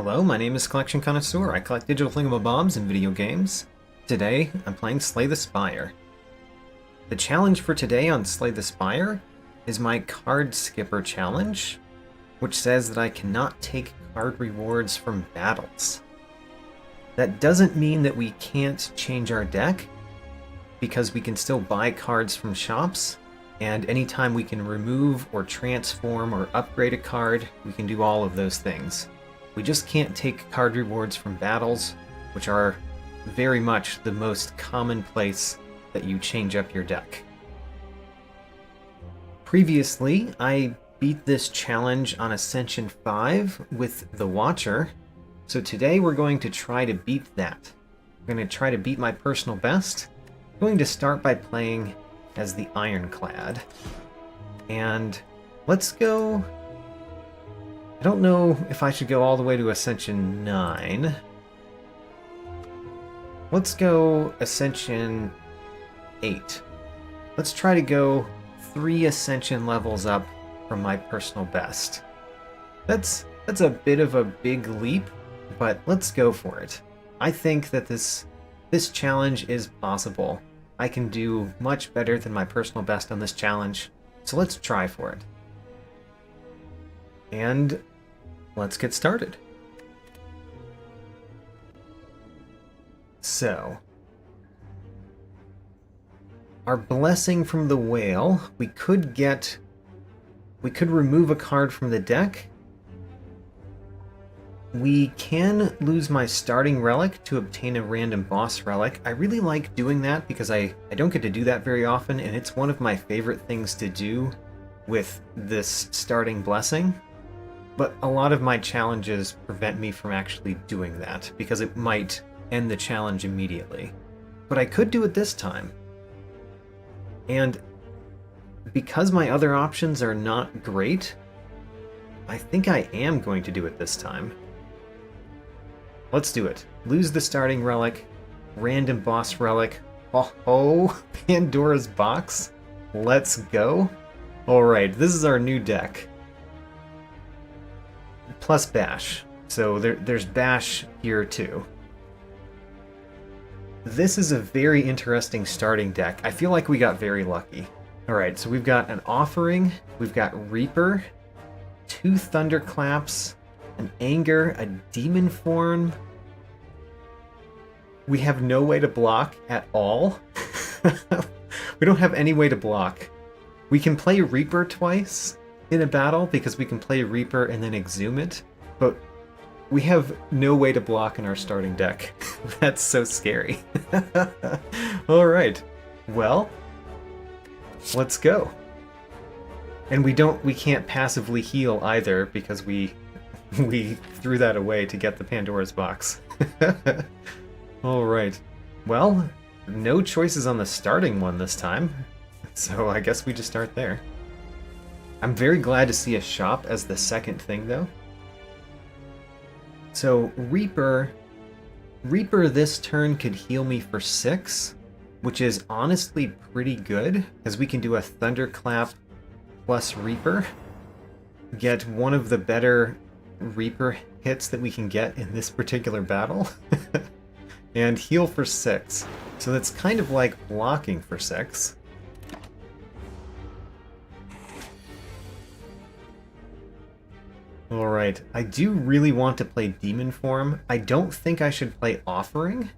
Hello, my name is Collection Connoisseur. I collect digital thingamabobs and video games. Today, I'm playing Slay the Spire. The challenge for today on Slay the Spire is my Card Skipper challenge, which says that I cannot take card rewards from battles. That doesn't mean that we can't change our deck, because we can still buy cards from shops, and anytime we can remove or transform or upgrade a card, we can do all of those things. We just can't take card rewards from battles, which are very much the most common place that you change up your deck. Previously, I beat this challenge on Ascension 5 with the Watcher, so today we're going to try to beat that. We're going to try to beat my personal best. I'm going to start by playing as the Ironclad. And let's go... I don't know if I should go all the way to Ascension 9. Let's go Ascension 8. Let's try to go 3 Ascension levels up from my personal best. That's a bit of a big leap, but let's go for it. I think that this challenge is possible. I can do much better than my personal best on this challenge, so let's try for it. And let's get started. So, our Blessing from the Whale, we could remove a card from the deck. We can lose my starting relic to obtain a random boss relic. I really like doing that because I don't get to do that very often, and it's one of my favorite things to do with this starting Blessing. But a lot of my challenges prevent me from actually doing that, because it might end the challenge immediately. But I could do it this time. And because my other options are not great, I think I am going to do it this time. Let's do it. Lose the starting relic, random boss relic. Oh, Pandora's box. Let's go. Alright, this is our new deck. Plus Bash. So there's Bash here too. This is a very interesting starting deck. I feel like we got very lucky. Alright, so we've got an Offering, we've got Reaper, 2 Thunderclaps, an Anger, a Demon Form. We have no way to block at all. We don't have any way to block. We can play Reaper twice in a battle, because we can play Reaper and then exhume it, but we have no way to block in our starting deck. That's so scary. Alright, well, let's go. And we can't passively heal either, because we threw that away to get the Pandora's box. Alright, well, no choices on the starting one this time, so I guess we just start there. I'm very glad to see a shop as the second thing, though. So, Reaper this turn could heal me for 6, which is honestly pretty good, because we can do a Thunderclap plus Reaper. Get one of the better Reaper hits that we can get in this particular battle. And heal for 6. So that's kind of like blocking for 6. Alright, I do really want to play Demon Form. I don't think I should play Offering.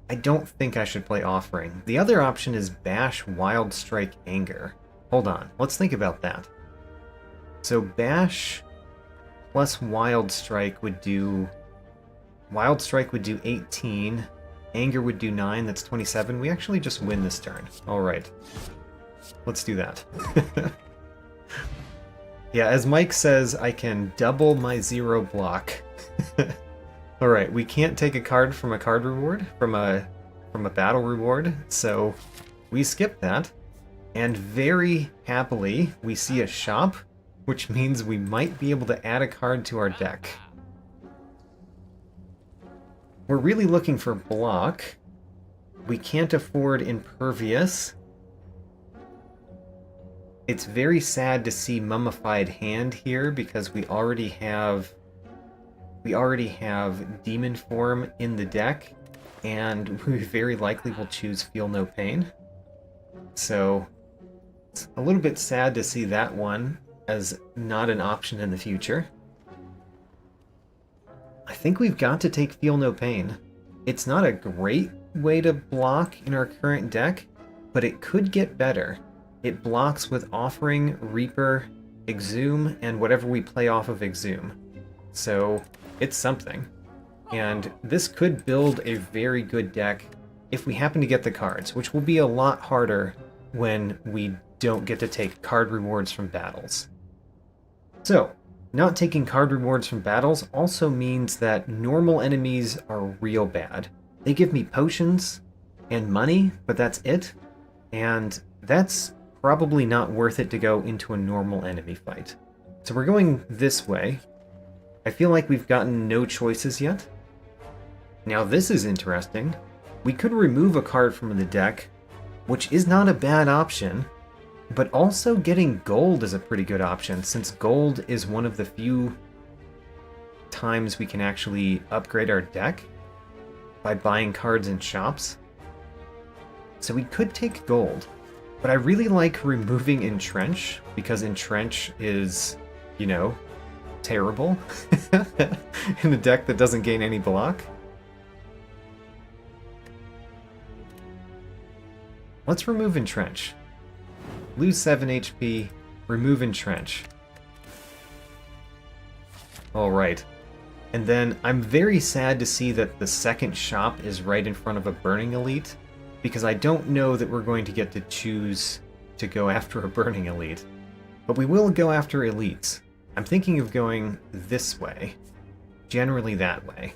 The other option is Bash, Wild Strike, Anger. Hold on, let's think about that. So Bash plus Wild Strike would do 18. Anger would do 9, that's 27. We actually just win this turn. Alright, let's do that. Yeah, as Mike says, I can double my 0 block. Alright, we can't take a card from a card reward, from a battle reward, so we skip that. And very happily, we see a shop, which means we might be able to add a card to our deck. We're really looking for block. We can't afford Impervious. It's very sad to see Mummified Hand here, because we already have we already have Demon Form in the deck, and we very likely will choose Feel No Pain. So it's a little bit sad to see that one as not an option in the future. I think we've got to take Feel No Pain. It's not a great way to block in our current deck, but it could get better. It blocks with Offering, Reaper, Exhume, and whatever we play off of Exhume. So it's something. And this could build a very good deck if we happen to get the cards, which will be a lot harder when we don't get to take card rewards from battles. So, not taking card rewards from battles also means that normal enemies are real bad. They give me potions and money, but that's it. And that's probably not worth it to go into a normal enemy fight. So we're going this way. I feel like we've gotten no choices yet. Now this is interesting. We could remove a card from the deck, which is not a bad option, but also getting gold is a pretty good option, since gold is one of the few times we can actually upgrade our deck by buying cards in shops. So we could take gold, but I really like removing Entrench, because Entrench is, you know, terrible in a deck that doesn't gain any block. Let's remove Entrench. Lose 7 HP, remove Entrench. Alright. And then I'm very sad to see that the second shop is right in front of a Burning Elite, because I don't know that we're going to get to choose to go after a Burning Elite. But we will go after Elites. I'm thinking of going this way. Generally that way.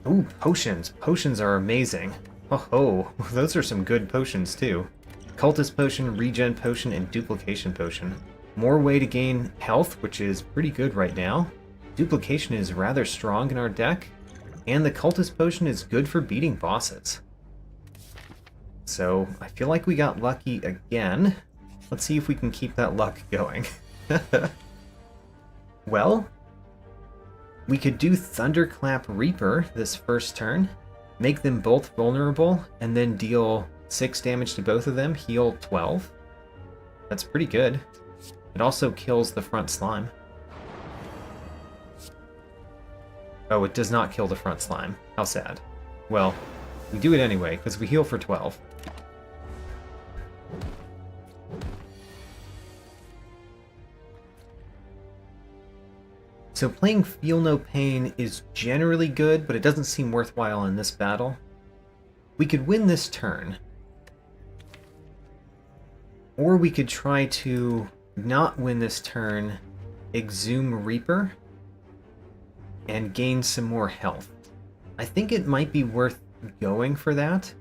Ooh, potions. Potions are amazing. Oh, those are some good potions too. Cultist Potion, Regen Potion, and Duplication Potion. More way to gain health, which is pretty good right now. Duplication is rather strong in our deck, and the Cultist Potion is good for beating bosses. So, I feel like we got lucky again. Let's see if we can keep that luck going. Well, we could do Thunderclap Reaper this first turn, make them both vulnerable, and then deal 6 damage to both of them, heal 12. That's pretty good. It also kills the front slime. Oh, it does not kill the front slime. How sad. Well, we do it anyway, because we heal for 12. So playing Feel No Pain is generally good, but it doesn't seem worthwhile in this battle. We could win this turn. Or we could try to not win this turn, Exhume Reaper, and gain some more health. I think it might be worth going for that.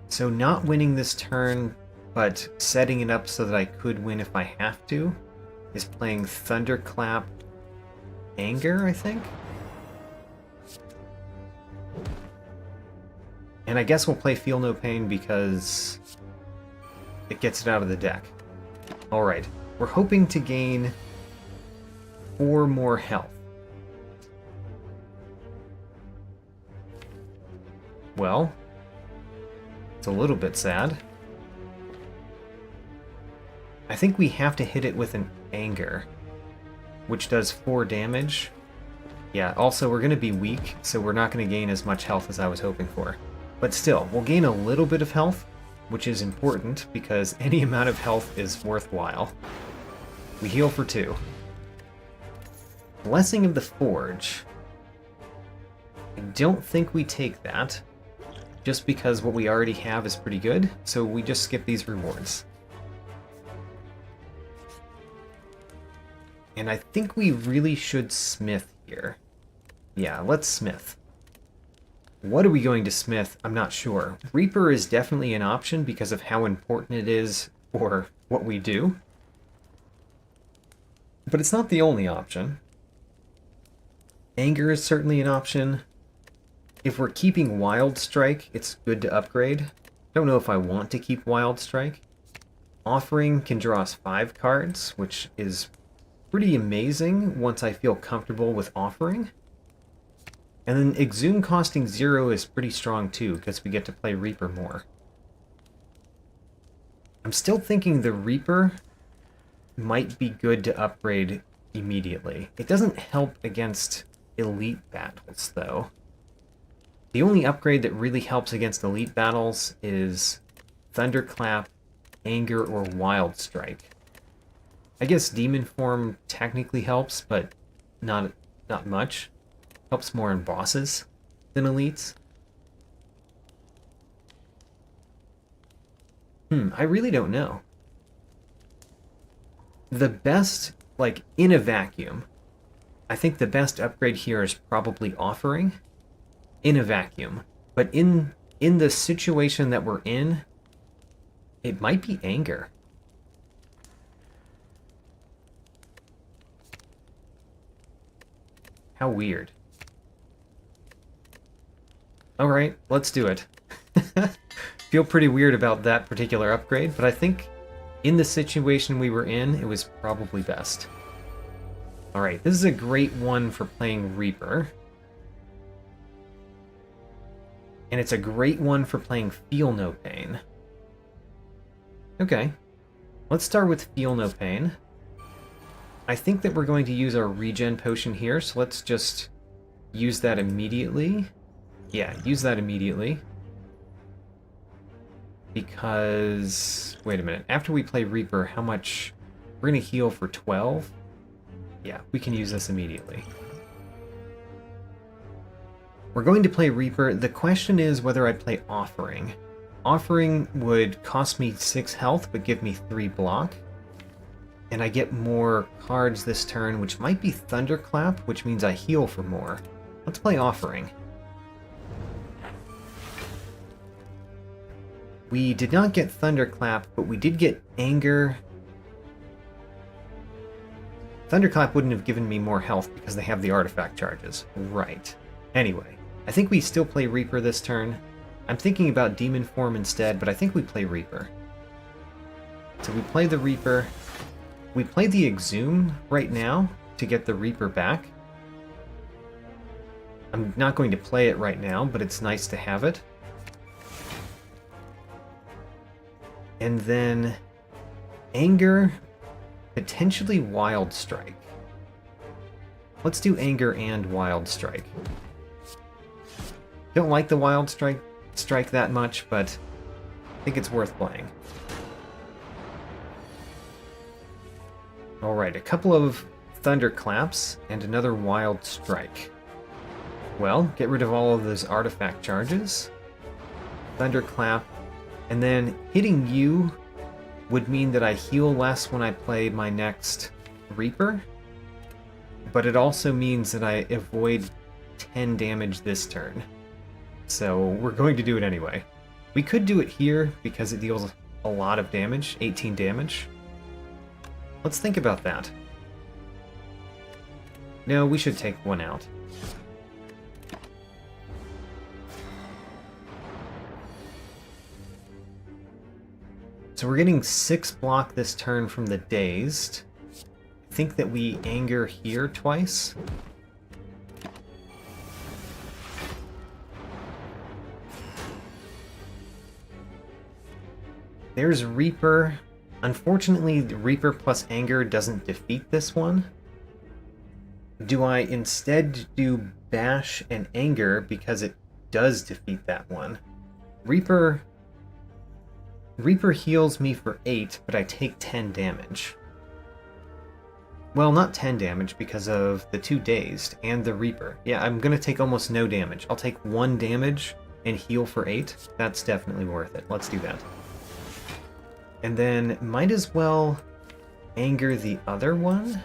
So not winning this turn, but setting it up so that I could win if I have to, is playing Thunderclap Anger, I think? And I guess we'll play Feel No Pain because it gets it out of the deck. Alright, we're hoping to gain 4 more health. Well, it's a little bit sad. I think we have to hit it with an Anger, which does 4 damage. Yeah, also we're going to be weak, so we're not going to gain as much health as I was hoping for. But still, we'll gain a little bit of health, which is important because any amount of health is worthwhile. We heal for 2. Blessing of the Forge. I don't think we take that, just because what we already have is pretty good, so we just skip these rewards. And I think we really should smith here. Yeah, let's smith. What are we going to smith? I'm not sure. Reaper is definitely an option because of how important it is for what we do. But it's not the only option. Anger is certainly an option. If we're keeping Wild Strike, it's good to upgrade. Don't know if I want to keep Wild Strike. Offering can draw us 5 cards, which is pretty amazing once I feel comfortable with offering. And then Exhume costing 0 is pretty strong too, because we get to play Reaper more. I'm still thinking the Reaper might be good to upgrade immediately. It doesn't help against elite battles, though. The only upgrade that really helps against elite battles is Thunderclap, Anger, or Wild Strike. I guess Demon Form technically helps, but not much. Helps more in bosses than elites. I really don't know. The best, like, in a vacuum, I think the best upgrade here is probably Offering. In a vacuum. But in the situation that we're in, it might be Anger. How weird. Alright, let's do it. Feel pretty weird about that particular upgrade, but I think in the situation we were in, it was probably best. Alright, this is a great one for playing Reaper. And it's a great one for playing Feel No Pain. Okay, let's start with Feel No Pain. I think that we're going to use our regen potion here, so let's just use that immediately. Yeah, use that immediately. Because, wait a minute, after we play Reaper, how much? We're going to heal for 12? Yeah, we can use this immediately. We're going to play Reaper. The question is whether I'd play Offering. Offering would cost me 6 health, but give me 3 block. And I get more cards this turn, which might be Thunderclap, which means I heal for more. Let's play Offering. We did not get Thunderclap, but we did get Anger. Thunderclap wouldn't have given me more health because they have the artifact charges. Right. Anyway, I think we still play Reaper this turn. I'm thinking about Demon Form instead, but I think we play Reaper. So we play the Reaper. We play the Exhume right now to get the Reaper back. I'm not going to play it right now, but it's nice to have it. And then Anger, potentially Wild Strike. Let's do Anger and Wild Strike. Don't like the Wild Strike that much, but I think it's worth playing. Alright, a couple of Thunderclaps and another Wild Strike. Well, get rid of all of those artifact charges. Thunderclap. And then hitting you would mean that I heal less when I play my next Reaper. But it also means that I avoid 10 damage this turn. So we're going to do it anyway. We could do it here because it deals a lot of damage, 18 damage. Let's think about that. No, we should take one out. So we're getting 6 block this turn from the Dazed. I think that we Anger here twice. There's Reaper. Unfortunately, the Reaper plus Anger doesn't defeat this one. Do I instead do Bash and Anger because it does defeat that one? Reaper heals me for 8, but I take 10 damage. Well, not 10 damage because of the 2 Dazed and the Reaper. Yeah, I'm going to take almost no damage. I'll take 1 damage and heal for 8. That's definitely worth it. Let's do that. And then might as well Anger the other one.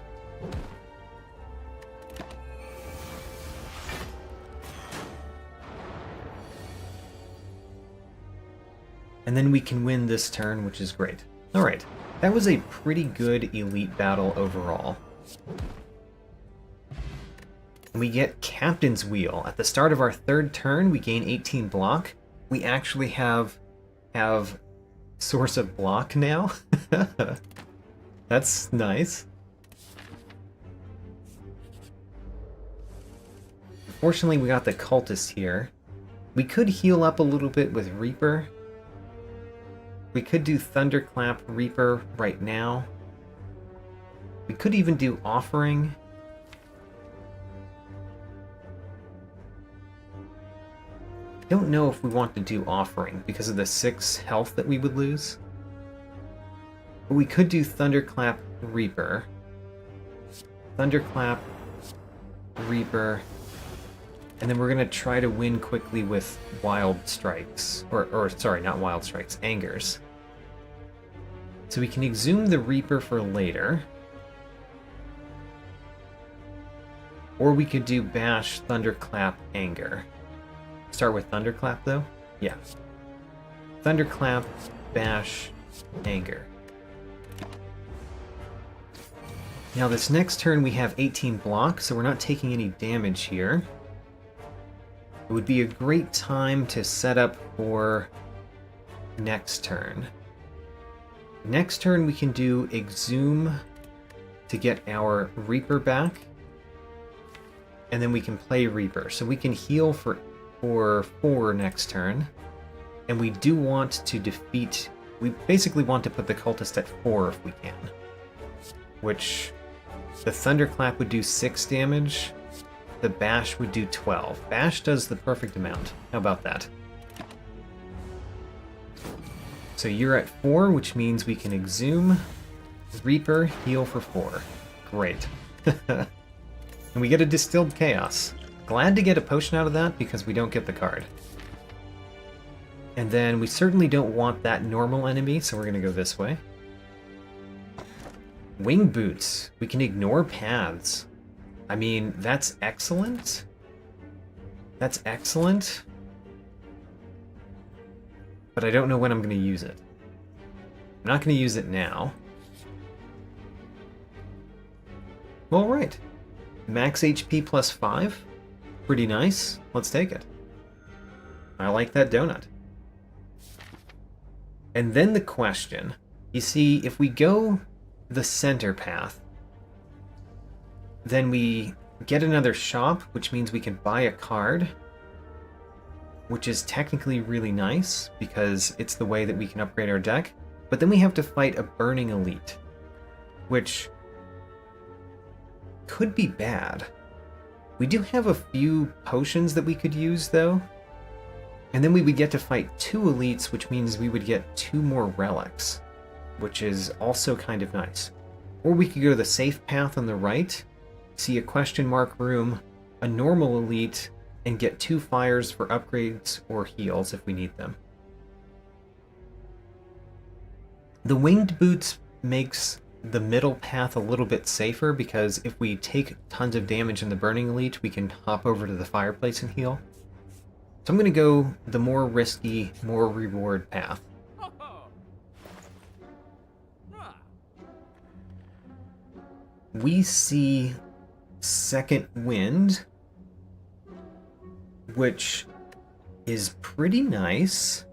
And then we can win this turn, which is great. Alright, that was a pretty good elite battle overall. We get Captain's Wheel. At the start of our 3rd turn, we gain 18 block. We actually have source of block now. That's nice. Fortunately, we got the cultist here. We could heal up a little bit with Reaper. We could do Thunderclap Reaper right now. We could even do Offering. I don't know if we want to do Offering because of the 6 health that we would lose. But we could do Thunderclap Reaper. Thunderclap Reaper. And then we're going to try to win quickly with Wild Strikes. Or sorry, not Wild Strikes, Angers. So we can exhume the Reaper for later. Or we could do Bash, Thunderclap, Anger. Start with Thunderclap, though? Yeah. Thunderclap, Bash, Anger. Now this next turn we have 18 blocks, so we're not taking any damage here. It would be a great time to set up for next turn. Next turn we can do Exhume to get our Reaper back. And then we can play Reaper. So we can heal for 4 next turn. And we do want to defeat... We basically want to put the cultist at 4 if we can. Which... the Thunderclap would do 6 damage. The Bash would do 12. Bash does the perfect amount. How about that? So you're at 4, which means we can Exhume, Reaper, heal for 4. Great. And we get a Distilled Chaos. Glad to get a potion out of that because we don't get the card. And then we certainly don't want that normal enemy, so we're going to go this way. Wing Boots. We can ignore paths. I mean, that's excellent. That's excellent. But I don't know when I'm going to use it. I'm not going to use it now. All right. Max HP plus 5. Pretty nice. Let's take it. I like that donut. And then the question. You see, if we go the center path, then we get another shop, which means we can buy a card, which is technically really nice because it's the way that we can upgrade our deck. But then we have to fight a Burning Elite, which could be bad. We do have a few potions that we could use, though. And then we would get to fight 2 elites, which means we would get 2 more relics, which is also kind of nice. Or we could go the safe path on the right, see a question mark room, a normal elite, and get 2 fires for upgrades or heals if we need them. The Winged Boots makes the middle path a little bit safer because if we take tons of damage in the Burning Elite, we can hop over to the fireplace and heal. So I'm going to go the more risky, more reward path. We see Second Wind, which is pretty nice.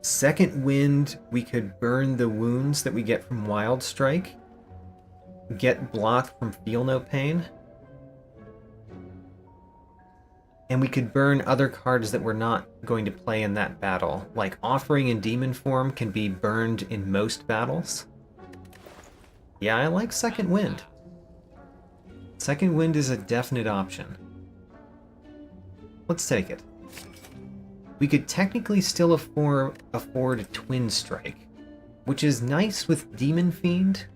Second Wind, we could burn the wounds that we get from Wild Strike, get block from Feel No Pain, and we could burn other cards that we're not going to play in that battle, like Offering in Demon Form can be burned in most battles. Yeah, I like Second Wind. Second Wind is a definite option. Let's take it. We could technically still afford a Twin Strike, which is nice with Demon Fiend,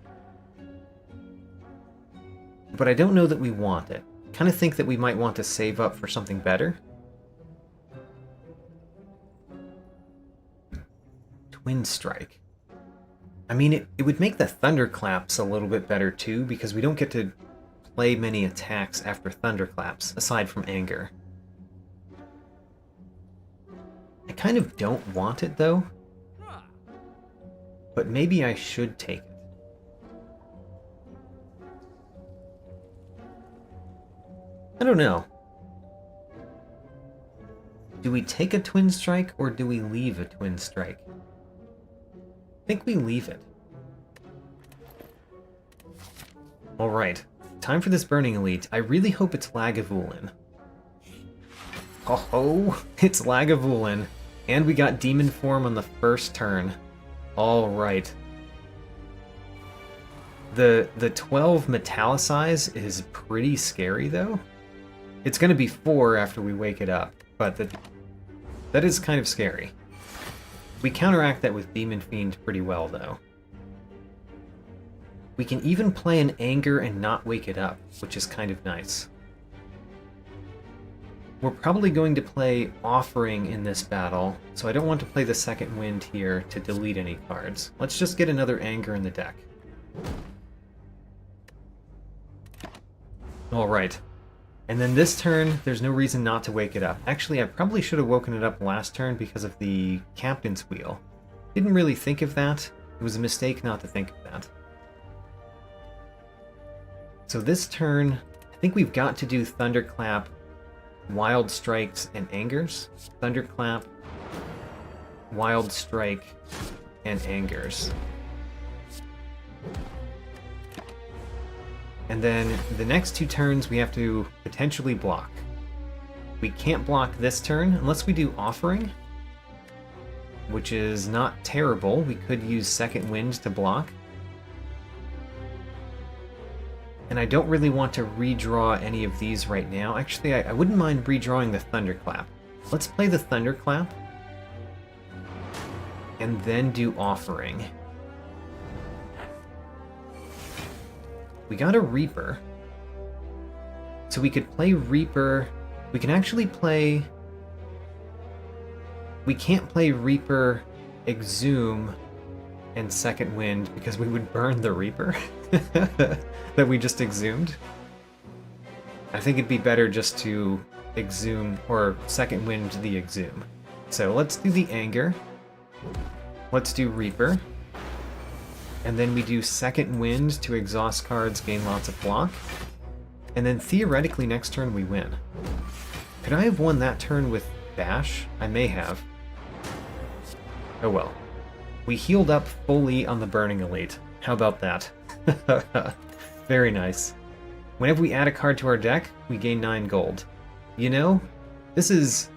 but I don't know that we want it. I kind of think that we might want to save up for something better. Twin Strike. I mean, it would make the Thunderclaps a little bit better too, because we don't get to play many attacks after Thunderclaps, aside from Anger. I kind of don't want it, though. But maybe I should take it. I don't know. Do we take a Twin Strike, or do we leave a Twin Strike? think we leave it. Alright, time for this Burning Elite. I really hope it's Lagavulin. Oh, it's Lagavulin. And we got Demon Form on the first turn. Alright. The 12 Metallicize is pretty scary, though. It's going to be 4 after we wake it up, but that is kind of scary. We counteract that with Demon Fiend pretty well, though. We can even play an Anger and not wake it up, which is kind of nice. We're probably going to play Offering in this battle, so I don't want to play the second Wind here to delete any cards. Let's just get another Anger in the deck. Alright. And then this turn, there's no reason not to wake it up. Actually, I probably should have woken it up last turn because of the Captain's Wheel. Didn't really think of that. It was a mistake not to think of that. So this turn, I think we've got to do Thunderclap, Wild Strikes, and Angers. Thunderclap, Wild Strike, and Angers. And then the next 2 turns we have to potentially block. We can't block this turn unless we do Offering, which is not terrible. We could use Second Wind to block. And I don't really want to redraw any of these right now. Actually, I wouldn't mind redrawing the Thunderclap. Let's play the Thunderclap. And then do Offering. We got a Reaper. So we could play Reaper. We can actually play... We can't play Reaper, Exhume, and Second Wind because we would burn the Reaper that we just exhumed. I think it'd be better just to exhume or Second Wind the Exhume. So let's do the Anger. Let's do Reaper. And then we do Second Wind to exhaust cards, gain lots of block. And then theoretically next turn we win. Could I have won that turn with Bash? I may have. Oh well. We healed up fully on the Burning Elite. How about that? Very nice. Whenever we add a card to our deck, we gain 9 gold. You know, this is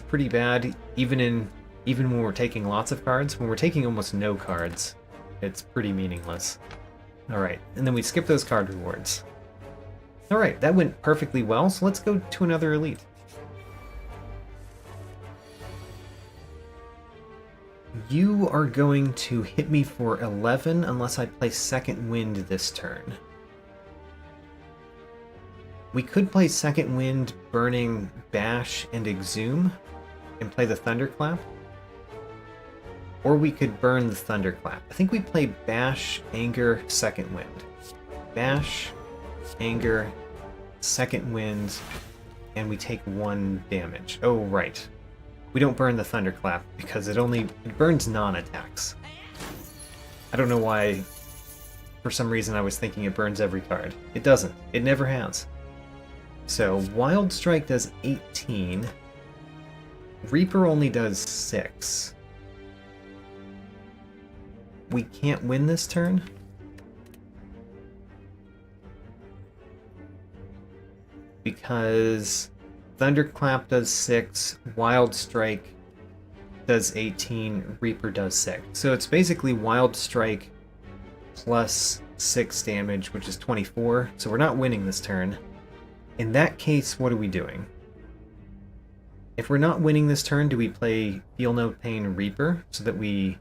pretty bad even when we're taking lots of cards. When we're taking almost no cards, it's pretty meaningless. Alright, and then we skip those card rewards. Alright, that went perfectly well, so let's go to another Elite. You are going to hit me for 11 unless I play Second Wind this turn. We could play Second Wind, burning Bash and Exhume, and play the Thunderclap. Or we could burn the Thunderclap. I think we play Bash, Anger, Second Wind. Bash, Anger, Second Wind, and we take 1 damage. Oh, right. We don't burn the Thunderclap because it burns non-attacks. I don't know why, for some reason I was thinking it burns every card. It doesn't. It never has. So, Wild Strike does 18. Reaper only does 6. We can't win this turn? Because Thunderclap does 6, Wild Strike does 18, Reaper does 6. So it's basically Wild Strike plus 6 damage, which is 24, so we're not winning this turn. In that case, what are we doing? If we're not winning this turn, do we play Feel No Pain Reaper so that we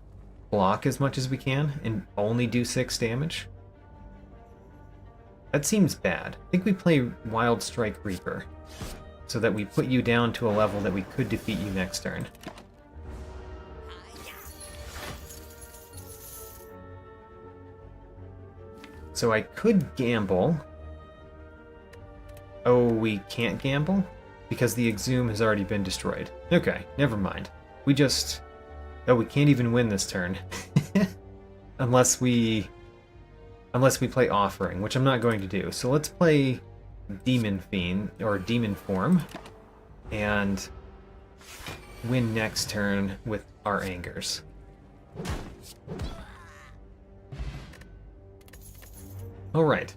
block as much as we can and only do 6 damage? That seems bad. I think we play Wild Strike Reaper so that we put you down to a level that we could defeat you next turn. So I could gamble. Oh, we can't gamble? Because the Exhume has already been destroyed. Okay, never mind. We just... Oh, we can't even win this turn. Unless we play Offering, which I'm not going to do. So let's play Demon Fiend, or Demon Form, and win next turn with our Angers. Alright.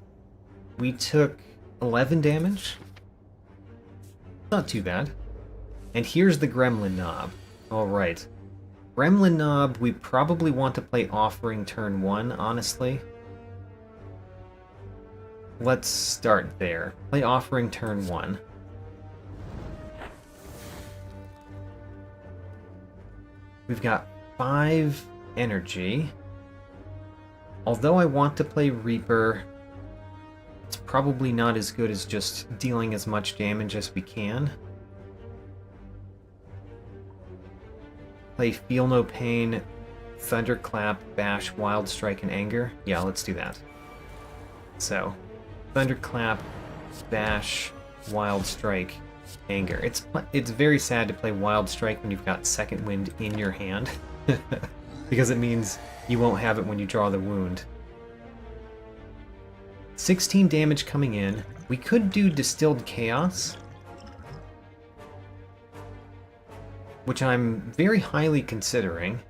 We took 11 damage. Not too bad. And here's the Gremlin Knob. Alright. Gremlin Knob, we probably want to play Offering turn 1, honestly. Let's start there. Play Offering turn 1. We've got 5 energy. Although I want to play Reaper, it's probably not as good as just dealing as much damage as we can. Play Feel No Pain, Thunderclap, Bash, Wild Strike, and Anger. Yeah, let's do that. So, Thunderclap, Bash, Wild Strike, Anger. It's very sad to play Wild Strike when you've got Second Wind in your hand, because it means you won't have it when you draw the wound. 16 damage coming in. We could do Distilled Chaos, which I'm very highly considering.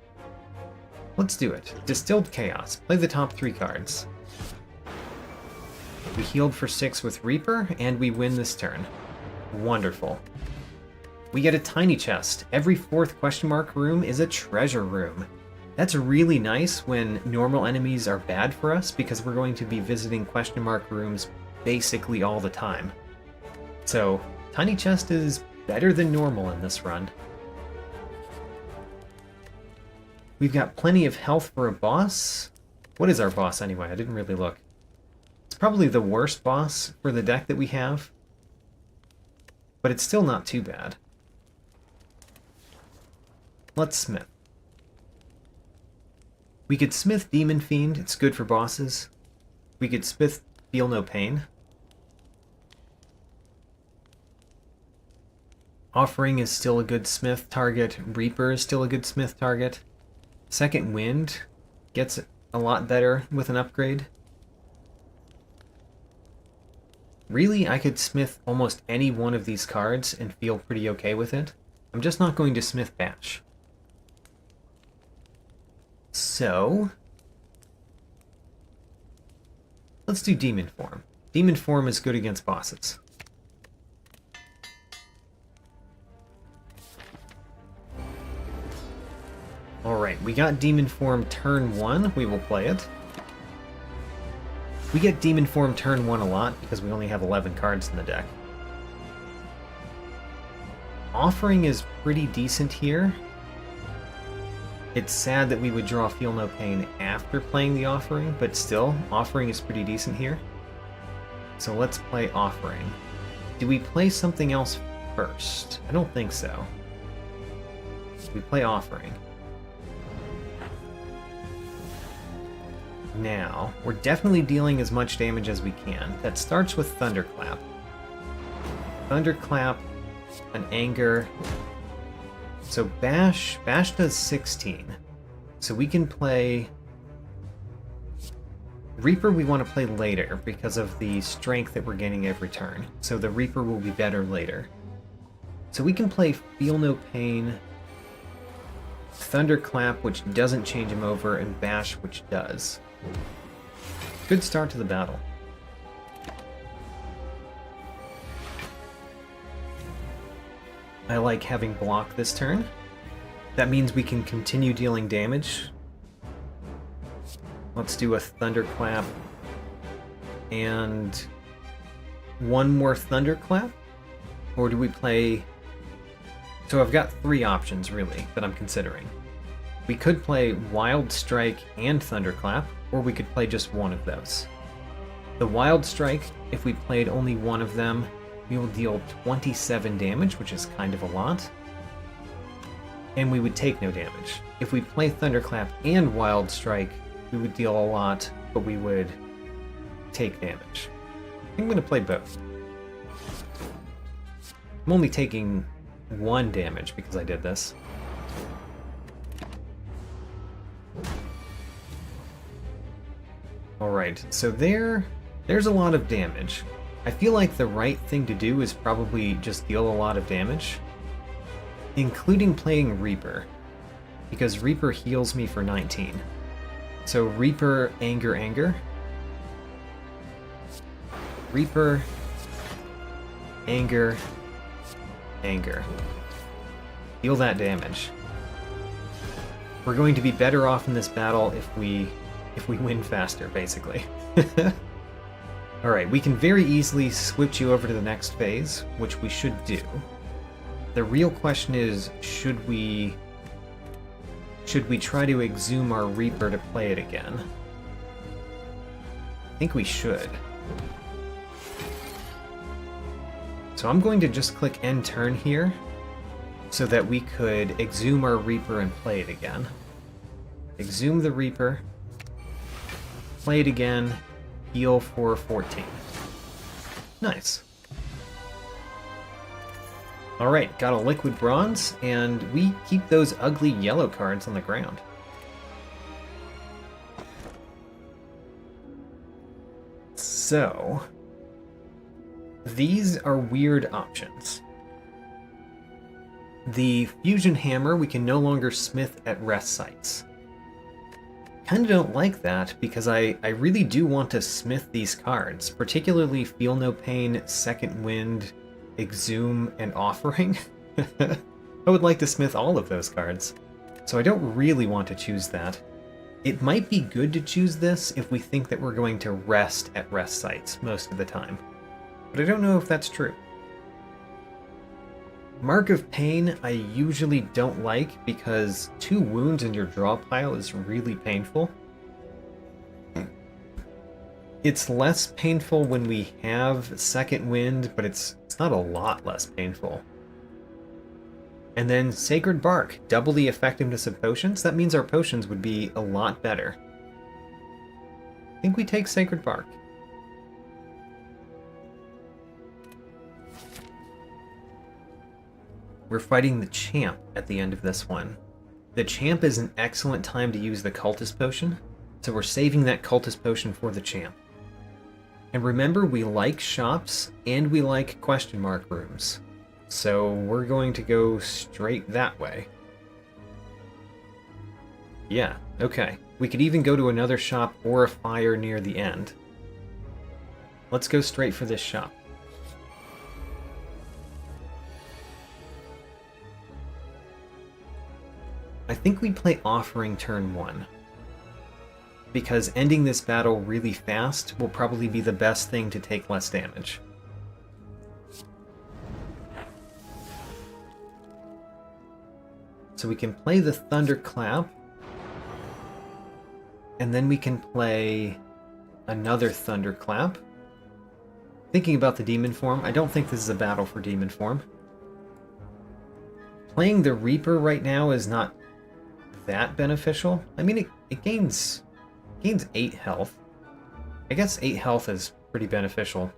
Let's do it. Distilled Chaos. Play the top 3 cards. We healed for 6 with Reaper, and we win this turn. Wonderful. We get a tiny chest. Every 4th question mark room is a treasure room. That's really nice when normal enemies are bad for us, because we're going to be visiting question mark rooms basically all the time. So, tiny chest is better than normal in this run. We've got plenty of health for a boss. What is our boss anyway? I didn't really look. It's probably the worst boss for the deck that we have, but it's still not too bad. Let's smith. We could smith Demon Fiend, it's good for bosses. We could smith Feel No Pain. Offering is still a good smith target. Reaper is still a good smith target. Second Wind gets a lot better with an upgrade. Really, I could smith almost any one of these cards and feel pretty okay with it. I'm just not going to smith Bash. So, let's do Demon Form. Demon Form is good against bosses. Alright, we got Demon Form turn 1. We will play it. We get Demon Form turn 1 a lot because we only have 11 cards in the deck. Offering is pretty decent here. It's sad that we would draw Feel No Pain after playing the Offering, but still, Offering is pretty decent here. So let's play Offering. Do we play something else first? I don't think so. We play Offering. Now, we're definitely dealing as much damage as we can. That starts with Thunderclap. Thunderclap, an Anger. So Bash does 16. So we can play... Reaper we want to play later because of the strength that we're gaining every turn. So the Reaper will be better later. So we can play Feel No Pain, Thunderclap, which doesn't change him over, and Bash, which does. Good start to the battle. I like having block this turn. That means we can continue dealing damage. Let's do a Thunderclap and one more Thunderclap? Or do we play... So I've got 3 options, really, that I'm considering. We could play Wild Strike and Thunderclap, or we could play just one of those. The Wild Strike, if we played only one of them, we will deal 27 damage, which is kind of a lot. And we would take no damage. If we play Thunderclap and Wild Strike, we would deal a lot, but we would take damage. I think I'm going to play both. I'm only taking 1 damage because I did this. Alright, so there's a lot of damage. I feel like the right thing to do is probably just deal a lot of damage, including playing Reaper, because Reaper heals me for 19. So Reaper, Anger, Anger. Reaper, anger, anger. Deal that damage. We're going to be better off in this battle if we win faster, basically. Alright, we can very easily switch you over to the next phase, which we should do. The real question is, should we try to exhume our Reaper to play it again? I think we should. So I'm going to just click end turn here, so that we could exhume our Reaper and play it again. Exhume the Reaper, play it again, heal for 14. Nice. Alright, got a liquid bronze, and we keep those ugly yellow cards on the ground. So, these are weird options. The fusion hammer we can no longer smith at rest sites. Kinda don't like that, because I really do want to smith these cards, particularly Feel No Pain, Second Wind, Exhume, and Offering. I would like to smith all of those cards, so I don't really want to choose that. It might be good to choose this if we think that we're going to rest at rest sites most of the time, but I don't know if that's true. Mark of Pain I usually don't like because 2 wounds in your draw pile is really painful. It's less painful when we have Second Wind, but it's not a lot less painful. And then Sacred Bark, double the effectiveness of potions. That means our potions would be a lot better. I think we take Sacred Bark. We're fighting the Champ at the end of this one. The Champ is an excellent time to use the Cultist Potion, so we're saving that Cultist Potion for the Champ. And remember, we like shops, and we like question mark rooms, so we're going to go straight that way. Yeah, okay. We could even go to another shop or a fire near the end. Let's go straight for this shop. I think we play Offering turn 1, because ending this battle really fast will probably be the best thing to take less damage. So we can play the Thunderclap, and then we can play another Thunderclap. Thinking about the Demon Form, I don't think this is a battle for Demon Form. Playing the Reaper right now is not that beneficial. I mean, it gains 8 health. I guess 8 health is pretty beneficial.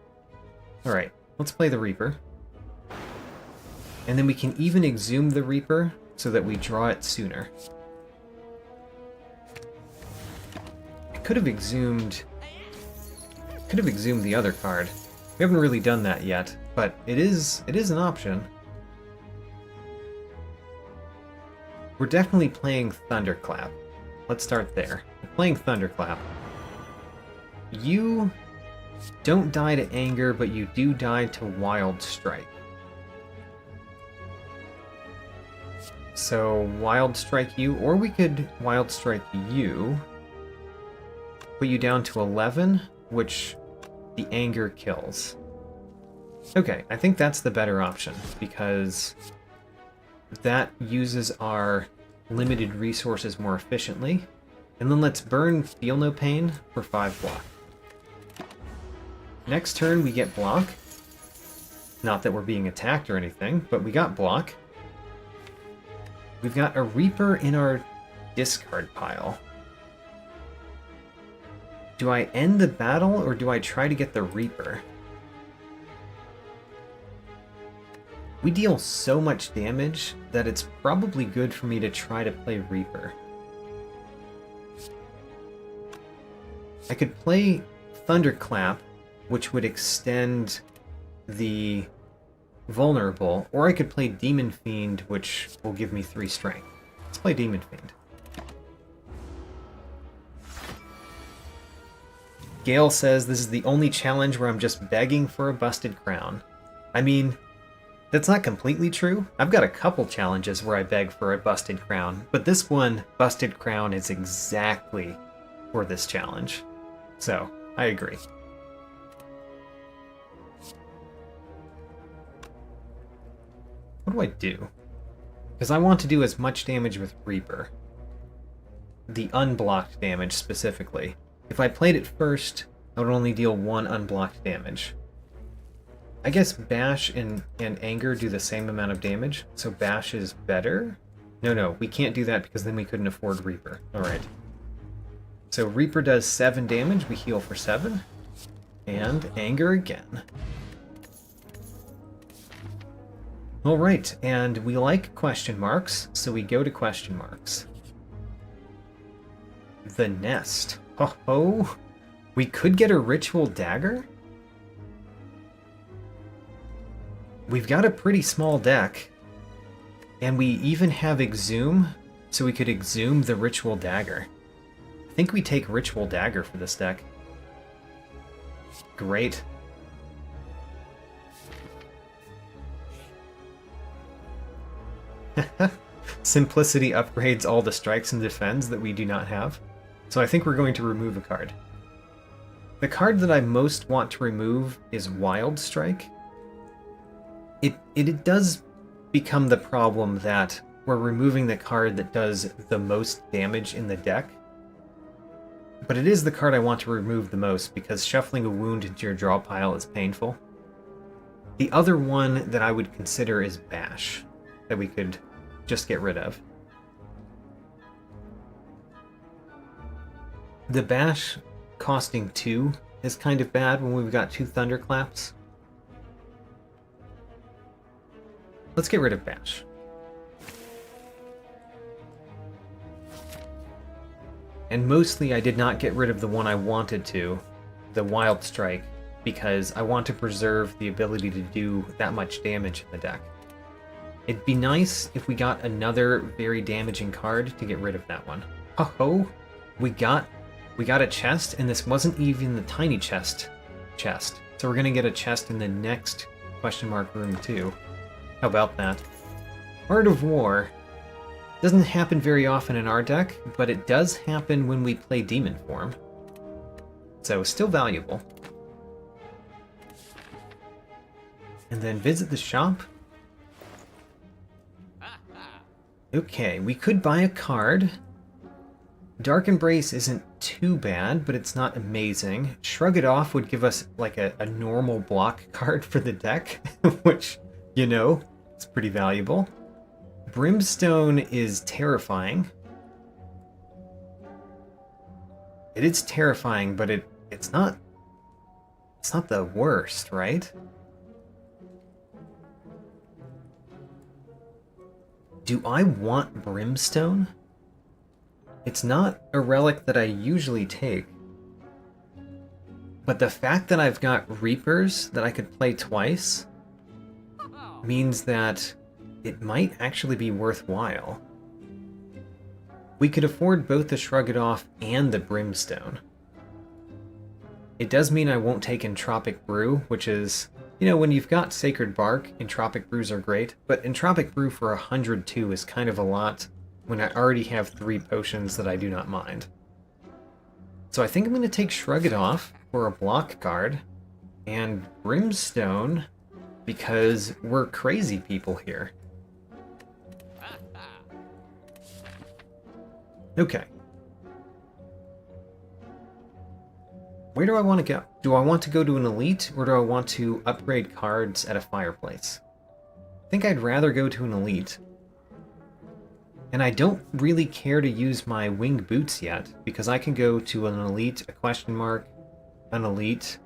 Alright, let's play the Reaper. And then we can even exhume the Reaper so that we draw it sooner. I could have exhumed the other card. We haven't really done that yet, but it is an option. We're definitely playing Thunderclap. Let's start there. We're playing Thunderclap. You don't die to Anger, but you do die to Wild Strike. So, Wild Strike you, or we could Wild Strike you, put you down to 11, which the Anger kills. Okay, I think that's the better option, because that uses our limited resources more efficiently. And then let's burn Feel No Pain for 5 block. Next turn we get block. Not that we're being attacked or anything, but we got block. We've got a Reaper in our discard pile. Do I end the battle or do I try to get the Reaper? We deal so much damage that it's probably good for me to try to play Reaper. I could play Thunderclap, which would extend the vulnerable, or I could play Demon Fiend, which will give me 3 strength. Let's play Demon Fiend. Gale says this is the only challenge where I'm just begging for a busted crown. I mean, that's not completely true. I've got a couple challenges where I beg for a busted crown, but this one, busted crown, is exactly for this challenge. So, I agree. What do I do? Because I want to do as much damage with Reaper. The unblocked damage, specifically. If I played it first, I would only deal 1 unblocked damage. I guess Bash and Anger do the same amount of damage, so Bash is better? No, we can't do that because then we couldn't afford Reaper. Alright. So Reaper does 7 damage, we heal for 7. And Anger again. Alright, and we like question marks, so we go to question marks. The Nest. Ho ho! We could get a Ritual Dagger? We've got a pretty small deck. And we even have Exhume, so we could Exhume the Ritual Dagger. I think we take Ritual Dagger for this deck. Great. Simplicity upgrades all the strikes and defends that we do not have. So I think we're going to remove a card. The card that I most want to remove is Wild Strike. It does become the problem that we're removing the card that does the most damage in the deck. But it is the card I want to remove the most because shuffling a wound into your draw pile is painful. The other one that I would consider is Bash, that we could just get rid of. The Bash costing 2 is kind of bad when we've got 2 Thunderclaps. Let's get rid of Bash. And mostly I did not get rid of the one I wanted to, the Wild Strike, because I want to preserve the ability to do that much damage in the deck. It'd be nice if we got another very damaging card to get rid of that one. Ho-ho! We got a chest, and this wasn't even the tiny chest. So we're gonna get a chest in the next question mark room too. How about that? Art of War doesn't happen very often in our deck, but it does happen when we play Demon form. So still valuable. And then visit the shop. Okay, we could buy a card. Dark Embrace isn't too bad, but it's not amazing. Shrug It Off would give us like a normal block card for the deck, which, you know, is pretty valuable. Brimstone is terrifying. It is terrifying, but it's not the worst, right? Do I want Brimstone? It's not a relic that I usually take. But the fact that I've got Reapers that I could play twice means that it might actually be worthwhile. We could afford both the Shrug It Off and the Brimstone. It does mean I won't take Entropic Brew, which is, you know, when you've got Sacred Bark, Entropic Brews are great, but Entropic Brew for 102 is kind of a lot when I already have 3 potions that I do not mind. So I think I'm going to take Shrug It Off for a block card, and Brimstone because we're crazy people here. Okay. Where do I want to go? Do I want to go to an elite, or do I want to upgrade cards at a fireplace? I think I'd rather go to an elite. And I don't really care to use my winged boots yet, because I can go to an elite, a question mark, an elite,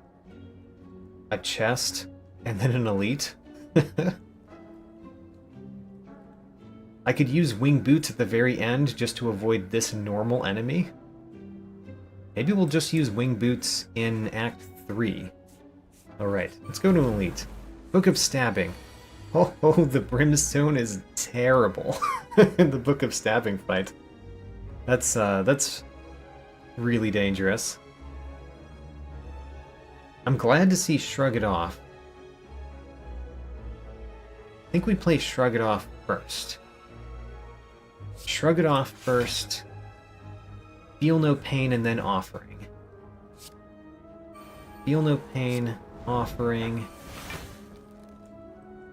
a chest, and then an elite. I could use winged boots at the very end just to avoid this normal enemy. Maybe we'll just use winged boots in Act 3. Alright, let's go to elite. Book of Stabbing. Oh, the Brimstone is terrible in the Book of Stabbing fight. That's really dangerous. I'm glad to see Shrug It Off. I think we play Shrug It Off first. Shrug It Off first. Feel No Pain, and then Offering. Feel No Pain, Offering.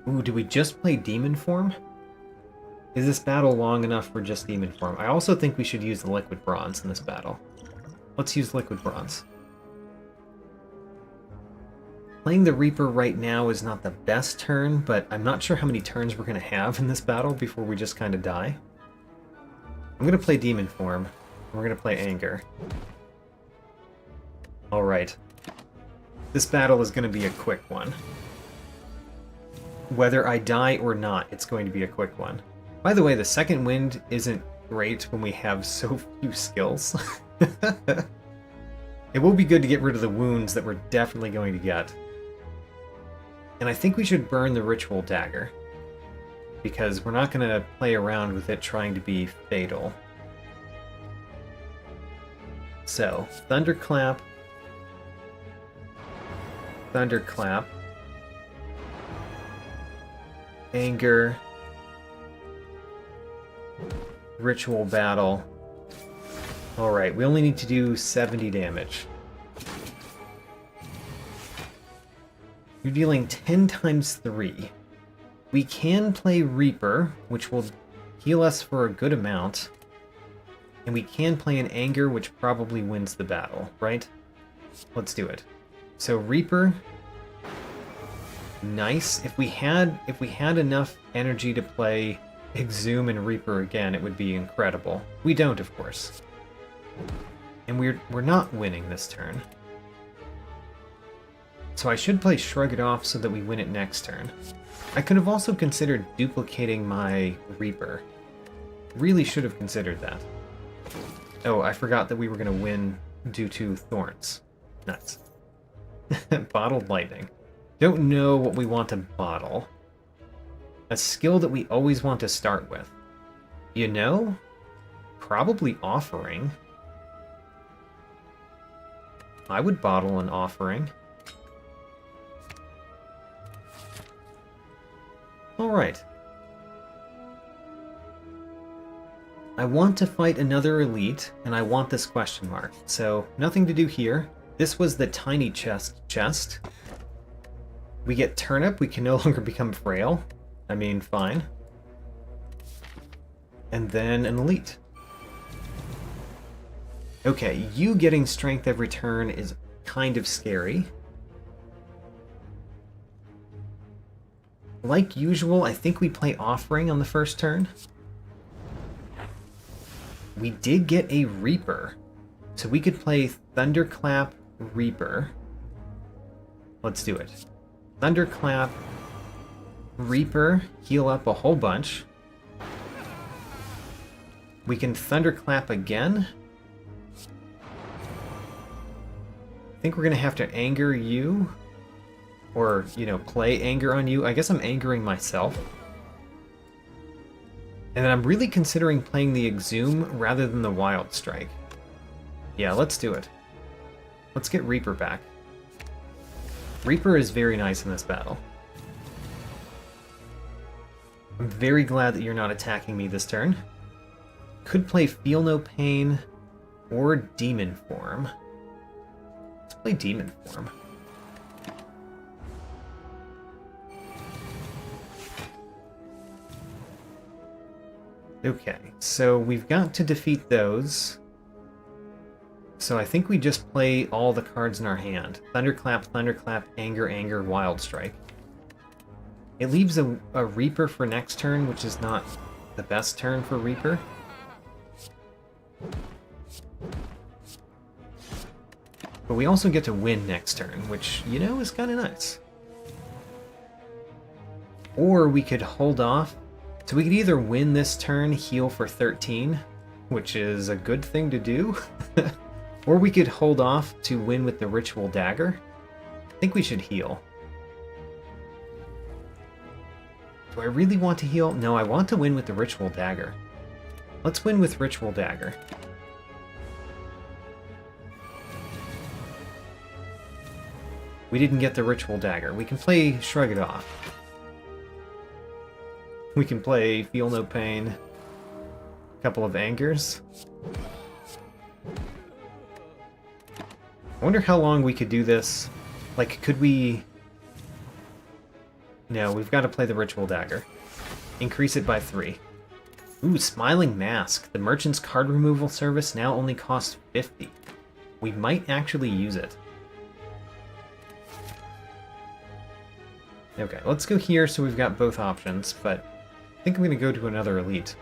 Ooh, do we just play Demon Form? Is this battle long enough for just Demon Form? I also think we should use the Liquid Bronze in this battle. Let's use Liquid Bronze. Playing the Reaper right now is not the best turn, but I'm not sure how many turns we're going to have in this battle before we just kind of die. I'm going to play Demon Form. And we're going to play Anger. Alright. This battle is going to be a quick one. Whether I die or not, it's going to be a quick one. By the way, the second wind isn't great when we have so few skills. It will be good to get rid of the wounds that we're definitely going to get. And I think we should burn the Ritual Dagger, because we're not going to play around with it trying to be fatal. So, Thunderclap. Thunderclap. Anger. Ritual Battle. Alright, we only need to do 70 damage. You're dealing 10 times 3. We can play Reaper, which will heal us for a good amount. And we can play an Anger, which probably wins the battle, right? Let's do it. So Reaper. Nice. If we had enough energy to play Exhume and Reaper again, it would be incredible. We don't, of course. And we're not winning this turn. So I should play Shrug It Off so that we win it next turn. I could have also considered duplicating my Reaper. Really should have considered that. Oh, I forgot that we were going to win due to Thorns. Nuts. Bottled Lightning. Don't know what we want to bottle. A skill that we always want to start with. You know? Probably Offering. I would bottle an Offering. Alright. I want to fight another elite, and I want this question mark. So, nothing to do here. This was the tiny chest. We get Turnip, we can no longer become Frail. I mean, fine. And then an elite. Okay, you getting strength every turn is kind of scary. Like usual, I think we play Offering on the first turn. We did get a Reaper. So we could play Thunderclap, Reaper. Let's do it. Thunderclap, Reaper, heal up a whole bunch. We can Thunderclap again. I think we're going to have to Anger you. Or, you know, play Anger on you. I guess I'm angering myself. And then I'm really considering playing the Exhume rather than the Wild Strike. Yeah, let's do it. Let's get Reaper back. Reaper is very nice in this battle. I'm very glad that you're not attacking me this turn. Could play Feel No Pain or Demon Form. Let's play Demon Form. Okay, so we've got to defeat those. So I think we just play all the cards in our hand. Thunderclap, Thunderclap, Anger, Anger, Wild Strike. It leaves a Reaper for next turn, which is not the best turn for Reaper. But we also get to win next turn, which, you know, is kind of nice. Or we could hold off. So we could either win this turn, heal for 13, which is a good thing to do. Or we could hold off to win with the Ritual Dagger. I think we should heal. Do I really want to heal? No, I want to win with the Ritual Dagger. Let's win with Ritual Dagger. We didn't get the Ritual Dagger. We can play Shrug It Off. We can play Feel No Pain. A couple of Angers. I wonder how long we could do this. Like, could we... No, we've got to play the Ritual Dagger. Increase it by 3. Ooh, Smiling Mask. The merchant's card removal service now only costs 50. We might actually use it. Okay, let's go here so we've got both options, but I think I'm going to go to another elite.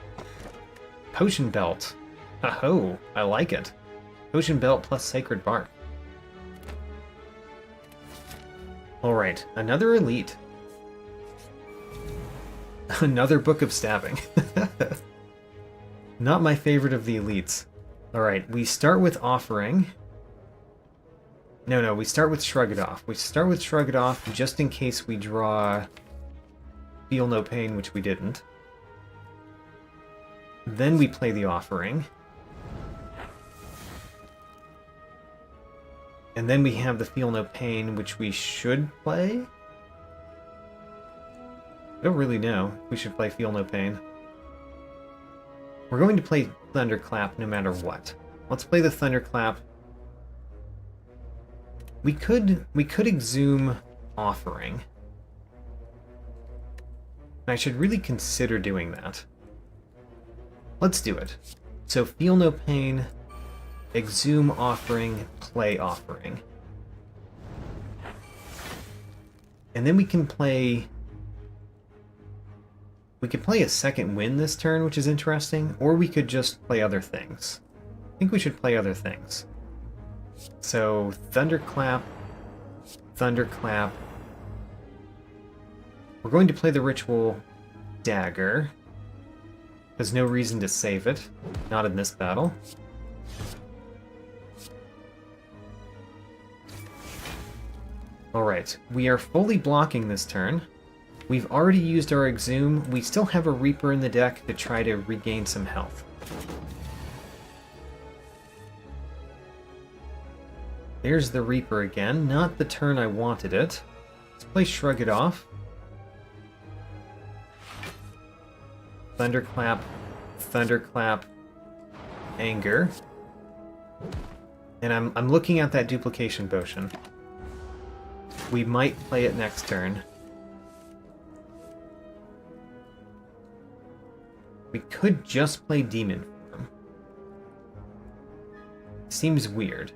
Potion Belt. Ho, I like it. Potion Belt plus Sacred Bark. Alright, another elite. Another Book of Stabbing. Not my favorite of the elites. Alright, we start with Offering. No, we start with Shrug It Off. We start with Shrug It Off just in case we draw Feel No Pain, which we didn't. Then we play the Offering. And then we have the Feel No Pain, which we should play? I don't really know. We should play Feel No Pain. We're going to play Thunderclap no matter what. Let's play the Thunderclap. We could exhume Offering. I should really consider doing that. Let's do it. So Feel No Pain, exhume Offering, play Offering. And then we can play... We could play a second wind this turn, which is interesting, or we could just play other things. I think we should play other things. So, Thunderclap, Thunderclap. We're going to play the Ritual Dagger. There's no reason to save it. Not in this battle. Alright, we are fully blocking this turn. We've already used our Exhume. We still have a Reaper in the deck to try to regain some health. There's the Reaper again. Not the turn I wanted it. Let's play Shrug It Off. Thunderclap, Thunderclap, Anger. And I'm looking at that Duplication Potion. We might play it next turn. We could just play Demon Form. Seems weird.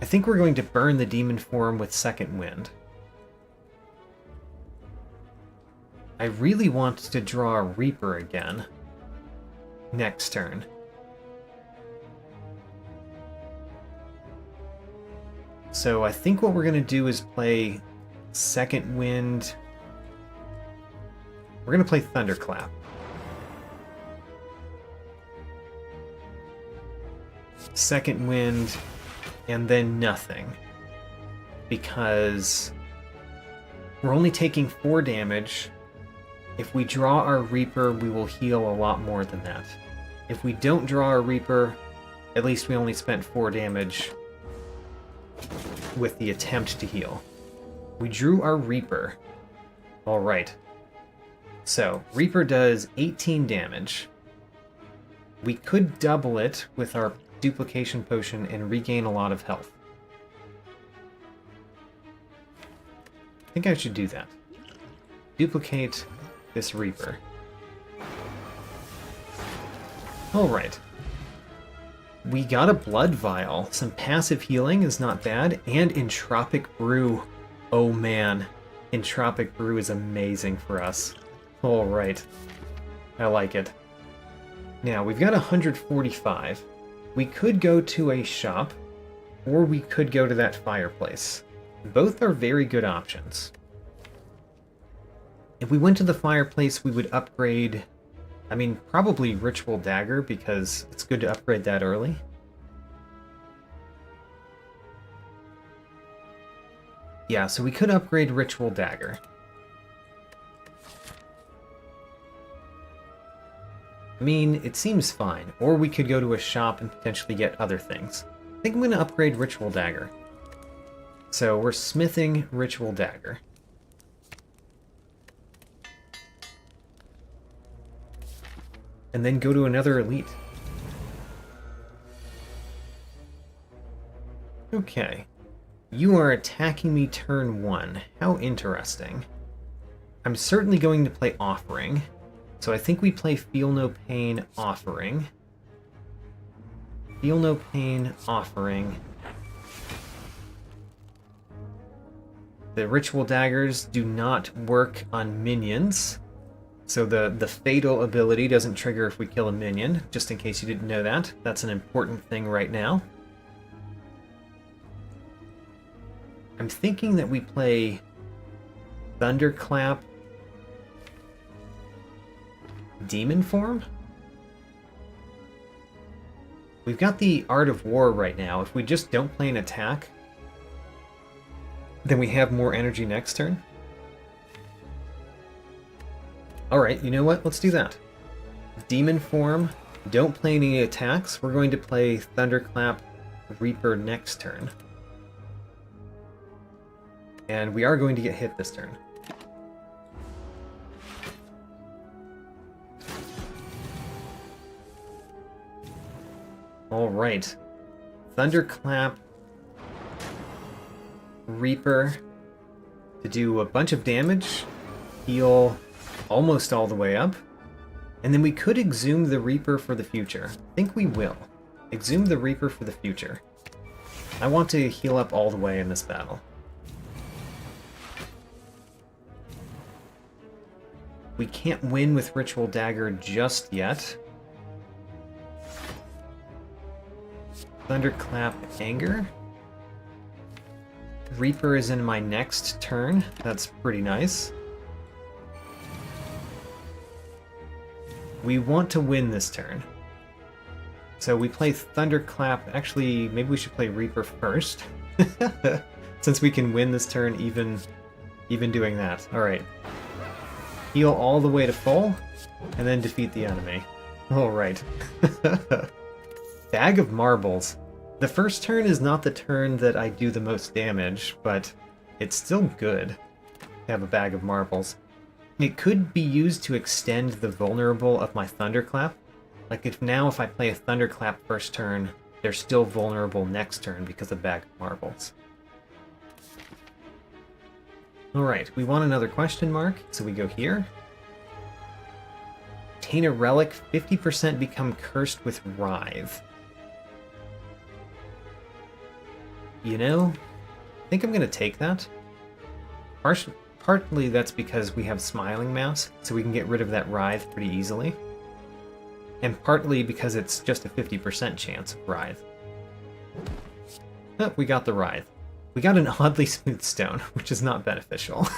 I think we're going to burn the Demon Form with Second Wind. I really want to draw a Reaper again next turn. So I think what we're going to do is play Second Wind. We're going to play Thunderclap. Second Wind, and then nothing. Because we're only taking 4 damage. If we draw our Reaper, we will heal a lot more than that. If we don't draw our Reaper, at least we only spent 4 damage with the attempt to heal. We drew our Reaper. Alright. So, Reaper does 18 damage. We could double it with our Duplication Potion and regain a lot of health. I think I should do that. Duplicate this Reaper. Alright. We got a Blood Vial. Some passive healing is not bad. And Entropic Brew. Oh man. Entropic Brew is amazing for us. Alright. I like it. Now, we've got 145. We could go to a shop, or we could go to that fireplace. Both are very good options. If we went to the fireplace, we would upgrade... I mean, probably Ritual Dagger, because it's good to upgrade that early. Yeah, so we could upgrade Ritual Dagger. I mean, it seems fine. Or we could go to a shop and potentially get other things. I think I'm going to upgrade Ritual Dagger. So we're smithing Ritual Dagger. And then go to another elite. Okay. You are attacking me turn 1. How interesting. I'm certainly going to play Offering. So I think we play Feel No Pain, Offering. Feel No Pain, Offering. The Ritual Daggers do not work on minions. So the Fatal ability doesn't trigger if we kill a minion, just in case you didn't know that. That's an important thing right now. I'm thinking that we play Thunderclap Demon Form? We've got the Art of War right now. If we just don't play an attack, then we have more energy next turn. Alright, you know what? Let's do that. Demon Form, don't play any attacks. We're going to play Thunderclap Reaper next turn. And we are going to get hit this turn. Alright. Thunderclap Reaper to do a bunch of damage, heal almost all the way up, and then we could exhume the Reaper for the future. I think we will. Exhume the Reaper for the future. I want to heal up all the way in this battle. We can't win with Ritual Dagger just yet. Thunderclap Anger. Reaper is in my next turn. That's pretty nice. We want to win this turn. So we play Thunderclap. Actually, maybe we should play Reaper first. Since we can win this turn even doing that. Alright. Heal all the way to full, and then defeat the enemy. Alright. Bag of Marbles. The first turn is not the turn that I do the most damage, but it's still good to have a Bag of Marbles. It could be used to extend the vulnerable of my Thunderclap. Like if I play a Thunderclap first turn, they're still vulnerable next turn because of Bag of Marbles. Alright, we want another question mark, so we go here. Obtain a relic, 50% become cursed with Writhe. You know, I think I'm going to take that. Partly that's because we have Smiling Mask, so we can get rid of that Writhe pretty easily. And partly because it's just a 50% chance of Writhe. Oh, we got the Writhe. We got an oddly smooth stone, which is not beneficial.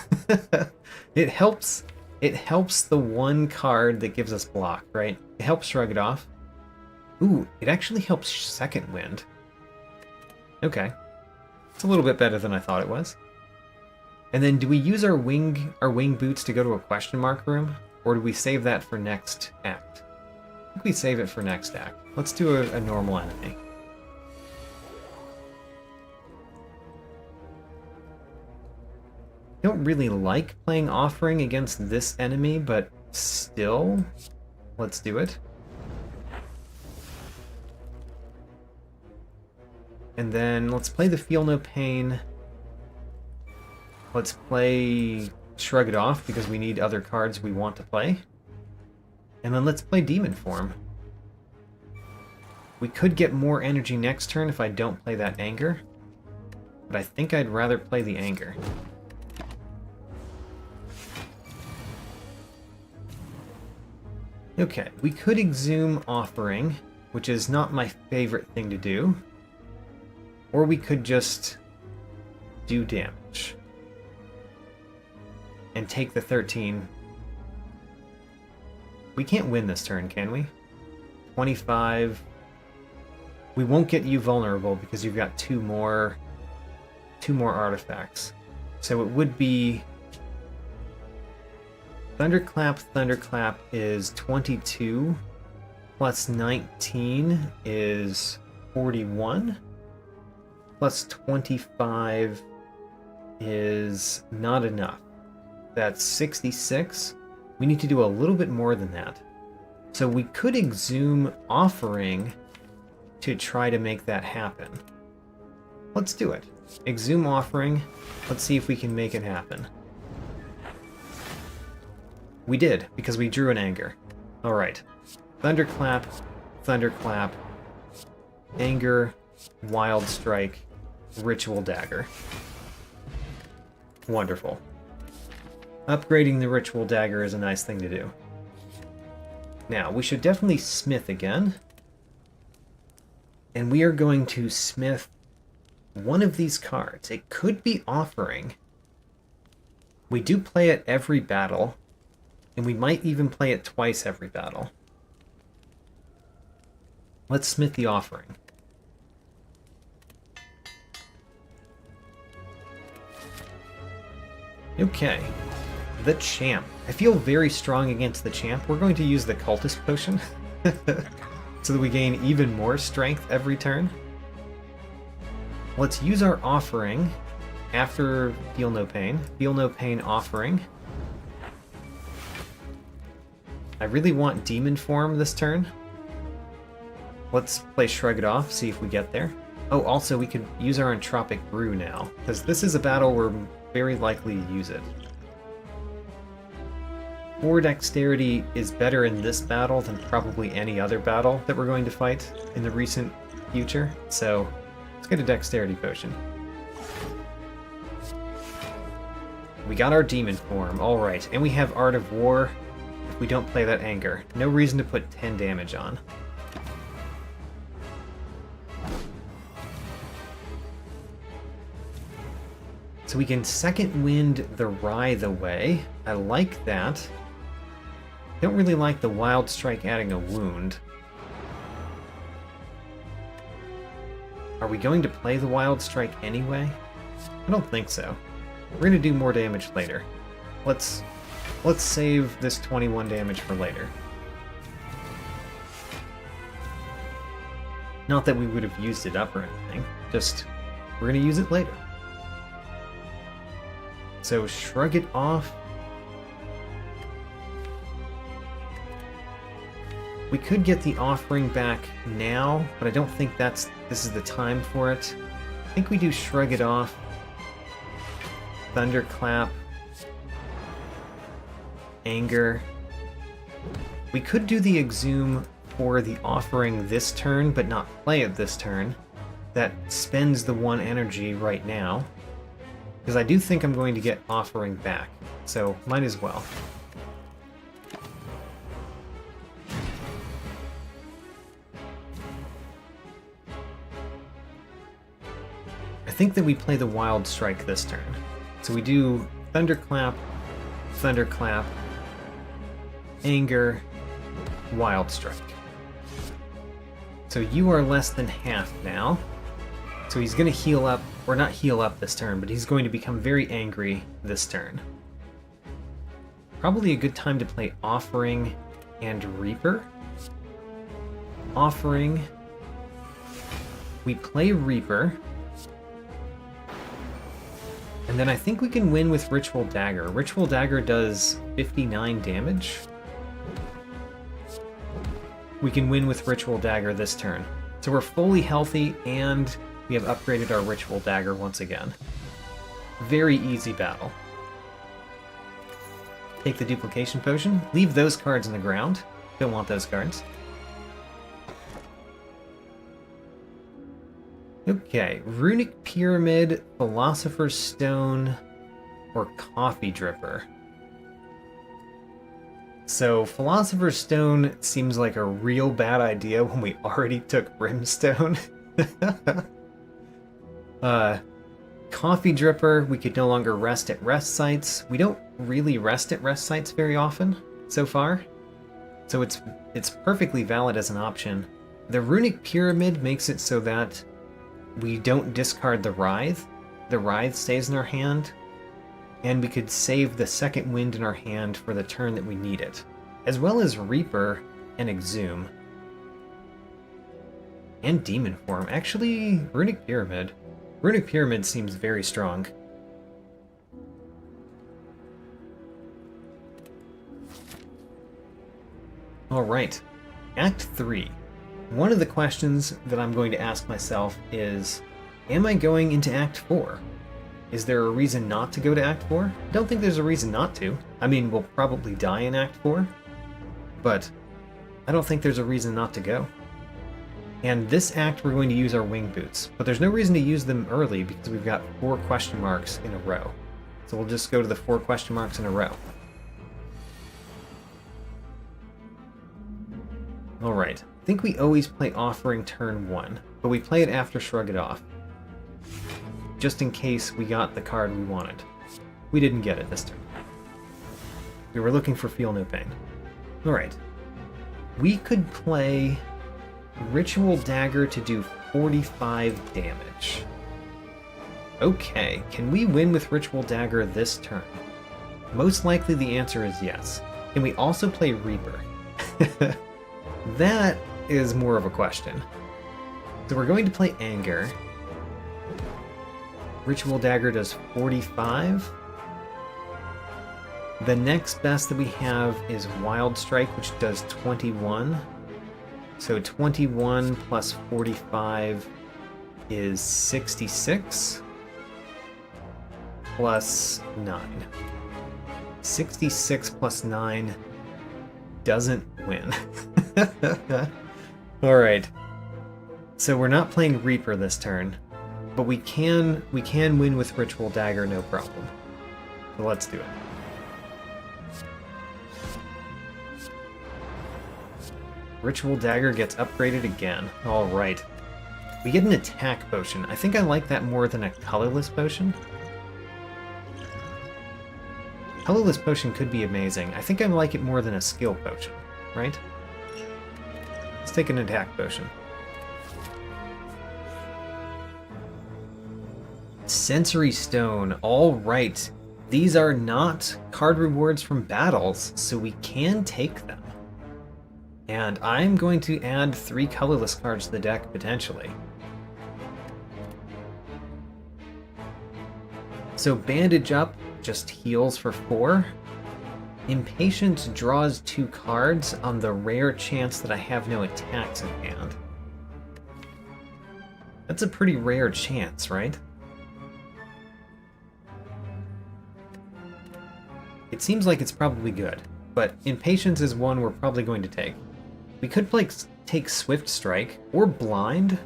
It helps the one card that gives us block, right? It helps shrug it off. Ooh, it actually helps Second Wind. Okay. It's a little bit better than I thought it was. And then do we use our wing boots to go to a question mark room? Or do we save that for next act? I think we save it for next act. Let's do a normal enemy. I don't really like playing Offering against this enemy, but still, let's do it. And then let's play the Feel No Pain. Let's play Shrug It Off because we need other cards we want to play. And then let's play Demon Form. We could get more energy next turn if I don't play that Anger. But I think I'd rather play the Anger. Okay, we could exhume Offering, which is not my favorite thing to do. Or we could just do damage. And take the 13. We can't win this turn, can we? 25. We won't get you vulnerable because you've got two more artifacts. So it would be Thunderclap is 22 plus 19 is 41. Plus 25 is not enough. That's 66. We need to do a little bit more than that. So we could exhume offering to try to make that happen. Let's do it. Exhume offering. Let's see if we can make it happen. We did, because we drew an anger. Alright. Thunderclap, Thunderclap, Anger, Wild Strike, Ritual Dagger. Wonderful. Upgrading the Ritual Dagger is a nice thing to do. Now, we should definitely smith again. And we are going to smith one of these cards. It could be Offering. We do play it every battle, and we might even play it twice every battle. Let's smith the Offering. Okay. The Champ. I feel very strong against the Champ. We're going to use the Cultist Potion so that we gain even more strength every turn. Let's use our Offering after Feel No Pain. Feel No Pain Offering. I really want Demon Form this turn. Let's play Shrug It Off, see if we get there. Oh, also we could use our Entropic Brew now, because this is a battle we're very likely to use it. 4 Dexterity is better in this battle than probably any other battle that we're going to fight in the recent future, so let's get a Dexterity Potion. We got our Demon Form, alright, and we have Art of War if we don't play that Anger. No reason to put 10 damage on. So we can Second Wind the Writhe away. I like that. Don't really like the Wild Strike adding a wound. Are we going to play the Wild Strike anyway? I don't think so. We're going to do more damage later. Let's save this 21 damage for later. Not that we would have used it up or anything, just we're going to use it later. So Shrug It Off. We could get the Offering back now, but I don't think this is the time for it. I think we do Shrug It Off, Thunderclap, Anger. We could do the Exhume for the Offering this turn, but not play it this turn. That spends the 1 energy right now. Because I do think I'm going to get Offering back, so might as well. I think that we play the Wild Strike this turn. So we do Thunderclap, Thunderclap, Anger, Wild Strike. So you are less than half now. So he's going to heal up, or not heal up this turn, but he's going to become very angry this turn. Probably a good time to play Offering and Reaper. Offering. We play Reaper. And then I think we can win with Ritual Dagger. Ritual Dagger does 59 damage. We can win with Ritual Dagger this turn. So we're fully healthy and we have upgraded our Ritual Dagger once again. Very easy battle. Take the Duplication Potion. Leave those cards on the ground. Don't want those cards. Okay, Runic Pyramid, Philosopher's Stone, or Coffee Dripper. So, Philosopher's Stone seems like a real bad idea when we already took Brimstone. Coffee Dripper, we could no longer rest at rest sites. We don't really rest at rest sites very often so far. So it's perfectly valid as an option. The Runic Pyramid makes it so that we don't discard the Writhe. The Writhe stays in our hand, and we could save the Second Wind in our hand for the turn that we need it. As well as Reaper and Exhume. And Demon Form. Actually, Runic Pyramid. Runic Pyramid seems very strong. Alright, Act 3. One of the questions that I'm going to ask myself is, am I going into Act 4? Is there a reason not to go to Act 4? I don't think there's a reason not to. I mean, we'll probably die in Act 4, but I don't think there's a reason not to go. And this act we're going to use our wing boots, but there's no reason to use them early because we've got 4 question marks in a row. So we'll just go to the 4 question marks in a row. Alright, I think we always play Offering turn 1, but we play it after Shrug It Off. Just in case we got the card we wanted. We didn't get it this turn. We were looking for Feel No Pain. Alright. We could play Ritual Dagger to do 45 damage. Okay, can we win with Ritual Dagger this turn? Most likely the answer is yes. Can we also play Reaper? That is more of a question. So we're going to play Anger. Ritual Dagger does 45. The next best that we have is Wild Strike, which does 21. So 21 plus 45 is 66. Plus 9. 66 plus 9 doesn't win. Alright. So we're not playing Reaper this turn, but we can win with Ritual Dagger, no problem. So let's do it. Ritual Dagger gets upgraded again. Alright. We get an attack potion. I think I like that more than a colorless potion. Colorless potion could be amazing. I think I like it more than a skill potion, right? Let's take an attack potion. Sensory Stone. Alright. These are not card rewards from battles, so we can take them. And I'm going to add 3 colorless cards to the deck, potentially. So Bandage Up just heals for 4. Impatience draws 2 cards on the rare chance that I have no attacks in hand. That's a pretty rare chance, right? It seems like it's probably good, but Impatience is one we're probably going to take. We could take Swift Strike, or Blind.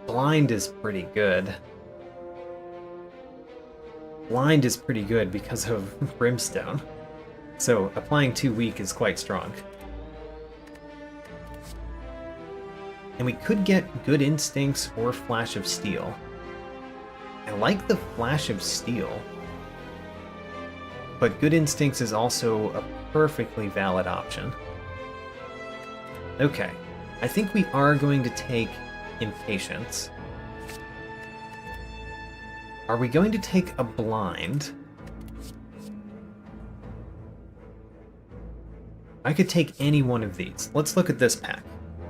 Blind is pretty good. Blind is pretty good because of Brimstone. So applying 2 weak is quite strong. And we could get Good Instincts or Flash of Steel. I like the Flash of Steel, but Good Instincts is also a perfectly valid option. Okay, I think we are going to take Impatience. Are we going to take a Blind? I could take any one of these. Let's look at this pack.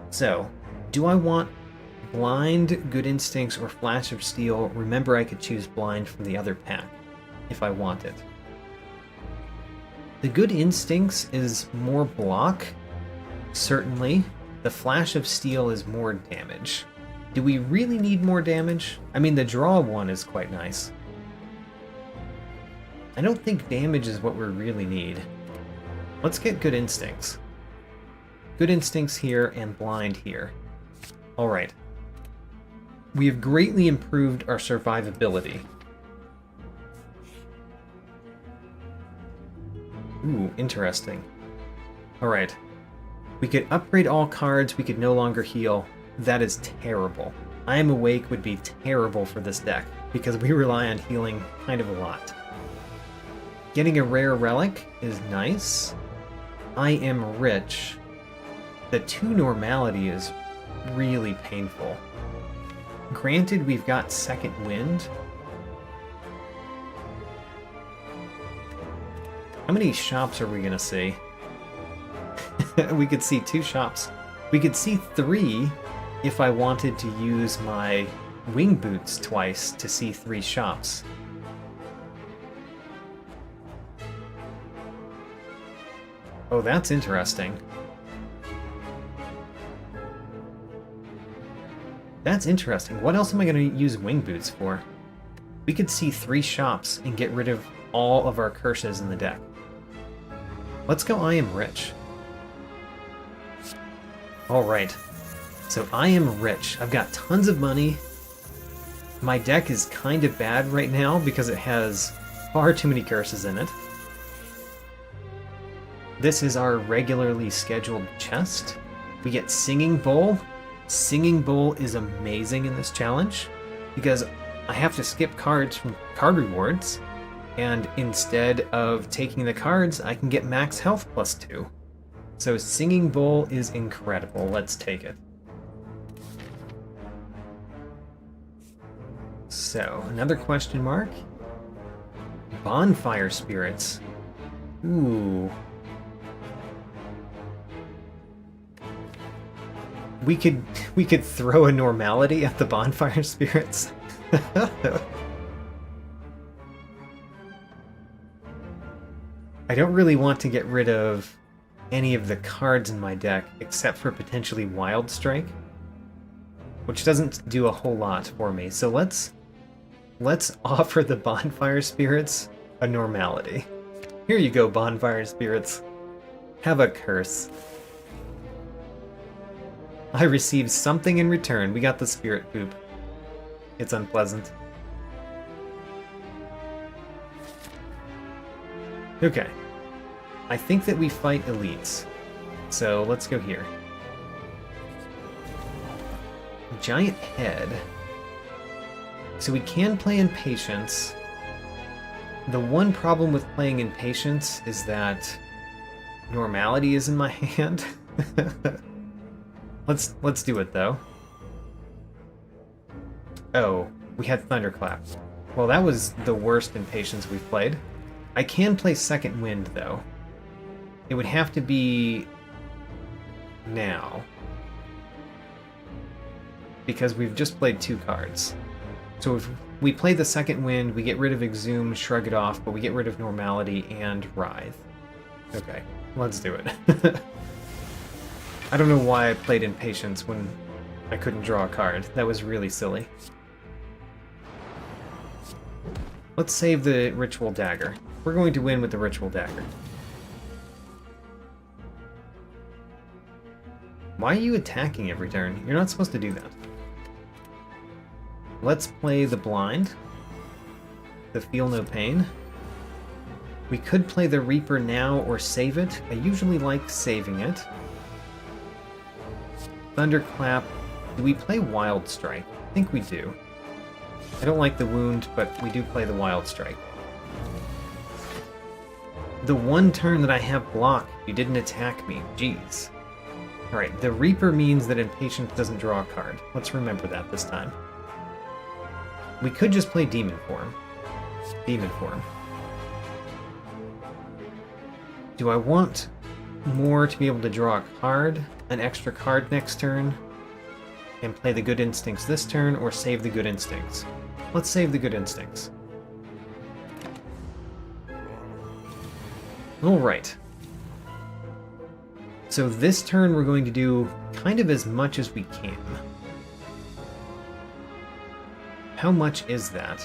So, do I want Blind, Good Instincts, or Flash of Steel? Remember, I could choose Blind from the other pack if I want it. The Good Instincts is more block, certainly. The Flash of Steel is more damage. Do we really need more damage? I mean, the draw one is quite nice. I don't think damage is what we really need. Let's get Good Instincts. Good Instincts here and Blind here. Alright. We have greatly improved our survivability. Ooh, interesting. Alright. We could upgrade all cards, we could no longer heal. That is terrible. I Am Awake would be terrible for this deck, because we rely on healing kind of a lot. Getting a rare relic is nice. I Am Rich. The 2 normality is really painful. Granted, we've got Second Wind. How many shops are we gonna see? We could see 2 shops. We could see 3 if I wanted to use my wing boots twice to see 3 shops. Oh, that's interesting. That's interesting. What else am I going to use wing boots for? We could see 3 shops and get rid of all of our curses in the deck. Let's go I am rich. Alright. So I am rich. I've got tons of money. My deck is kind of bad right now because it has far too many curses in it. This is our regularly scheduled chest. We get Singing Bowl. Singing Bowl is amazing in this challenge because I have to skip cards from card rewards, and instead of taking the cards, I can get max health +2. So Singing Bowl is incredible. Let's take it. So, another question mark. Bonfire Spirits. Ooh. We could throw a normality at the Bonfire Spirits. I don't really want to get rid of any of the cards in my deck, except for potentially Wild Strike, which doesn't do a whole lot for me. So let's offer the Bonfire Spirits a normality. Here you go, Bonfire Spirits. Have a curse. I received something in return. We got the Spirit Poop. It's unpleasant. Okay. I think that we fight elites. So let's go here. Giant Head. So we can play Impatience. The one problem with playing Impatience is that Normality is in my hand. Let's do it though. Oh, we had Thunderclap. Well, that was the worst Impatience we've played. I can play Second Wind though. It would have to be now, because we've just played 2 cards. So if we play the Second Wind, we get rid of Exhume, Shrug It Off, but we get rid of Normality and Writhe. Okay, let's do it. I don't know why I played Impatience when I couldn't draw a card. That was really silly. Let's save the Ritual Dagger. We're going to win with the Ritual Dagger. Why are you attacking every turn? You're not supposed to do that. Let's play the Blind. The Feel No Pain. We could play the Reaper now or save it. I usually like saving it. Thunderclap. Do we play Wild Strike? I think we do. I don't like the wound, but we do play the Wild Strike. The one turn that I have block, you didn't attack me. Jeez. Alright, the Reaper means that Impatience doesn't draw a card. Let's remember that this time. We could just play Demon Form. Demon Form. Do I want more to be able to draw a card, an extra card next turn, and play the Good Instincts this turn, or save the Good Instincts? Let's save the Good Instincts. Alright. So this turn we're going to do kind of as much as we can. How much is that?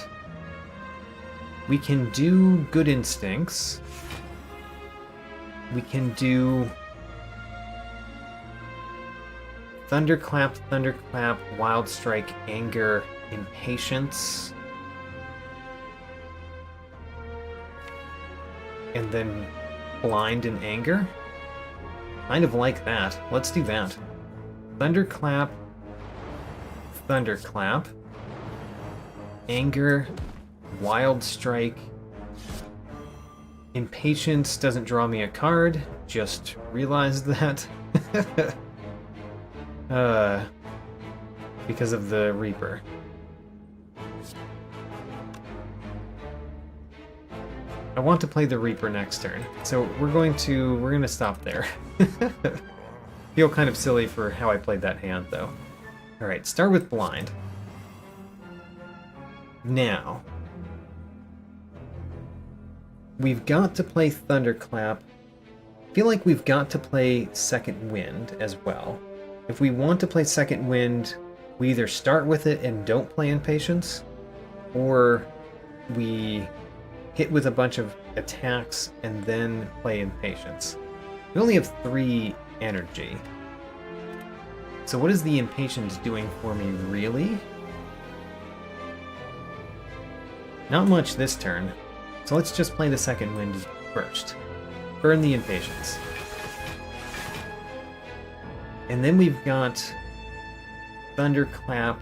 We can do Good Instincts. We can do Thunderclap, Thunderclap, Wild Strike, Anger, Impatience. And then Blind and Anger. Kind of like that. Let's do that. Thunderclap, Thunderclap, Anger, Wild Strike. Impatience doesn't draw me a card. Just realized that. Because of the Reaper. I want to play the Reaper next turn, so we're gonna stop there. Feel kind of silly for how I played that hand, though. Alright, start with blind. Now, we've got to play Thunderclap. I feel like we've got to play Second Wind as well. If we want to play Second Wind, we either start with it and don't play Impatience, or we hit with a bunch of attacks and then play Impatience. We only have 3 energy. So what is the Impatience doing for me, really? Not much this turn, so let's just play the Second Wind first. Burn the Impatience. And then we've got Thunderclap,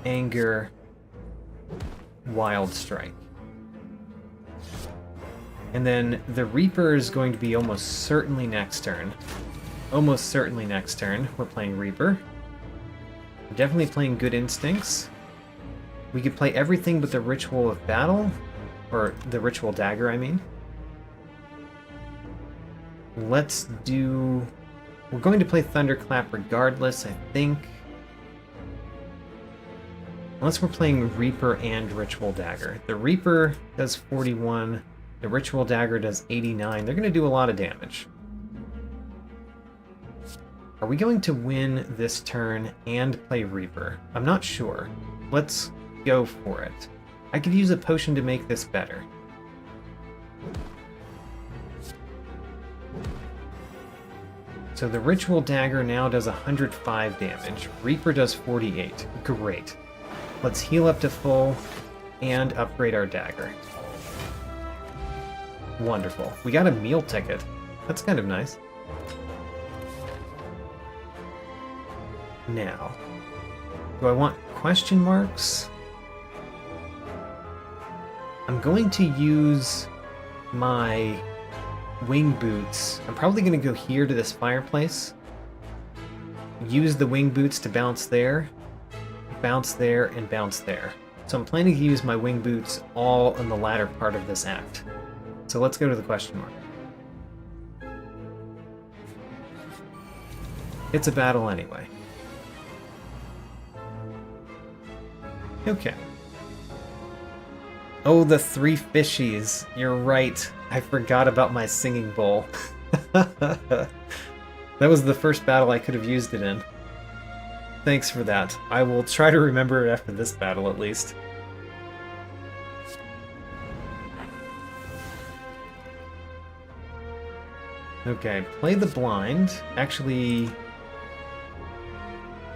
Anger, Wild Strike. And then the Reaper is going to be almost certainly next turn. Almost certainly next turn, we're playing Reaper. We're definitely playing Good Instincts. We could play everything but the Ritual of Battle, or the Ritual Dagger, I mean. Let's do... We're going to play Thunderclap regardless, I think. Unless we're playing Reaper and Ritual Dagger. The Reaper does 41, the Ritual Dagger does 89. They're going to do a lot of damage. Are we going to win this turn and play Reaper? I'm not sure. Let's go for it. I could use a potion to make this better. So the Ritual Dagger now does 105 damage. Reaper does 48. Great. Let's heal up to full and upgrade our dagger. Wonderful. We got a meal ticket. That's kind of nice. Now, do I want question marks? I'm going to use my wing boots. I'm probably going to go here to this fireplace. Use the wing boots to bounce there, and bounce there. So I'm planning to use my wing boots all in the latter part of this act. So let's go to the question mark. It's a battle anyway. Okay. Oh, the 3 fishies. You're right. I forgot about my singing bowl. That was the first battle I could have used it in. Thanks for that. I will try to remember it after this battle, at least. Okay, play the blind. Actually,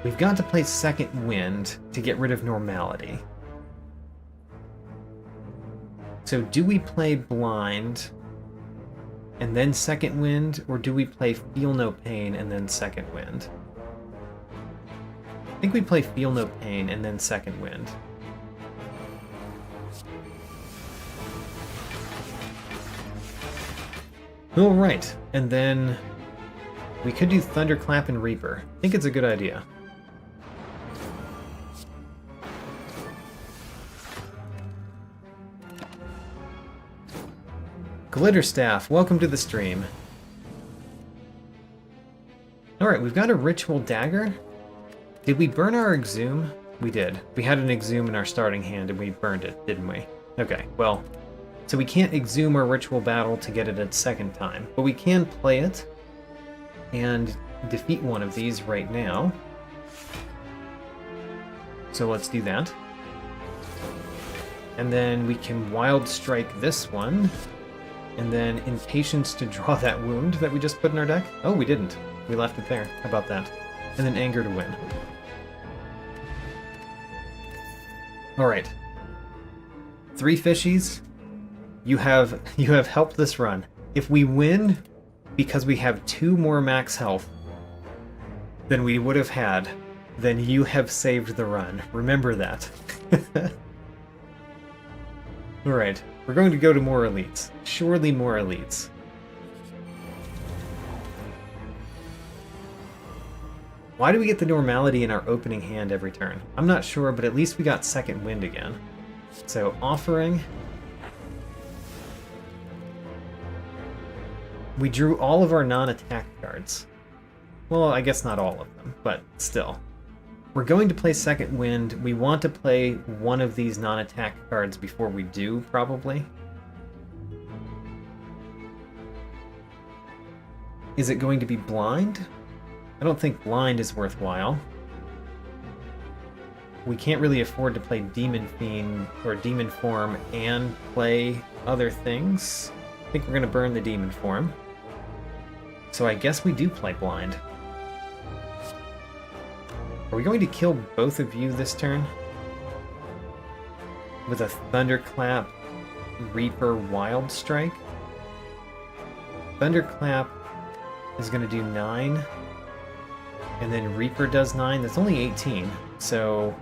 we've got to play Second Wind to get rid of normality. So do we play blind and then Second Wind, or do we play Feel No Pain and then Second Wind? I think we play Feel No Pain and then Second Wind. Alright, and then we could do Thunderclap and Reaper. I think it's a good idea. Glitterstaff, welcome to the stream. Alright, we've got a Ritual Dagger. Did we burn our Exhume? We did. We had an Exhume in our starting hand and we burned it, didn't we? Okay, well, so we can't Exhume our Ritual Battle to get it a second time, but we can play it and defeat one of these right now. So let's do that. And then we can Wild Strike this one. And then Impatience to draw that wound that we just put in our deck. Oh, we didn't. We left it there. How about that? And then Anger to win. Alright. 3 fishies. You have helped this run. If we win because we have 2 more max health than we would have had, then you have saved the run. Remember that. Alright. We're going to go to more elites. Surely more elites. Why do we get the normality in our opening hand every turn? I'm not sure, but at least we got Second Wind again. So, Offering. We drew all of our non-attack cards. Well, I guess not all of them, but still. We're going to play Second Wind. We want to play one of these non-attack cards before we do, probably. Is it going to be Blind? I don't think Blind is worthwhile. We can't really afford to play Demon Fiend or Demon Form and play other things. I think we're going to burn the Demon Form. So I guess we do play Blind. Are we going to kill both of you this turn? With a Thunderclap, Reaper, Wild Strike? Thunderclap is going to do 9. And then Reaper does 9. That's only 18. So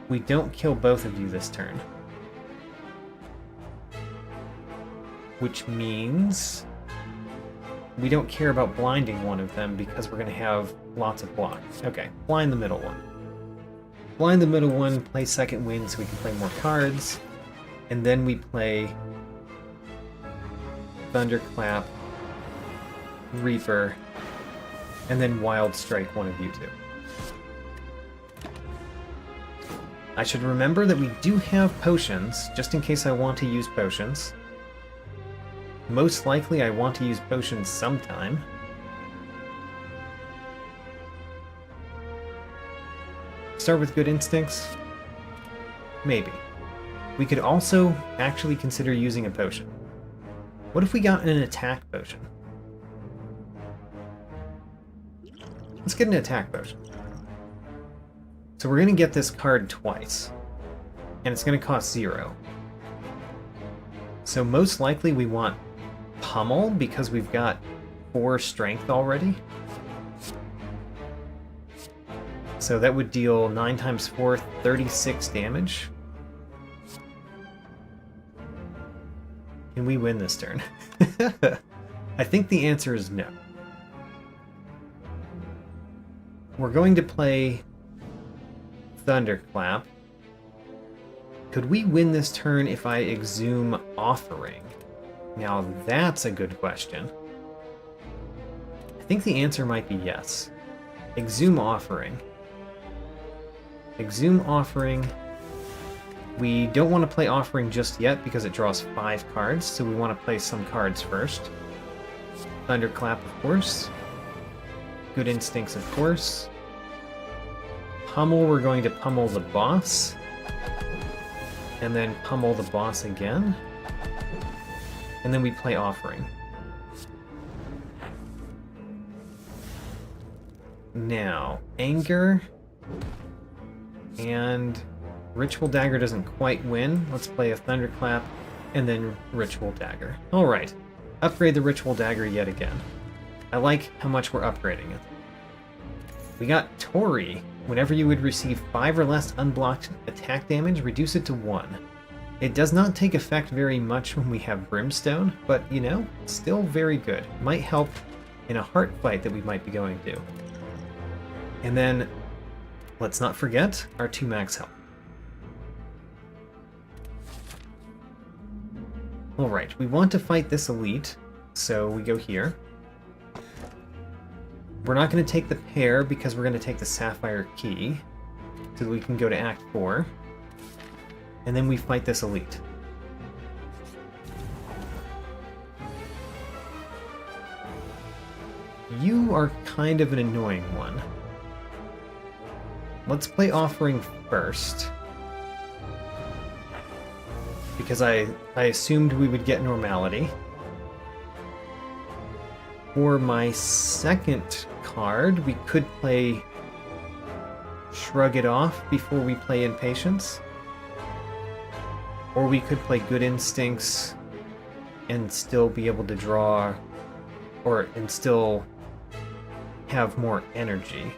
we don't kill both of you this turn. Which means we don't care about blinding one of them because we're going to have lots of blocks. Okay, blind the middle one. Blind the middle one, play Second Wind so we can play more cards. And then we play Thunderclap, Reaper, and then Wild Strike one of you two. I should remember that we do have potions, just in case I want to use potions. Most likely I want to use potions sometime. Start with Good Instincts? Maybe. We could also actually consider using a potion. What if we got an attack potion? Let's get an attack potion. So we're going to get this card twice. And it's going to cost 0. So most likely we want Pummel because we've got 4 strength already. So that would deal 9 times 4, 36 damage. Can we win this turn? I think the answer is no. We're going to play Thunderclap. Could we win this turn if I Exhume Offering? Now that's a good question. I think the answer might be yes. Exhume Offering. Exhume Offering. We don't want to play Offering just yet because it draws 5 cards, so we want to play some cards first. Thunderclap, of course. Good Instincts, of course. Pummel, we're going to pummel the boss. And then pummel the boss again. And then we play Offering. Now, Anger. And Ritual Dagger doesn't quite win. Let's play a Thunderclap and then Ritual Dagger. Alright, upgrade the Ritual Dagger yet again. I like how much we're upgrading it. We got Tori. Whenever you would receive 5 or less unblocked attack damage, reduce it to 1. It does not take effect very much when we have Brimstone, but, you know, still very good. Might help in a heart fight that we might be going to. And then, let's not forget our 2 max health. Alright, we want to fight this elite, so we go here. We're not going to take the pair because we're going to take the Sapphire Key, so that we can go to Act 4. And then we fight this elite. You are kind of an annoying one. Let's play Offering first. Because I assumed we would get Normality. For my second card, we could play Shrug It Off before we play Impatience. Or we could play Good Instincts and still be able to draw, and still have more energy.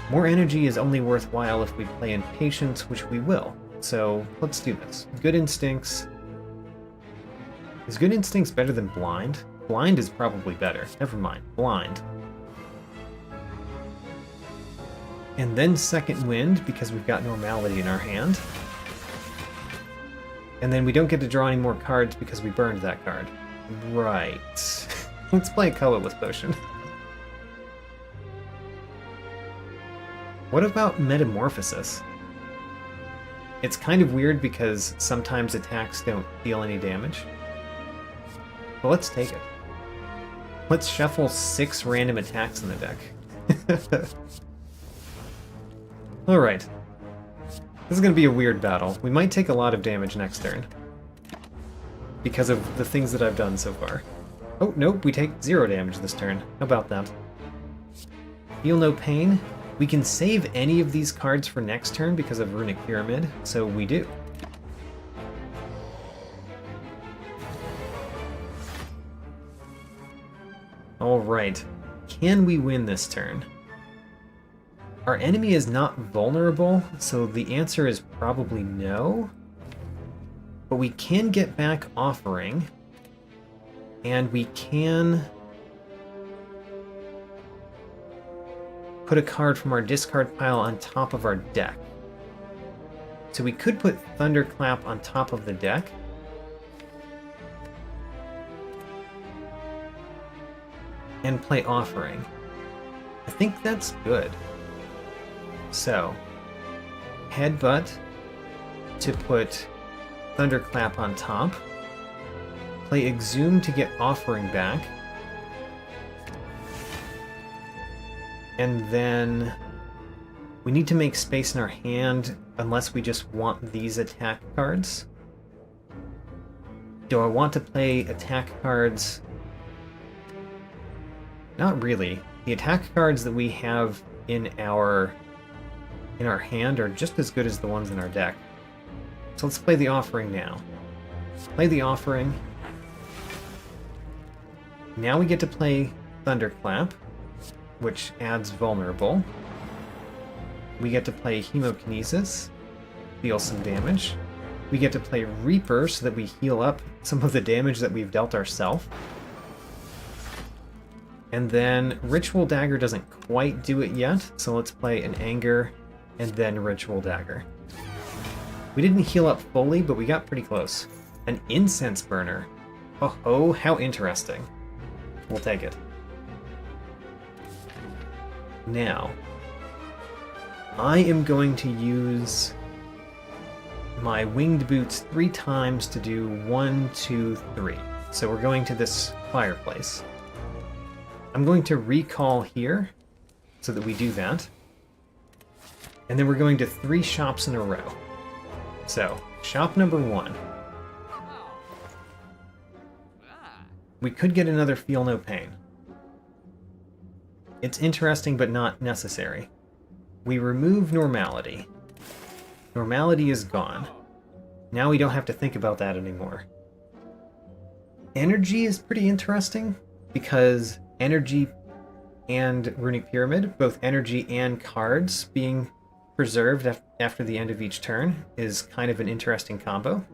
More energy is only worthwhile if we play Impatience, which we will. So let's do this. Good Instincts. Is Good Instincts better than Blind? Blind is probably better. Never mind. Blind. And then Second Wind, because we've got Normality in our hand. And then we don't get to draw any more cards because we burned that card. Right. Let's play a colorless potion. What about Metamorphosis? It's kind of weird because sometimes attacks don't deal any damage. But let's take it. Let's shuffle 6 random attacks in the deck. Alright. This is going to be a weird battle. We might take a lot of damage next turn. Because of the things that I've done so far. Oh, nope, we take 0 damage this turn. How about that? Feel no pain. We can save any of these cards for next turn because of Runic Pyramid, so we do. Alright. Can we win this turn? Our enemy is not vulnerable, so the answer is probably no. But we can get back Offering, and we can put a card from our discard pile on top of our deck. So we could put Thunderclap on top of the deck. And play Offering. I think that's good. So, Headbutt to put Thunderclap on top. Play Exhume to get Offering back. And then we need to make space in our hand unless we just want these attack cards. Do I want to play attack cards? Not really. The attack cards that we have in our hand are just as good as the ones in our deck. So let's play the Offering now. Play the Offering. Now we get to play Thunderclap, which adds Vulnerable. We get to play Hemokinesis, deal some damage. We get to play Reaper so that we heal up some of the damage that we've dealt ourselves. And then Ritual Dagger doesn't quite do it yet, so let's play an Anger and then Ritual Dagger. We didn't heal up fully, but we got pretty close. An Incense Burner. Oh, how interesting. We'll take it. Now, I am going to use my Winged Boots 3 times to do 1, 2, 3. So we're going to this fireplace. I'm going to recall here so that we do that. And then we're going to 3 shops in a row. So, shop number 1. We could get another Feel No Pain. It's interesting but not necessary. We remove Normality. Normality is gone. Now we don't have to think about that anymore. Energy is pretty interesting because Energy and Runic Pyramid, both energy and cards being preserved after the end of each turn, is kind of an interesting combo.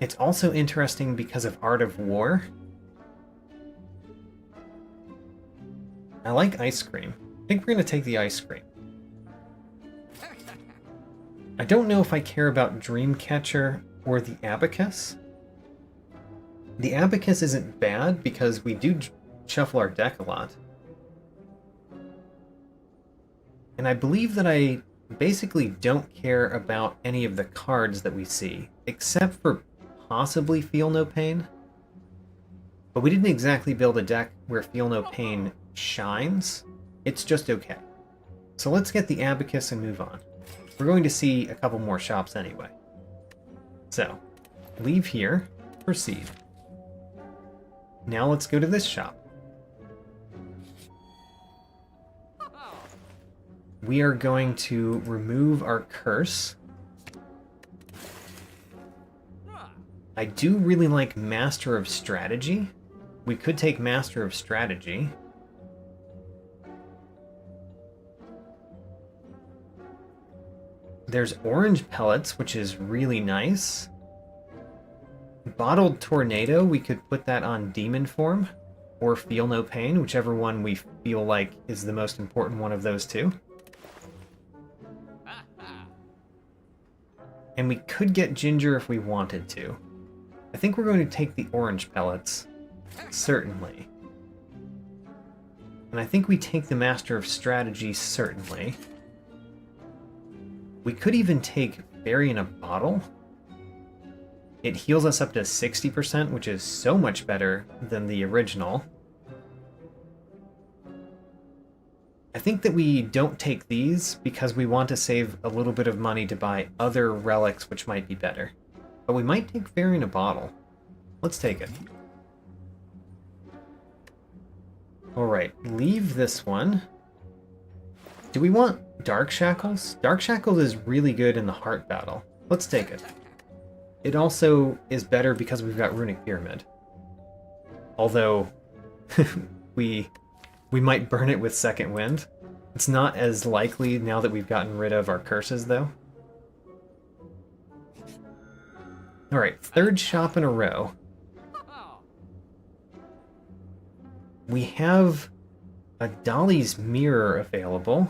It's also interesting because of Art of War. I like Ice Cream. I think we're going to take the Ice Cream. I don't know if I care about Dreamcatcher or the Abacus. The Abacus isn't bad because we do shuffle our deck a lot. And I believe that I basically don't care about any of the cards that we see, except for possibly Feel No Pain. But we didn't exactly build a deck where Feel No Pain shines. It's just okay. So let's get the Abacus and move on. We're going to see a couple more shops anyway. So, leave here, proceed. Now let's go to this shop. We are going to remove our curse. I do really like Master of Strategy. We could take Master of Strategy. There's Orange Pellets, which is really nice. Bottled Tornado, we could put that on Demon form, or Feel No Pain, whichever one we feel like is the most important one of those two. And we could get Ginger if we wanted to. I think we're going to take the Orange Pellets, certainly. And I think we take the Master of Strategy, certainly. We could even take Fairy in a Bottle. It heals us up to 60%, which is so much better than the original. I think that we don't take these because we want to save a little bit of money to buy other relics which might be better. But we might take Fairy in a Bottle. Let's take it. Alright, leave this one. Do we want Dark Shackles? Dark Shackles is really good in the Heart Battle. Let's take it. It also is better because we've got Runic Pyramid. Although, we might burn it with Second Wind. It's not as likely now that we've gotten rid of our curses, though. Alright, third shop in a row. We have a Dolly's Mirror available.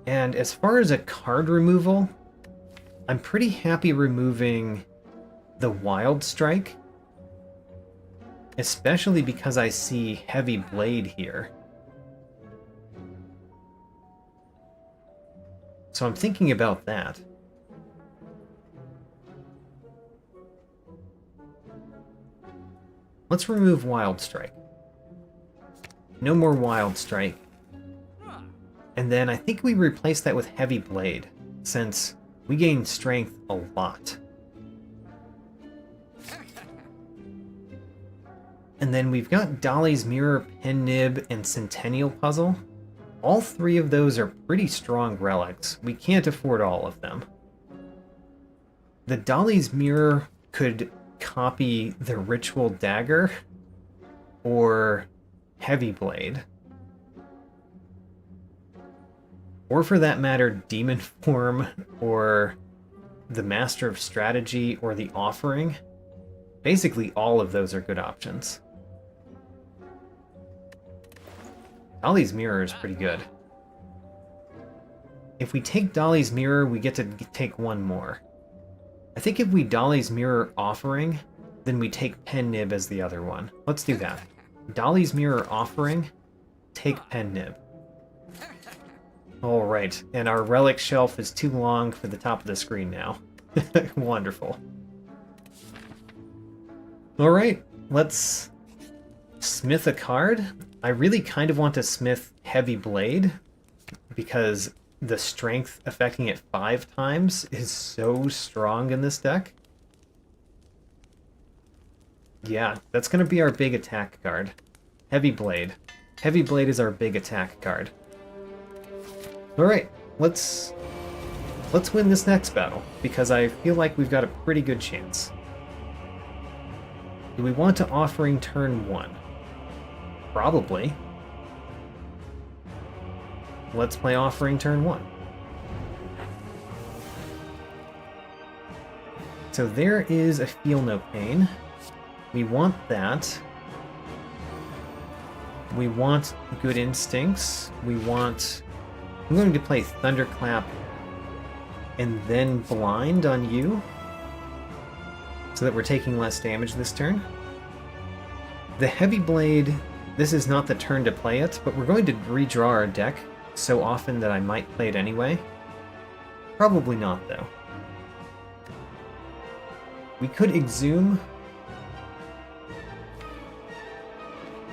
And as far as a card removal, I'm pretty happy removing the Wild Strike. Especially because I see Heavy Blade here. So I'm thinking about that. Let's remove Wild Strike. No more Wild Strike. And then I think we replace that with Heavy Blade, since we gain strength a lot. And then we've got Dolly's Mirror, Pen Nib, and Centennial Puzzle. All three of those are pretty strong relics. We can't afford all of them. The Dolly's Mirror could copy the Ritual Dagger or Heavy Blade. Or for that matter, Demon Form or the Master of Strategy or the Offering. Basically, all of those are good options. Dolly's Mirror is pretty good. If we take Dolly's Mirror, we get to take one more. I think if we Dolly's Mirror Offering, then we take Pen Nib as the other one. Let's do that. Dolly's Mirror Offering, take Pen Nib. Alright, and our relic shelf is too long for the top of the screen now. Wonderful. Alright, let's smith a card. I really kind of want to smith Heavy Blade, because the strength affecting it 5 times is so strong in this deck. Yeah, that's going to be our big attack card. Heavy Blade. Heavy Blade is our big attack card. Alright, let's win this next battle, because I feel like we've got a pretty good chance. Do we want to Offering turn 1? Probably. Let's play Offering turn 1. So there is a Feel No Pain. We want that. We want Good Instincts. We want... I'm going to play Thunderclap and then Blind on you, so that we're taking less damage this turn. The Heavy Blade, this is not the turn to play it, but we're going to redraw our deck so often that I might play it anyway. Probably not, though. We could Exhume.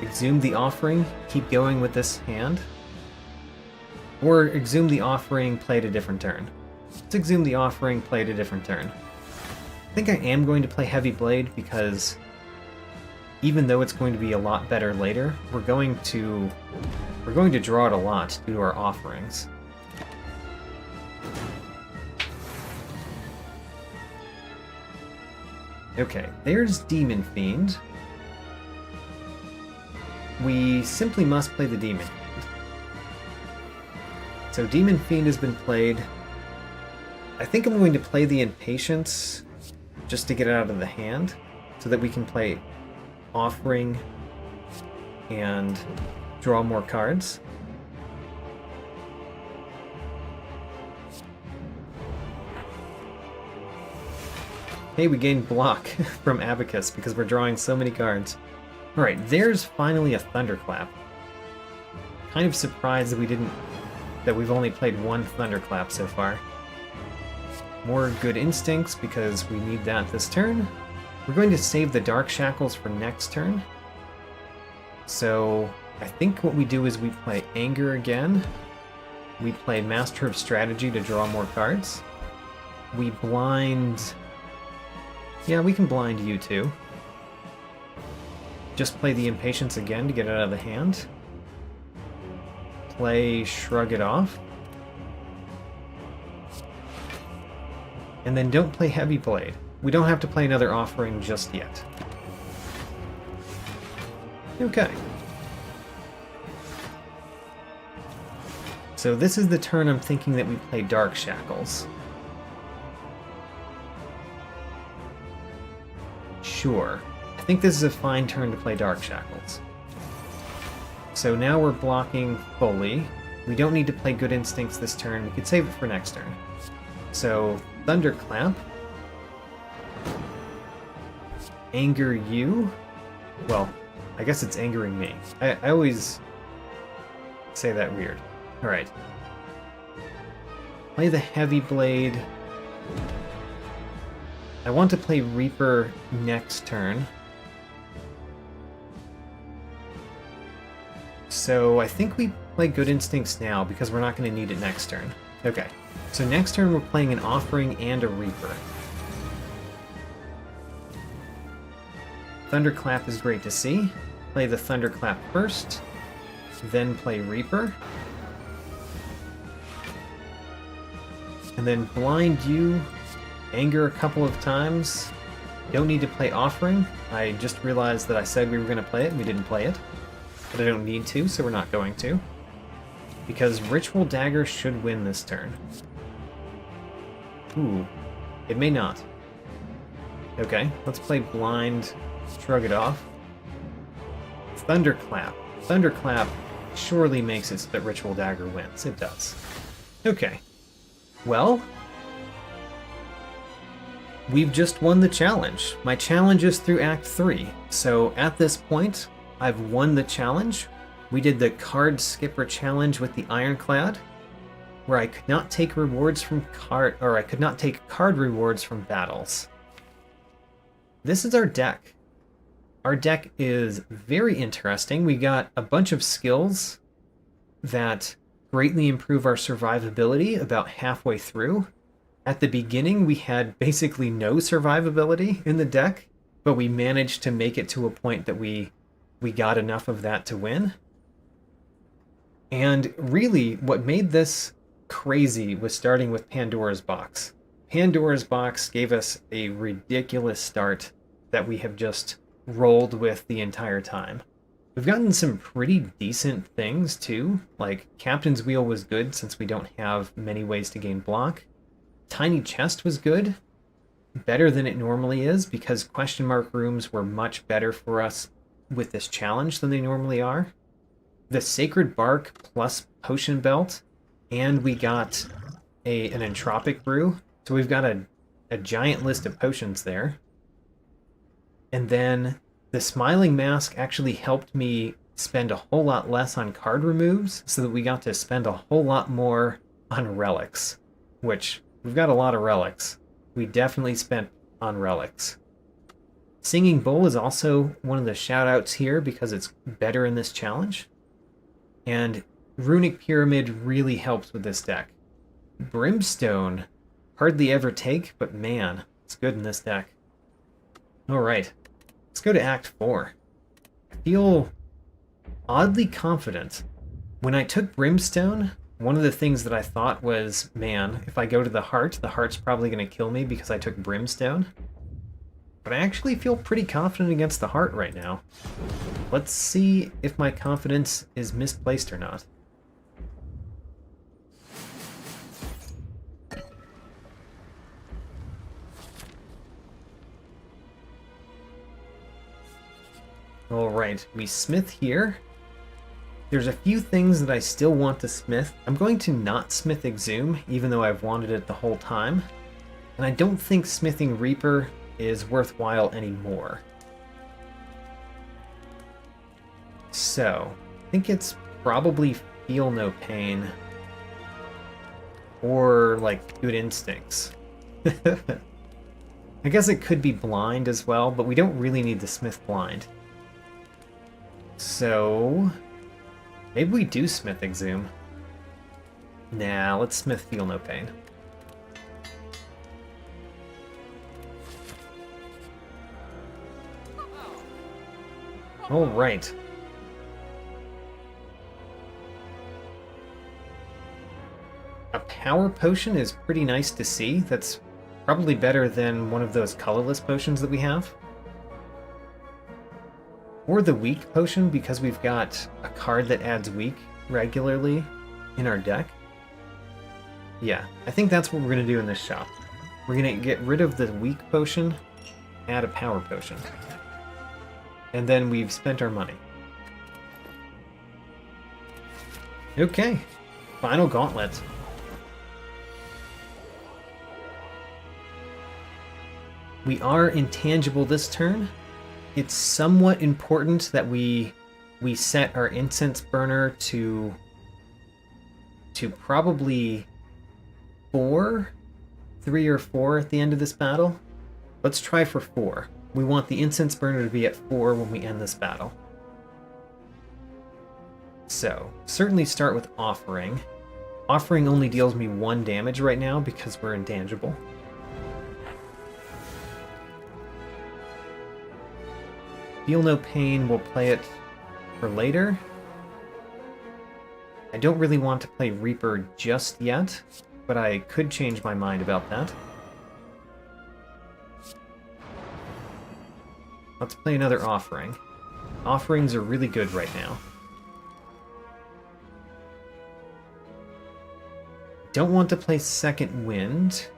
Exhume the Offering, keep going with this hand. Or Exhume the Offering, play it a different turn. Let's Exhume the Offering, play it a different turn. I think I am going to play Heavy Blade because even though it's going to be a lot better later, we're going to draw it a lot due to our offerings. Okay, there's Demon Fiend. We simply must play the Demon Fiend. So Demon Fiend has been played. I think I'm going to play the Impatience just to get it out of the hand, so that we can play Offering and draw more cards. Hey, we gained block from Abacus because we're drawing so many cards. Alright, there's finally a Thunderclap. Kind of surprised that we've only played one Thunderclap so far. More Good Instincts because we need that this turn. We're going to save the Dark Shackles for next turn. So I think what we do is we play Anger again. We play Master of Strategy to draw more cards. We blind... Yeah, we can blind you too. Just play the Impatience again to get it out of the hand. Play Shrug It Off. And then don't play Heavy Blade. We don't have to play another Offering just yet. Okay. So this is the turn I'm thinking that we play Dark Shackles. Sure. I think this is a fine turn to play Dark Shackles. So now we're blocking fully. We don't need to play Good Instincts this turn. We could save it for next turn. So, Thunderclap. Anger you. Well, I guess it's angering me. I always say that weird. Alright. Play the Heavy Blade. I want to play Reaper next turn. So I think we play Good Instincts now because we're not going to need it next turn. Okay, so next turn we're playing an Offering and a Reaper. Thunderclap is great to see. Play the Thunderclap first, then play Reaper. And then blind you, Anger a couple of times. Don't need to play Offering. I just realized that I said we were going to play it and we didn't play it. But I don't need to, so we're not going to. Because Ritual Dagger should win this turn. Ooh, it may not. Okay, let's play Blind, Shrug It Off. Thunderclap. Thunderclap surely makes it so that Ritual Dagger wins. It does. Okay. Well, we've just won the challenge. My challenge is through Act 3. So at this point, I've won the challenge. We did the Card Skipper challenge with the Ironclad, where I could not take rewards from card rewards from battles. This is our deck. Our deck is very interesting. We got a bunch of skills that greatly improve our survivability about halfway through. At the beginning, we had basically no survivability in the deck, but we managed to make it to a point that we got enough of that to win. And really, what made this crazy was starting with Pandora's Box. Pandora's Box gave us a ridiculous start that we have just rolled with the entire time. We've gotten some pretty decent things, too. Like, Captain's Wheel was good since we don't have many ways to gain block. Tiny Chest was good. Better than it normally is, because question mark rooms were much better for us with this challenge than they normally are. The Sacred Bark plus Potion Belt, and we got an Entropic Brew. So we've got a giant list of potions there. And then the Smiling Mask actually helped me spend a whole lot less on card removes, so that we got to spend a whole lot more on relics, which we've got a lot of relics. We definitely spent on relics. Singing Bull is also one of the shout-outs here because it's better in this challenge. And Runic Pyramid really helps with this deck. Brimstone, hardly ever take, but man, it's good in this deck. Alright, let's go to Act 4. I feel oddly confident. When I took Brimstone, one of the things that I thought was, man, if I go to the heart's probably going to kill me because I took Brimstone. But I actually feel pretty confident against the heart right now. Let's see if my confidence is misplaced or not. Alright, we smith here. There's a few things that I still want to smith. I'm going to not smith Exhume, even though I've wanted it the whole time. And I don't think smithing Reaper is worthwhile anymore. So, I think it's probably Feel No Pain or, like, Good Instincts. I guess it could be Blind as well, but we don't really need the Smith Blind. So, maybe we do Smith Exhume. Nah, let's Smith Feel No Pain. Alright. A Power Potion is pretty nice to see. That's probably better than one of those colorless potions that we have. Or the Weak Potion, because we've got a card that adds Weak regularly in our deck. Yeah, I think that's what we're going to do in this shop. We're going to get rid of the Weak Potion, add a Power Potion. And then we've spent our money. Okay, final gauntlet. We are intangible this turn. It's somewhat important that we set our incense burner to probably 4, 3 or 4 at the end of this battle. Let's try for 4. We want the incense burner to be at 4 when we end this battle. So, certainly start with Offering. Offering only deals me 1 damage right now because we're intangible. Feel No Pain, we'll play it for later. I don't really want to play Reaper just yet, but I could change my mind about that. Let's play another Offering. Offerings are really good right now. Don't want to play Second Wind.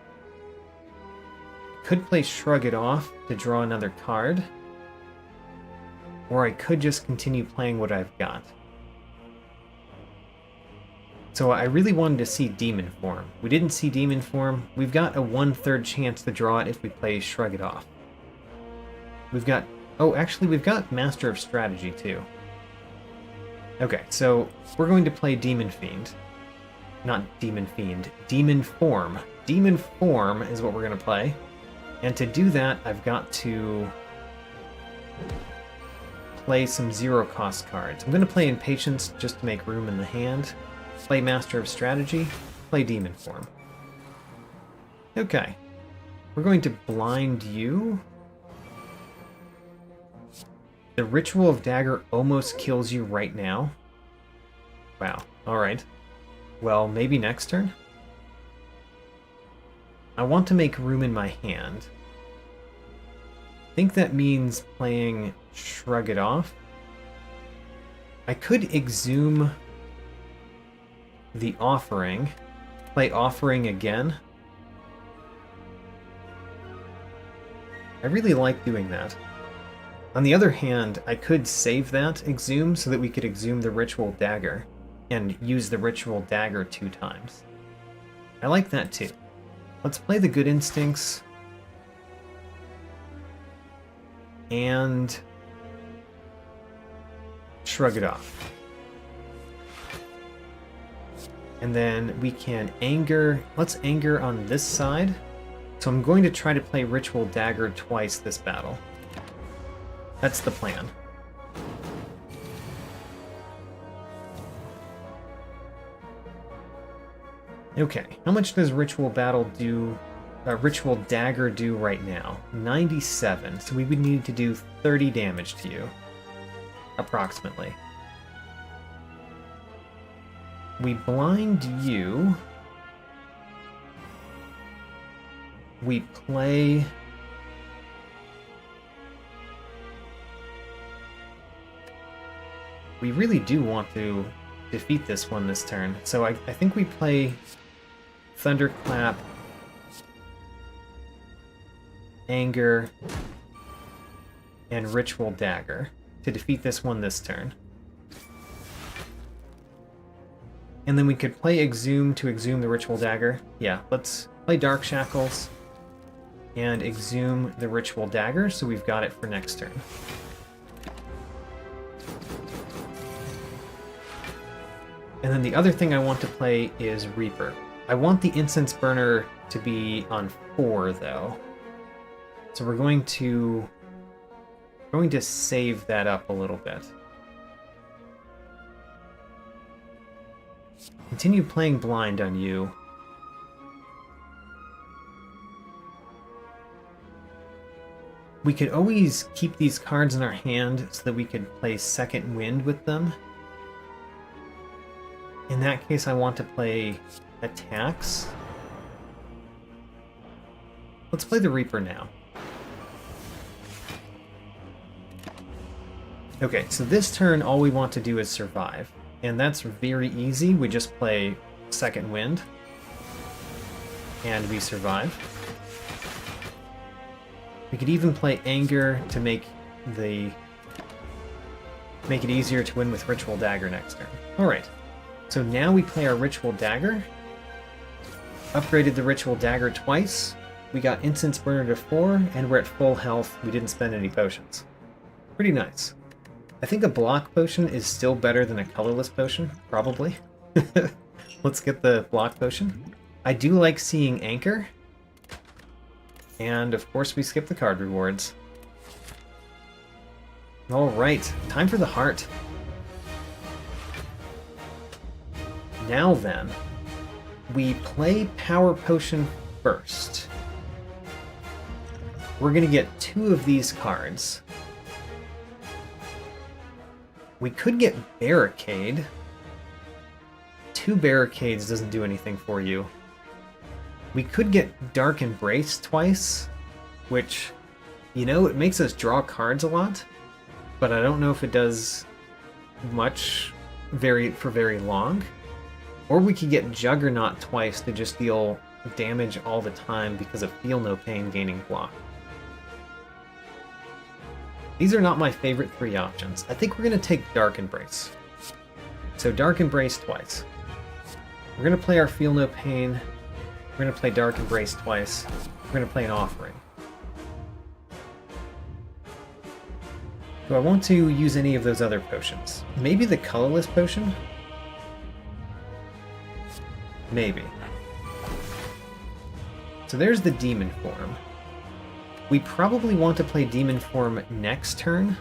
Could play Shrug It Off to draw another card. Or I could just continue playing what I've got. So I really wanted to see Demon Form. We didn't see Demon Form. We've got a 1/3 chance to draw it if we play Shrug It Off. We've got... Oh, actually, we've got Master of Strategy, too. Okay, so we're going to play Demon Fiend. Not Demon Fiend. Demon Form. Demon Form is what we're going to play. And to do that, I've got to play some 0-cost cards. I'm going to play Impatience just to make room in the hand. Play Master of Strategy. Play Demon Form. Okay. We're going to blind you. The Ritual of Dagger almost kills you right now. Wow. Alright. Well, maybe next turn? I want to make room in my hand. I think that means playing Shrug It Off. I could Exhume the Offering. Play Offering again. I really like doing that. On the other hand, I could save that Exhume so that we could Exhume the Ritual Dagger and use the Ritual Dagger 2 times. I like that too. Let's play the Good Instincts and Shrug It Off. And then we can Anger. Let's Anger on this side. So I'm going to try to play Ritual Dagger twice this battle. That's the plan. Okay, how much does Ritual Dagger do right now? 97, so we would need to do 30 damage to you. Approximately. We blind you. We play... We really do want to defeat this one this turn, so I think we play Thunderclap, Anger, and Ritual Dagger to defeat this one this turn. And then we could play Exhume to Exhume the Ritual Dagger. Yeah, let's play Dark Shackles. and exhume the Ritual Dagger, so we've got it for next turn. And then the other thing I want to play is Reaper. I want the Incense Burner to be on 4, though. So we're going to save that up a little bit. Continue playing blind on you. We could always keep these cards in our hand so that we could play Second Wind with them. In that case, I want to play attacks. Let's play the Reaper now. Okay, so this turn all we want to do is survive. And that's very easy. We just play Second Wind. And we survive. We could even play Anger to make it easier to win with Ritual Dagger next turn. Alright, so now we play our Ritual Dagger. Upgraded the Ritual Dagger twice. We got Incense Burner to 4, and we're at full health. We didn't spend any potions. Pretty nice. I think a block potion is still better than a colorless potion, probably. Let's get the block potion. I do like seeing Anchor. And of course we skip the card rewards. Alright, time for the heart. Now then, we play Power Potion first. We're going to get 2 of these cards. We could get Barricade. 2 Barricades doesn't do anything for you. We could get Dark Embrace twice, which, you know, it makes us draw cards a lot, but I don't know if it does much for very long. Or we could get Juggernaut twice to just deal damage all the time because of Feel No Pain gaining block. These are not my favorite 3 options. I think we're going to take Dark Embrace. So Dark Embrace twice. We're going to play our Feel No Pain. We're going to play Dark Embrace twice. We're going to play an Offering. Do I want to use any of those other potions? Maybe the colorless potion? Maybe. So there's the Demon Form. We probably want to play Demon Form next turn.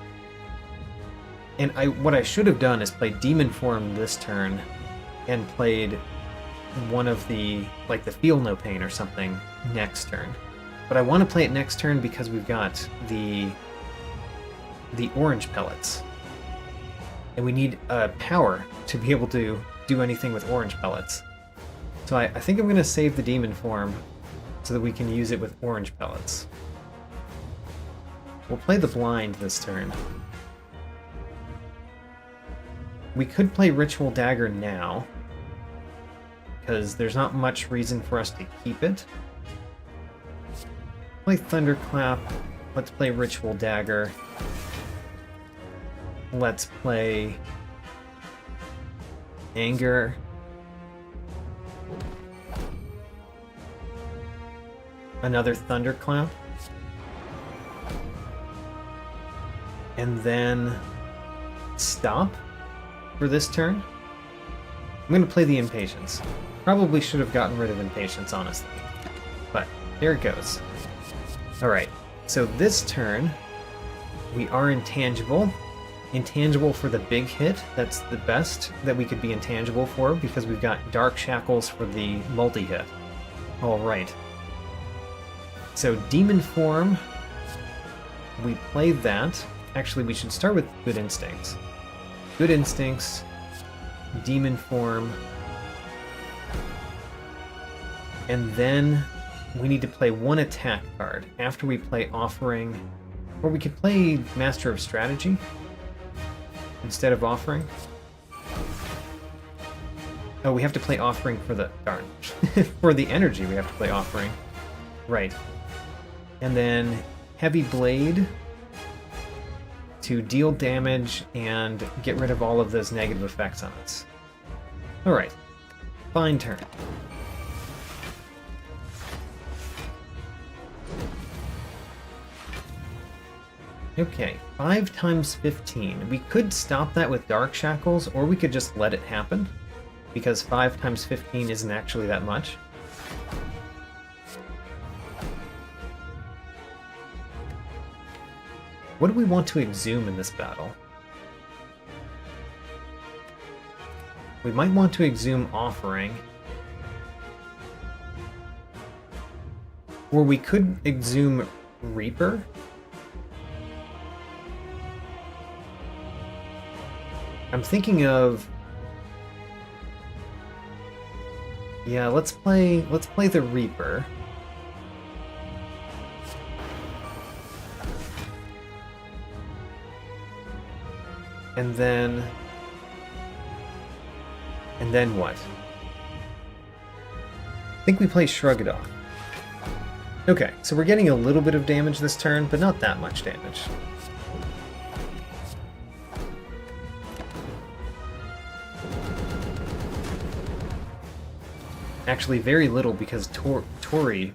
And what I should have done is played Demon Form this turn and played one of the Feel No Pain or something next turn. But I want to play it next turn because we've got the orange pellets. And we need power to be able to do anything with orange pellets. So I think I'm going to save the Demon Form so that we can use it with orange pellets. We'll play the blind this turn. We could play Ritual Dagger now, because there's not much reason for us to keep it. Play Thunderclap. Let's play Ritual Dagger. Let's play Anger. Another Thunderclap. And then stop for this turn. I'm going to play the Impatience. Probably should have gotten rid of Impatience, honestly. But there it goes. Alright, so this turn, we are Intangible. Intangible for the big hit. That's the best that we could be intangible for because we've got Dark Shackles for the multi-hit. Alright. So Demon Form, we play that. Actually, we should start with Good Instincts. Good Instincts, Demon Form, and then we need to play one attack card after we play Offering, or we could play Master of Strategy instead of Offering. Oh, we have to play Offering for the... darn. For the energy, we have to play Offering. Right. And then Heavy Blade to deal damage and get rid of all of those negative effects on us. Alright. Fine turn. Okay, 5 times 15. We could stop that with Dark Shackles, or we could just let it happen, because 5 times 15 isn't actually that much. What do we want to exhume in this battle? We might want to exhume Offering. Or we could exhume Reaper. I'm thinking of... Yeah, let's play the Reaper. And then what? I think we play Shrug It Off. Okay, so we're getting a little bit of damage this turn, but not that much damage. Actually, very little, because Tori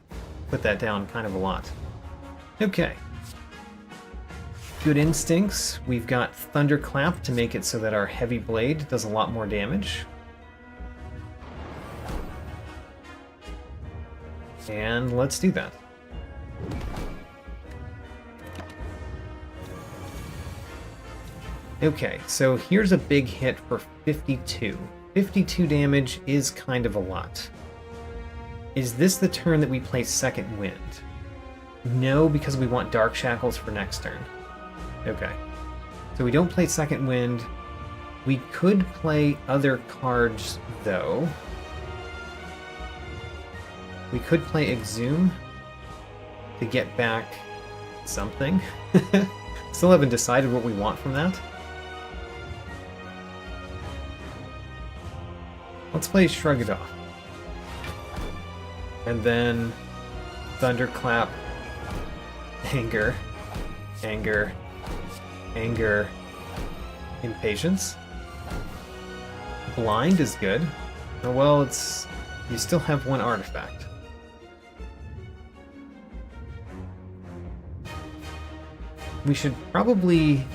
put that down kind of a lot. Okay. Good instincts. We've got Thunderclap to make it so that our heavy blade does a lot more damage. And let's do that. Okay, so here's a big hit for 52. 52 damage is kind of a lot. Is this the turn that we play Second Wind? No, because we want Dark Shackles for next turn. Okay. So we don't play Second Wind. We could play other cards, though. We could play Exhume to get back something. Still haven't decided what we want from that. Let's play Shrug It Off. And then Thunderclap, Anger, Anger, Anger, Impatience. Blind is good. Oh, well, it's... you still have one artifact. We should probably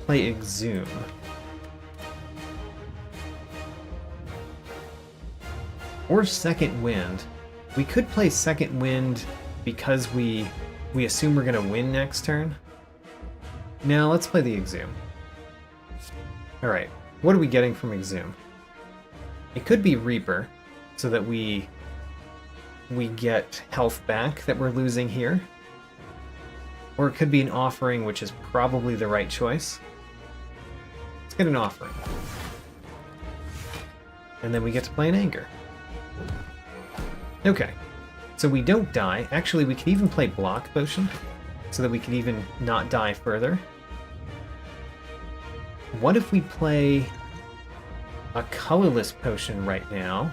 play Exhume. Or Second Wind. We could play Second Wind because we assume we're going to win next turn. Now let's play the Exhume. Alright, what are we getting from Exhume? It could be Reaper, so that we get health back that we're losing here. Or it could be an Offering, which is probably the right choice. Let's get an Offering. And then we get to play an Anger. Okay, so we don't die. Actually, we could even play Block Potion, so that we could even not die further. What if we play a colorless potion right now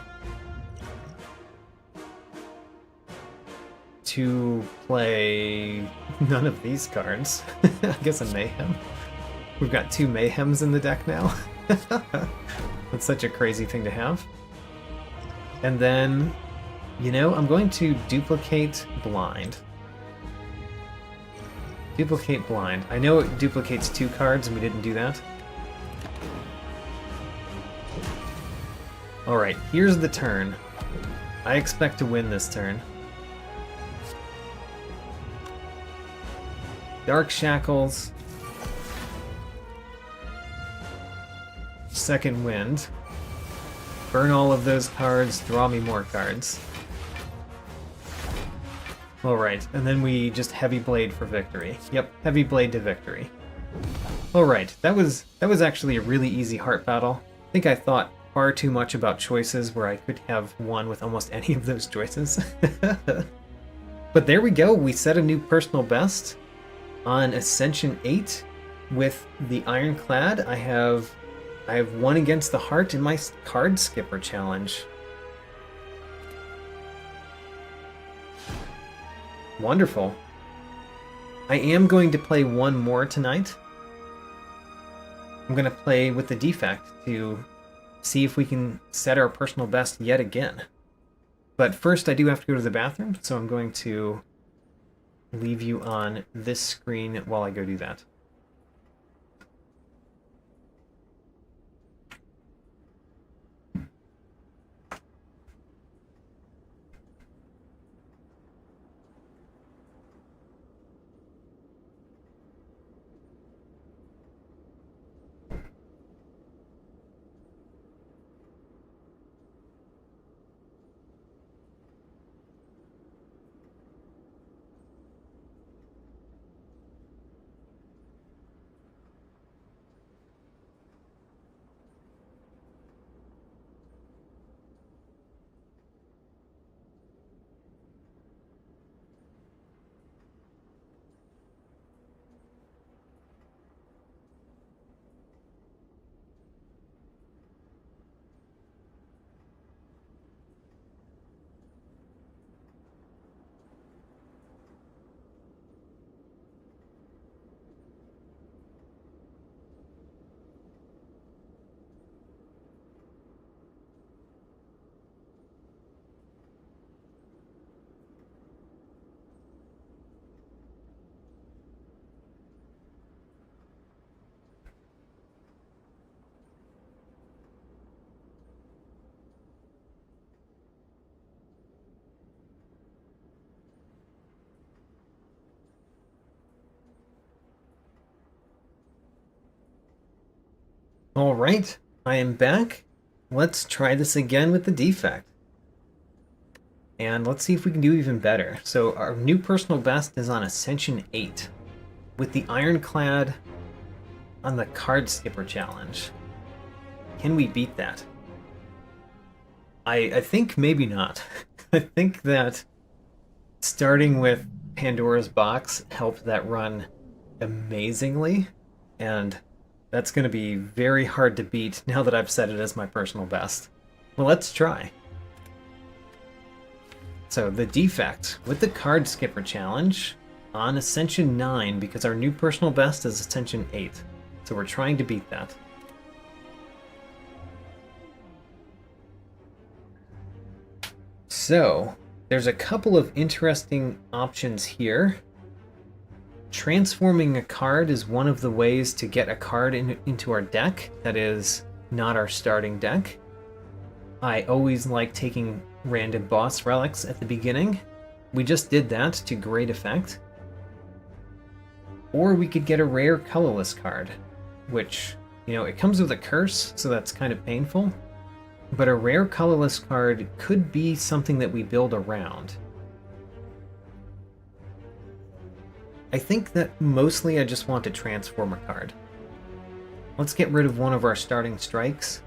to play none of these cards? I guess a Mayhem. We've got 2 Mayhems in the deck now. That's such a crazy thing to have. And then, you know, I'm going to duplicate Blind. Duplicate Blind. I know it duplicates 2 cards and we didn't do that. Alright, here's the turn. I expect to win this turn. Dark Shackles. Second Wind. Burn all of those cards, draw me more cards. Alright, and then we just Heavy Blade for victory. Yep, Heavy Blade to victory. Alright, that was actually a really easy heart battle. I think I thought far too much about choices where I could have won with almost any of those choices. But there we go, we set a new personal best on Ascension 8 with the Ironclad. I have won against the heart in my card skipper challenge. Wonderful. I am going to play one more tonight. I'm going to play with the Defect to see if we can set our personal best yet again. But first I do have to go to the bathroom, so I'm going to leave you on this screen while I go do that. All right, I am back. Let's try this again with the defect. And let's see if we can do even better. So our new personal best is on Ascension 8 with the Ironclad on the Card Skipper Challenge. Can we beat that? I think maybe not. I think that starting with Pandora's Box helped that run amazingly, and that's going to be very hard to beat now that I've set it as my personal best. Well, let's try. So the defect with the Card Skipper Challenge on Ascension 9, because our new personal best is Ascension 8. So we're trying to beat that. So there's a couple of interesting options here. Transforming a card is one of the ways to get a card into our deck that is not our starting deck. I always like taking random boss relics at the beginning. We just did that to great effect. Or we could get a rare colorless card, which, you know, it comes with a curse, so that's kind of painful. But a rare colorless card could be something that we build around. I think that mostly I just want to transform a card. Let's get rid of one of our starting strikes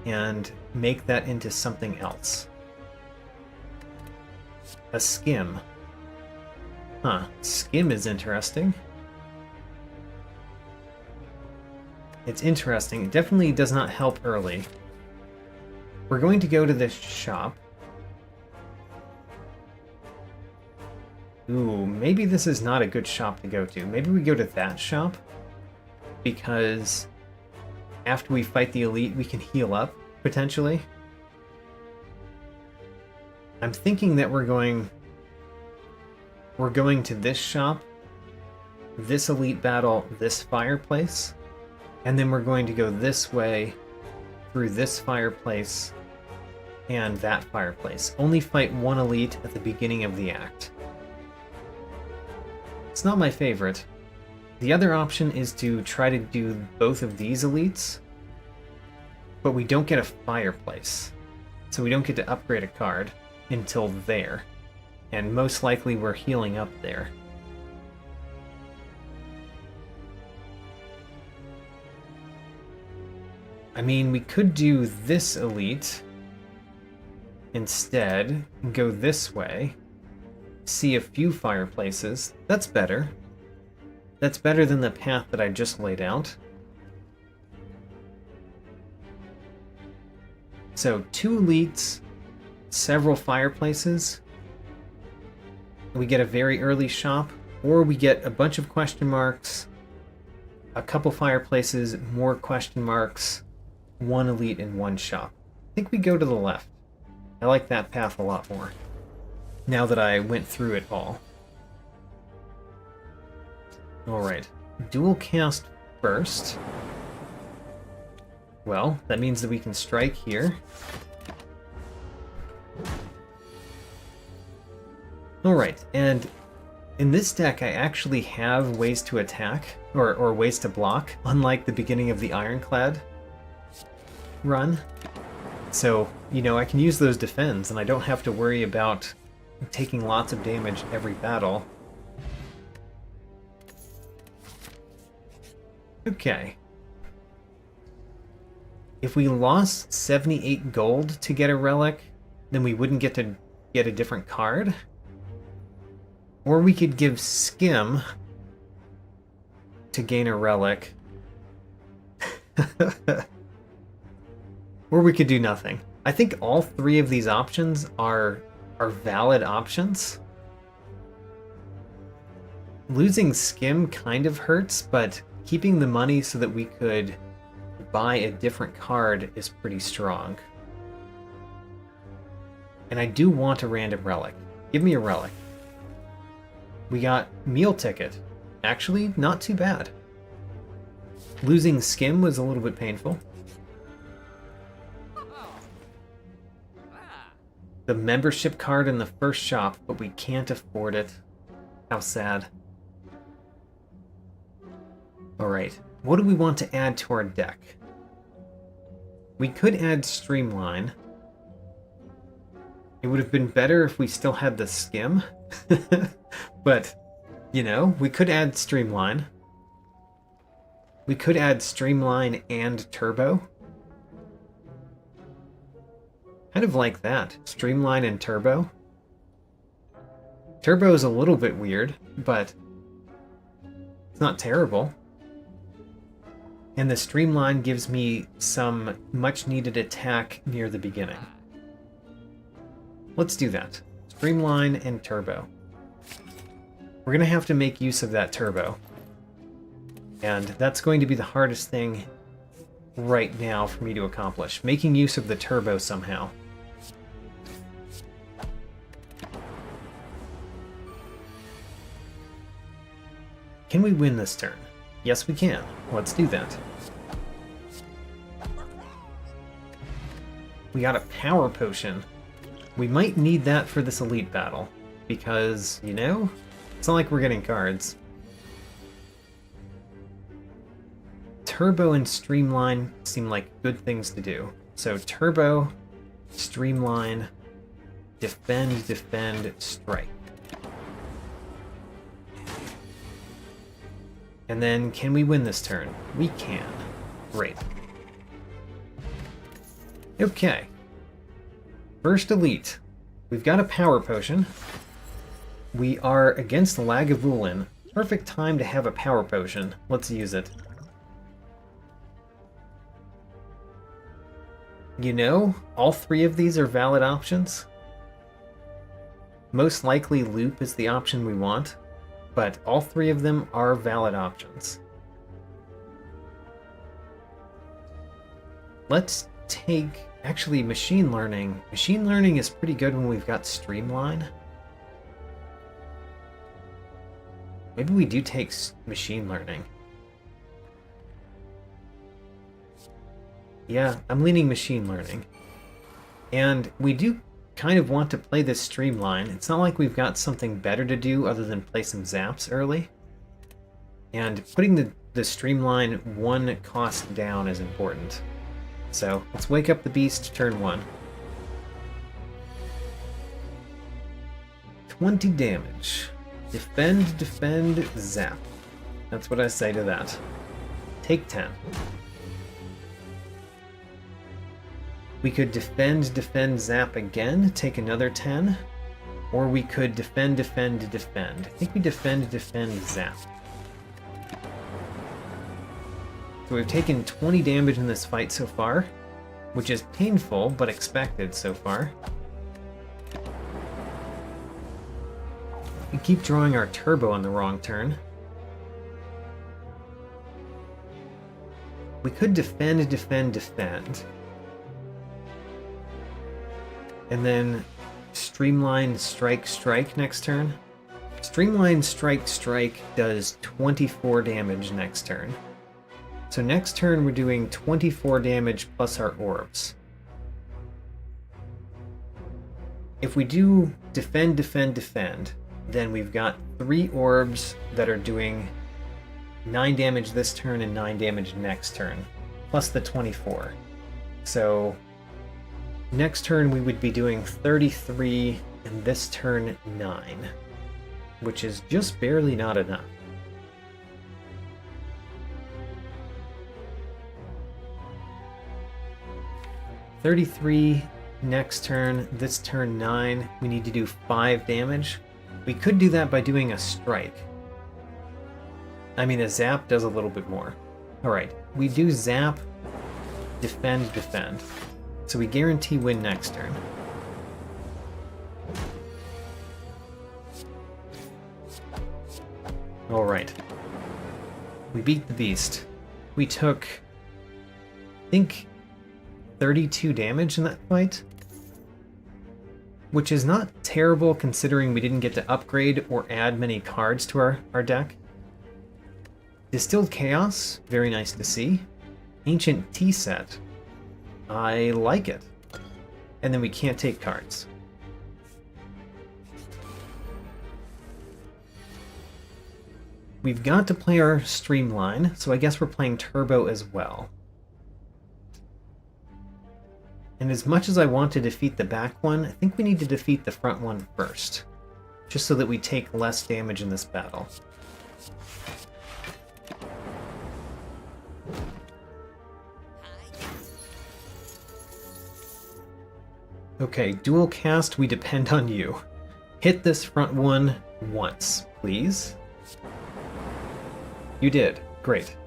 and make that into something else. A skim. Huh, skim is interesting. It's interesting. It definitely does not help early. We're going to go to this shop. Ooh, maybe this is not a good shop to go to. Maybe we go to that shop, because after we fight the elite, we can heal up, potentially. I'm thinking that we're going to this shop, this elite battle, this fireplace, and then we're going to go this way through this fireplace and that fireplace. Only fight one elite at the beginning of the act. It's not my favorite. The other option is to try to do both of these elites, but we don't get a fireplace, so we don't get to upgrade a card until there, and most likely we're healing up there. I mean, we could do this elite instead, go this way, see a few fireplaces. That's better. That's better than the path that I just laid out. So 2 elites, several fireplaces. We get a very early shop, or we get a bunch of question marks, a couple fireplaces, more question marks, 1 elite and 1 shop. I think we go to the left. I like that path a lot more, now that I went through it all. Alright. Dual cast first. Well, that means that we can strike here. Alright, and in this deck I actually have ways to attack, or ways to block, unlike the beginning of the Ironclad run. So, you know, I can use those defends, and I don't have to worry about taking lots of damage every battle. Okay. If we lost 78 gold to get a relic, then we wouldn't get to get a different card. Or we could give Skim to gain a relic. Or we could do nothing. I think all three of these options are valid options. Losing Skim kind of hurts, but keeping the money so that we could buy a different card is pretty strong. And I do want a random relic. Give me a relic. We got Meal Ticket. Actually, not too bad. Losing Skim was a little bit painful. The membership card in the first shop, but we can't afford it. How sad. Alright, what do we want to add to our deck? We could add Streamline. It would have been better if we still had the Skim. But, you know, we could add Streamline. We could add Streamline and Turbo. Kind of like that. Streamline and Turbo. Turbo is a little bit weird, but it's not terrible. And the Streamline gives me some much-needed attack near the beginning. Let's do that. Streamline and Turbo. We're going to have to make use of that Turbo. And that's going to be the hardest thing right now for me to accomplish. Making use of the Turbo somehow. Can we win this turn? Yes, we can. Let's do that. We got a Power Potion. We might need that for this Elite battle. Because, you know, it's not like we're getting cards. Turbo and Streamline seem like good things to do. So Turbo, Streamline, Defend, Defend, Strike. And then, can we win this turn? We can. Great. Okay. First Elite. We've got a Power Potion. We are against Lagavulin. Perfect time to have a Power Potion. Let's use it. You know, all three of these are valid options. Most likely Loop is the option we want. But all three of them are valid options. Let's take, actually, Machine Learning. Machine Learning is pretty good when we've got Streamline. Maybe we do take Machine Learning. Yeah, I'm leaning Machine Learning. And we do kind of want to play this Streamline. It's not like we've got something better to do other than play some zaps early. And putting the Streamline one cost down is important. So let's wake up the beast turn 1. 20 damage. Defend, defend, zap. That's what I say to that. Take 10. We could defend, defend, zap again, take another 10. Or we could defend, defend, defend. I think we defend, defend, zap. So we've taken 20 damage in this fight so far, which is painful, but expected so far. We keep drawing our turbo on the wrong turn. We could defend, defend, defend. And then Streamline, strike, strike next turn. Streamline Strike does 24 damage next turn. So next turn we're doing 24 damage plus our orbs. If we do Defend, then we've got 3 orbs that are doing 9 damage this turn and 9 damage next turn, plus the 24. So next turn we would be doing 33, and this turn 9, which is just barely not enough. $33 next turn, this turn 9, we need to do 5 damage. We could do that by doing a strike. I mean, a zap does a little bit more. Alright, we do zap, defend. So we guarantee win next turn. Alright. We beat the beast. We took, I think, 32 damage in that fight, which is not terrible considering we didn't get to upgrade or add many cards to our deck. Distilled Chaos, very nice to see. Ancient Tea Set, I like it. And then we can't take cards. We've got to play our Streamline, so I guess we're playing Turbo as well. And as much as I want to defeat the back one, I think we need to defeat the front one first, just so that we take less damage in this battle. Okay, dual cast, we depend on you. Hit this front one once, please. You did. Great.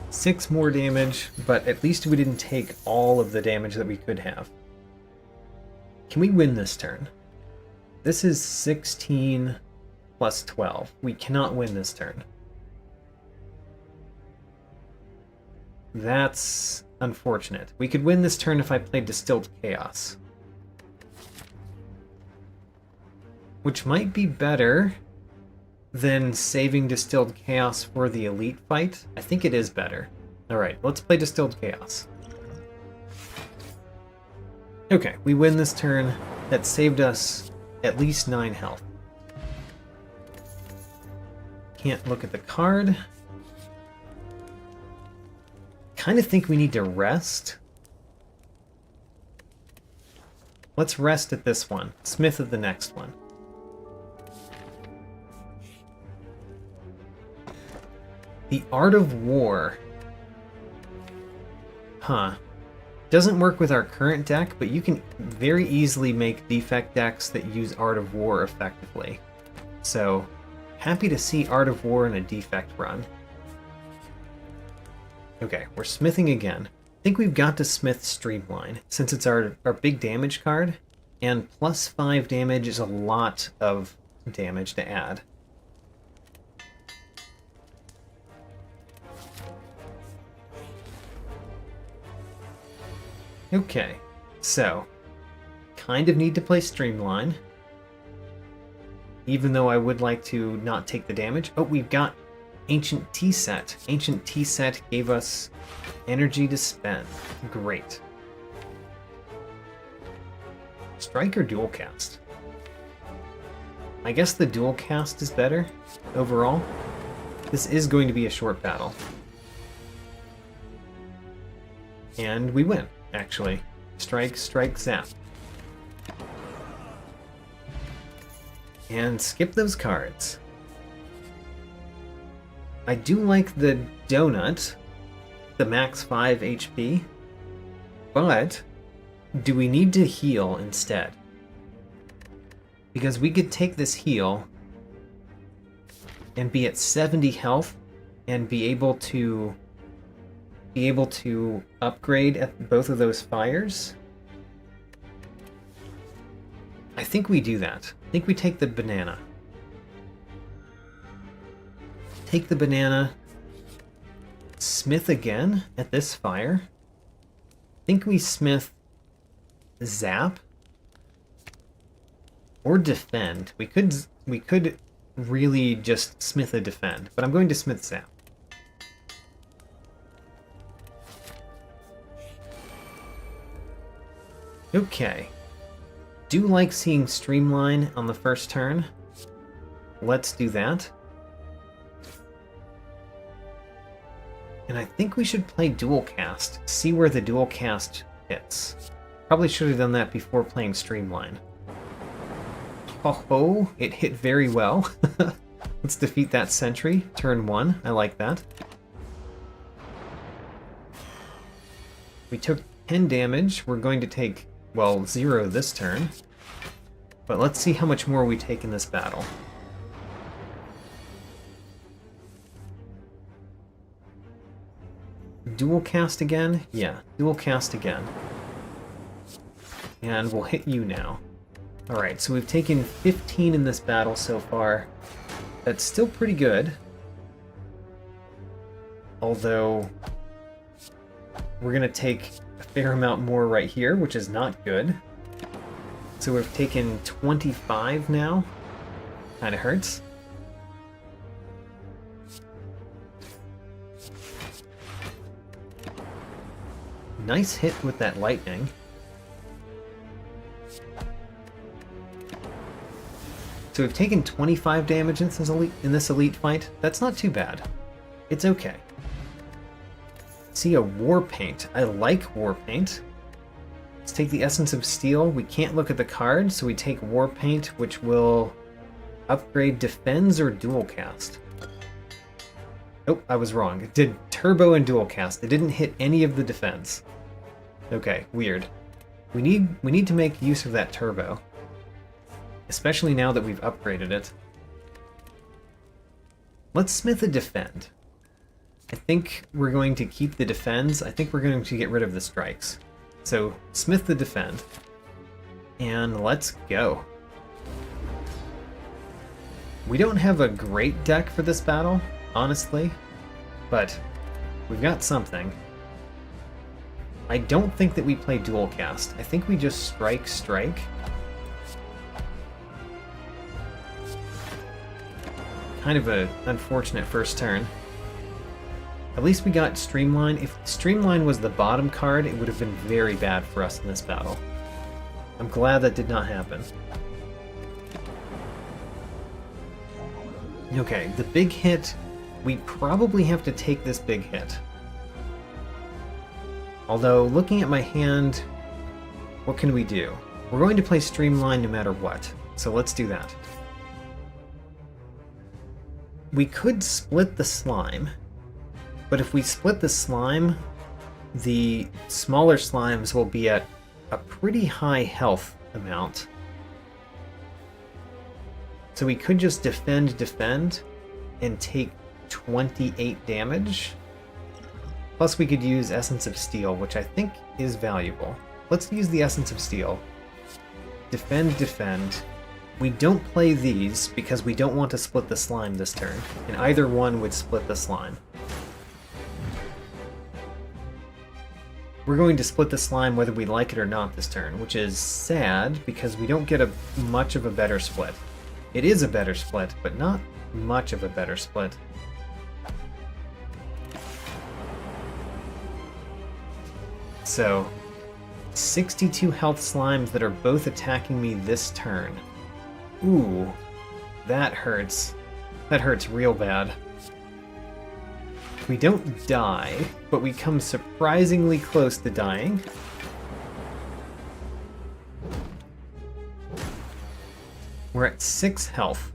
6 more damage, but at least we didn't take all of the damage that we could have. Can we win this turn? This is 16 plus 12. We cannot win this turn. That's unfortunate. We could win this turn if I played Distilled Chaos, which might be better than saving Distilled Chaos for the elite fight. I think it is better. Alright, let's play Distilled Chaos. Okay, we win this turn. That saved us at least 9 health. Can't look at the card. Kind of think we need to rest. Let's rest at this one. Smith at the next one. The Art of War. Huh. Doesn't work with our current deck, but you can very easily make Defect decks that use Art of War effectively. So, happy to see Art of War in a Defect run. Okay, we're smithing again. I think we've got to smith Streamline, since it's our big damage card, and plus 5 damage is a lot of damage to add. Okay, so, kind of need to play Streamline, even though I would like to not take the damage. Oh, we've got Ancient Tea Set. Ancient Tea Set gave us energy to spend. Great. Strike or dual cast? I guess the dual cast is better overall. This is going to be a short battle. And we win, actually. Strike, strike, zap. And skip those cards. I do like the donut, the max 5 HP, but do we need to heal instead? Because we could take this heal and be at 70 health and be able to upgrade at both of those fires. I think we do that. I think we take the banana. Take the banana, smith again at this fire. I think we smith zap. Or defend. We could really just smith a defend, but I'm going to smith zap. Okay. Do like seeing streamline on the first turn. Let's do that. And I think we should play dual cast. See where the dual cast hits. Probably should have done that before playing streamline. Oh, it hit very well. Let's defeat that sentry. Turn 1. I like that. We took 10 damage. We're going to take, well, 0 this turn. But let's see how much more we take in this battle. Dual cast again? Yeah, dual cast again. And we'll hit you now. Alright, so we've taken 15 in this battle so far. That's still pretty good. Although, we're going to take a fair amount more right here, which is not good. So we've taken 25 now. Kinda hurts. Nice hit with that lightning. So we've taken 25 damage in this elite fight. That's not too bad. It's okay. See a war paint. I like war paint. Let's take the Essence of Steel. We can't look at the card, so we take war paint, which will upgrade defends or dual cast. Oh, I was wrong. It did turbo and dual cast. It didn't hit any of the defense. Okay, weird. We need to make use of that turbo. Especially now that we've upgraded it. Let's smith a defend. I think we're going to keep the defends. I think we're going to get rid of the strikes. So, smith the defend. And let's go. We don't have a great deck for this battle, honestly. But we've got something. I don't think that we play dual cast. I think we just strike. Kind of an unfortunate first turn. At least we got Streamline. If Streamline was the bottom card, it would have been very bad for us in this battle. I'm glad that did not happen. Okay, the big hit. We probably have to take this big hit. Although, looking at my hand, what can we do? We're going to play Streamline no matter what, so let's do that. We could split the slime, but if we split the slime, the smaller slimes will be at a pretty high health amount. So we could just defend, and take 28 damage. Plus we could use Essence of Steel, which I think is valuable. Let's use the Essence of Steel. Defend. We don't play these because we don't want to split the slime this turn, and either one would split the slime. We're going to split the slime whether we like it or not this turn, which is sad because we don't get much of a better split. It is a better split, but not much of a better split. So, 62 health slimes that are both attacking me this turn. Ooh, that hurts. That hurts real bad. We don't die, but we come surprisingly close to dying. We're at 6 health.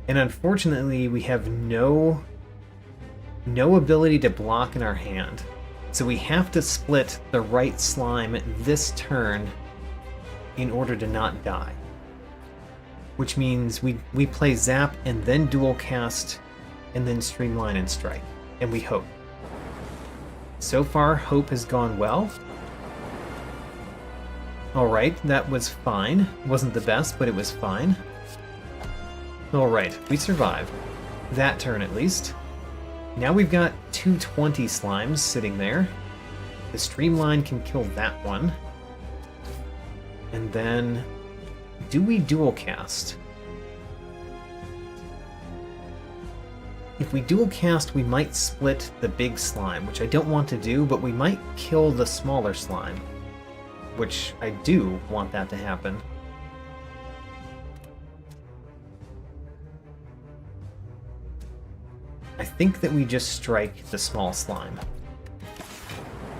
And unfortunately, we have no ability to block in our hand. So we have to split the right slime this turn in order to not die. Which means we play Zap and then Dual Cast and then Streamline and Strike. And we hope. So far, hope has gone well. Alright, that was fine. Wasn't the best, but it was fine. Alright, we survived. That turn at least. Now we've got 220 slimes sitting there. The Streamline can kill that one. And then do we dual cast? If we dual cast, we might split the big slime, which I don't want to do, but we might kill the smaller slime, which I do want that to happen. I think that we just strike the small slime.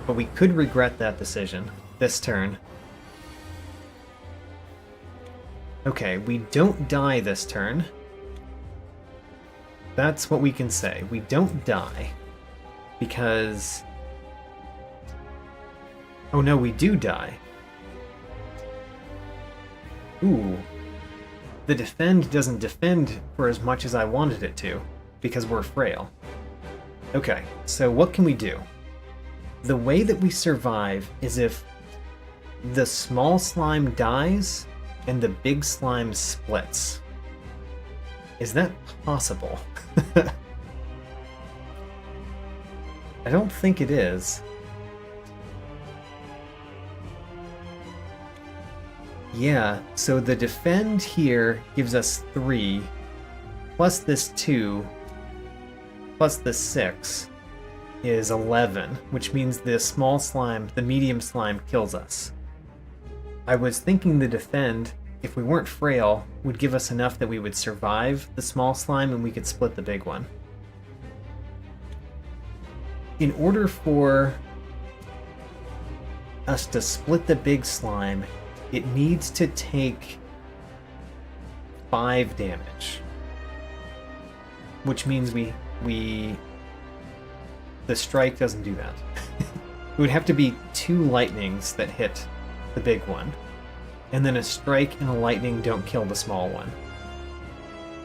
But we could regret that decision this turn. Okay, we don't die this turn. That's what we can say. We don't die. Because... oh no, we do die. Ooh. The defend doesn't defend for as much as I wanted it to, because we're frail. Okay, so what can we do? The way that we survive is if the small slime dies and the big slime splits. Is that possible? I don't think it is. Yeah, so the defend here gives us 3, plus this 2, plus the 6 is 11, which means the small slime, the medium slime, kills us. I was thinking the defend, if we weren't frail, would give us enough that we would survive the small slime and we could split the big one. In order for us to split the big slime, it needs to take 5 damage. Which means the strike doesn't do that. It would have to be 2 lightnings that hit the big one. And then a strike and a lightning don't kill the small one.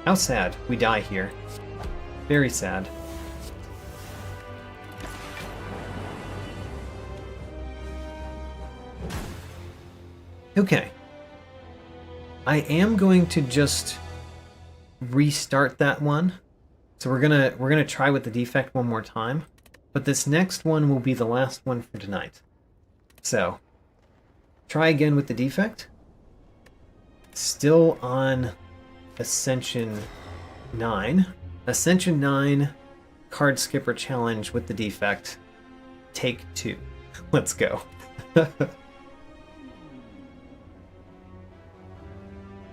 How sad. We die here. Very sad. Okay. I am going to just restart that one. So we're gonna try with the defect one more time. But this next one will be the last one for tonight. So, try again with the defect. Still on Ascension 9. Ascension 9, card skipper challenge with the defect. Take 2. Let's go.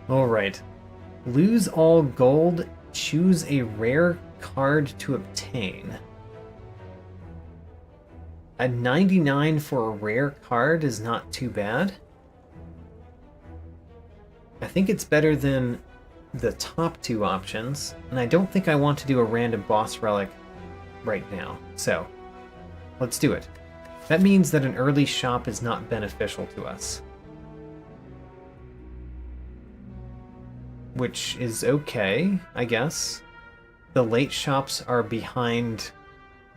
Alright. Lose all gold, choose a rare card to obtain. A 99 for a rare card is not too bad. I think it's better than the top 2 options, and I don't think I want to do a random boss relic right now. So, let's do it. That means that an early shop is not beneficial to us. Which is okay, I guess. The late shops are behind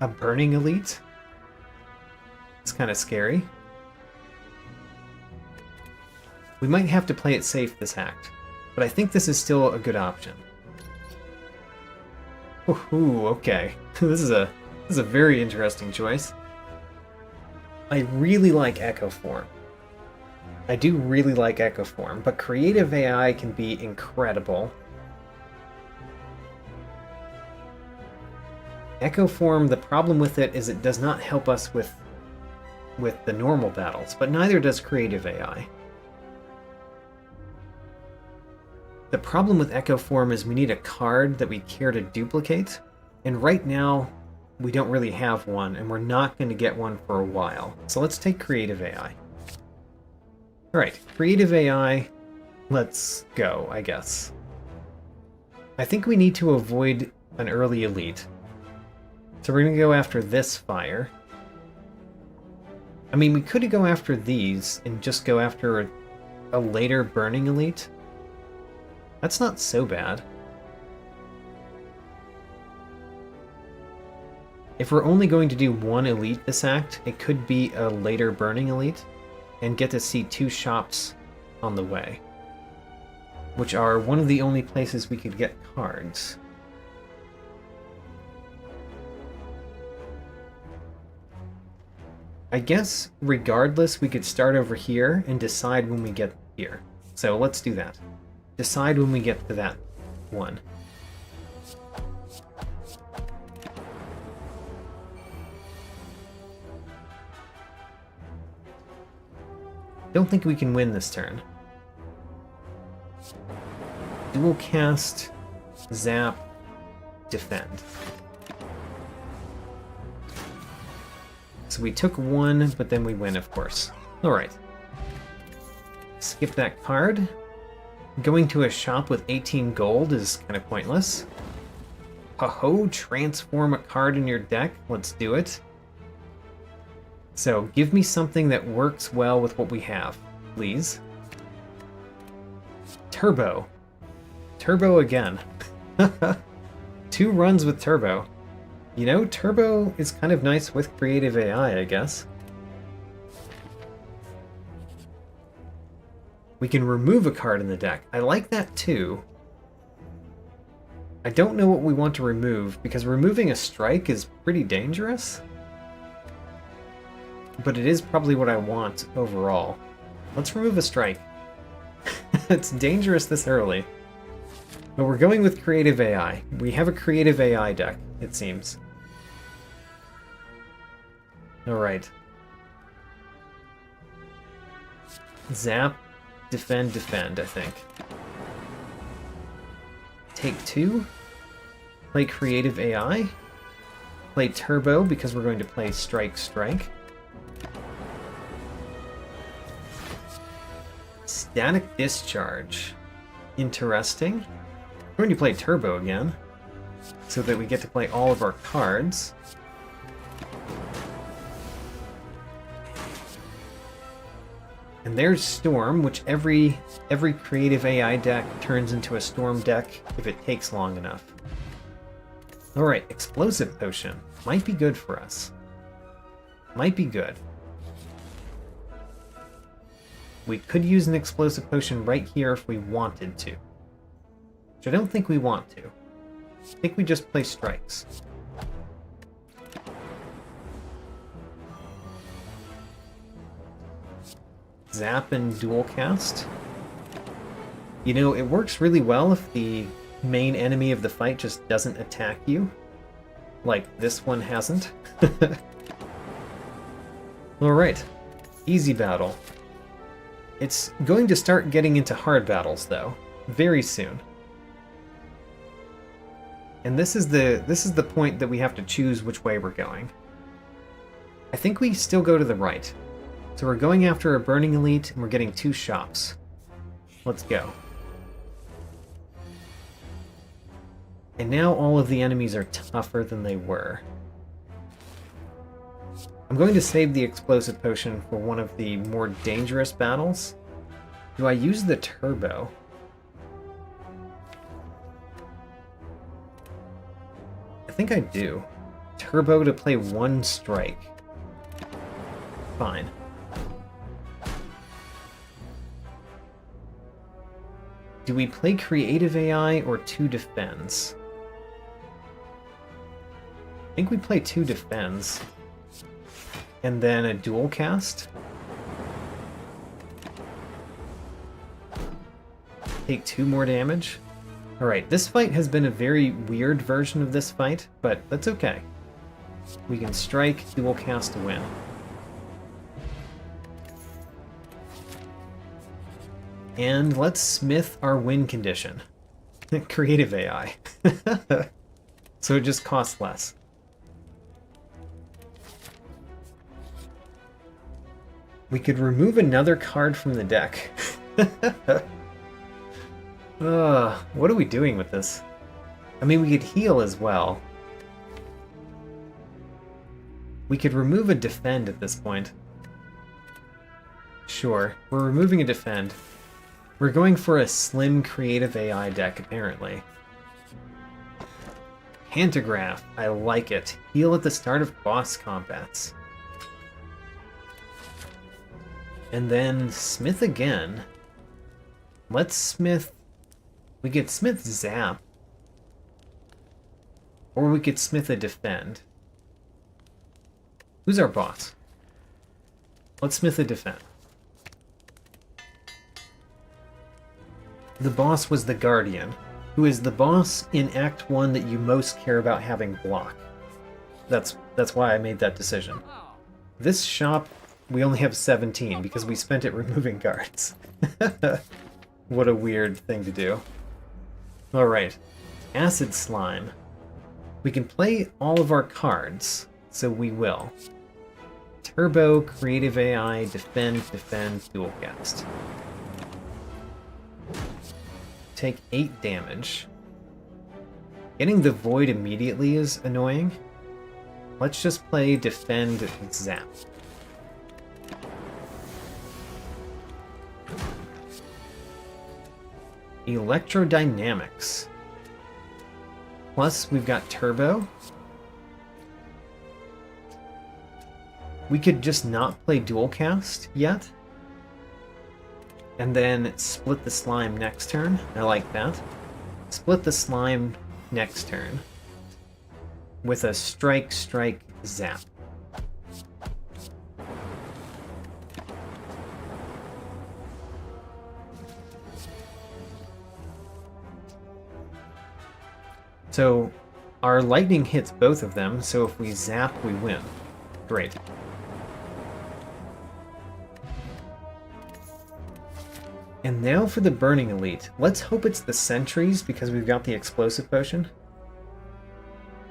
a burning elite. It's kind of scary. We might have to play it safe this act, but I think this is still a good option. Ooh, okay. This is a very interesting choice. I really like Echo Form. I do really like Echo Form, but creative AI can be incredible. Echo Form, the problem with it is it does not help us with the normal battles, but neither does creative AI. The problem with Echo Form is we need a card that we care to duplicate, and right now we don't really have one, and we're not going to get one for a while. So let's take creative AI. Alright, creative AI, let's go, I guess. I think we need to avoid an early elite. So we're going to go after this fire. I mean, we could go after these and just go after a later burning elite. That's not so bad. If we're only going to do one elite this act, it could be a later burning elite and get to see 2 shops on the way, which are one of the only places we could get cards. I guess, regardless, we could start over here and decide when we get here. So let's do that. Decide when we get to that one. Don't think we can win this turn. Dual cast, zap, defend. So we took one, but then we win, of course. Alright. Skip that card. Going to a shop with 18 gold is kind of pointless. Ho-ho, transform a card in your deck. Let's do it. So, give me something that works well with what we have, please. Turbo. Turbo again. 2 runs with Turbo. You know, Turbo is kind of nice with creative AI, I guess. We can remove a card in the deck. I like that too. I don't know what we want to remove, because removing a strike is pretty dangerous. But it is probably what I want overall. Let's remove a strike. It's dangerous this early. But we're going with creative AI. We have a creative AI deck, it seems. Alright. Zap, defend, defend, I think. Take 2. Play creative AI. Play turbo because we're going to play strike, strike. Static discharge. Interesting. We're going to play turbo again, so that we get to play all of our cards. And there's Storm, which every creative AI deck turns into a Storm deck if it takes long enough. Alright, Explosive Potion. Might be good for us. Might be good. We could use an Explosive Potion right here if we wanted to. Which I don't think we want to. I think we just play strikes. Zap and dual cast. You know, it works really well if the main enemy of the fight just doesn't attack you. Like this one hasn't. Alright. Easy battle. It's going to start getting into hard battles, though. Very soon. And this is the point that we have to choose which way we're going. I think we still go to the right. So we're going after a Burning Elite, and we're getting 2 shops. Let's go. And now all of the enemies are tougher than they were. I'm going to save the Explosive Potion for one of the more dangerous battles. Do I use the Turbo? I think I do. Turbo to play 1 strike. Fine. Do we play creative AI or 2 defends? I think we play 2 defends. And then a dual cast. Take 2 more damage. Alright, this fight has been a very weird version of this fight, but that's okay. We can strike, dual cast to win. And let's smith our win condition. Creative AI. So it just costs less. We could remove another card from the deck. What are we doing with this? I mean, we could heal as well. We could remove a defend at this point. Sure, we're removing a defend. We're going for a slim creative AI deck, apparently. Pantograph, I like it. Heal at the start of boss combats. And then smith again. Let's smith... We could smith zap. Or we could smith a defend. Who's our boss? Let's smith a defend. the boss was the Guardian, who is the boss in Act 1 that you most care about having block. That's why I made that decision. This shop, we only have 17 because we spent it removing guards. What a weird thing to do. Alright, Acid Slime. We can play all of our cards, so we will. Turbo, Creative AI, Defend, Dual Cast. Take 8 damage. Getting the Void immediately is annoying. Let's just play Defend, Zap. Electrodynamics. Plus, we've got Turbo. We could just not play Dual Cast yet. And then split the slime next turn. I like that. Split the slime next turn. With a strike, zap. So our lightning hits both of them, so if we zap, we win. Great. And now for the Burning Elite. Let's hope it's the Sentries, because we've got the Explosive Potion.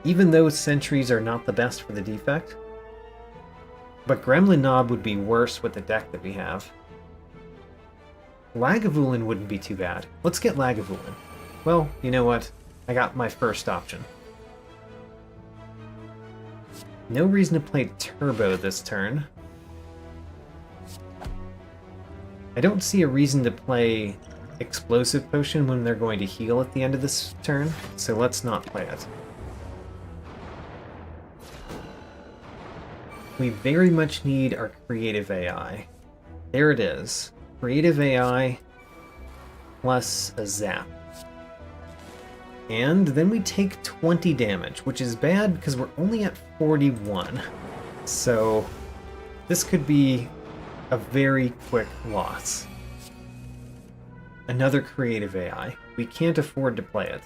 Even though Sentries are not the best for the Defect. But Gremlin Knob would be worse with the deck that we have. Lagavulin wouldn't be too bad. Let's get Lagavulin. Well, you know what? I got my first option. No reason to play Turbo this turn. I don't see a reason to play Explosive Potion when they're going to heal at the end of this turn, so let's not play it. We very much need our Creative AI. There it is. Creative AI plus a Zap. And then we take 20 damage, which is bad because we're only at 41. So this could be a very quick loss. Another Creative AI. We can't afford to play it.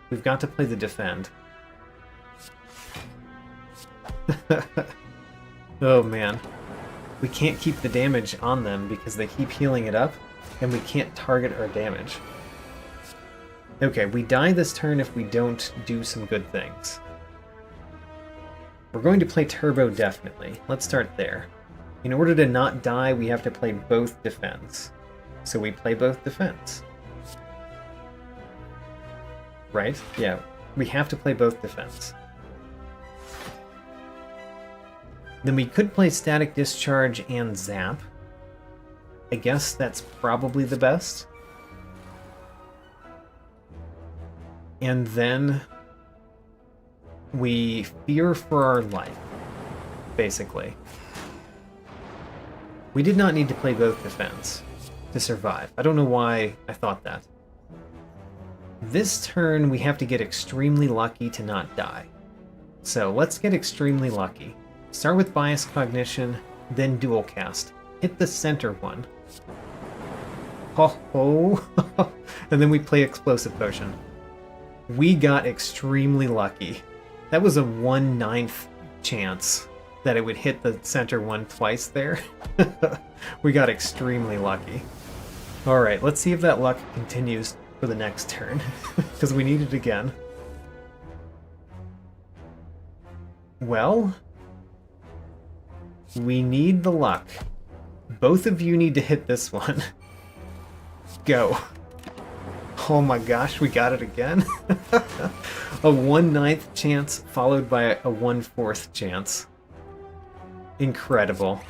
We've got to play the Defend. Oh man. We can't keep the damage on them because they keep healing it up, and we can't target our damage. Okay, we die this turn if we don't do some good things. We're going to play Turbo definitely. Let's start there. In order to not die, we have to play both Defense. So we play both Defense. Right? Yeah, we have to play both Defense. Then we could play Static Discharge and Zap. I guess that's probably the best. And then we fear for our life, basically. We did not need to play both Defense to survive. I don't know why I thought that. This turn, we have to get extremely lucky to not die. So let's get extremely lucky. Start with Bias Cognition, then Dual Cast. Hit the center one. Oh. And then we play Explosive Potion. We got extremely lucky. That was a 1/9 chance that it would hit the center one twice there. We got extremely lucky. Alright, let's see if that luck continues for the next turn, because we need it again. Well, we need the luck. Both of you need to hit this one. Go. Oh my gosh, we got it again. A 1/9 chance followed by a 1/4 chance. Incredible.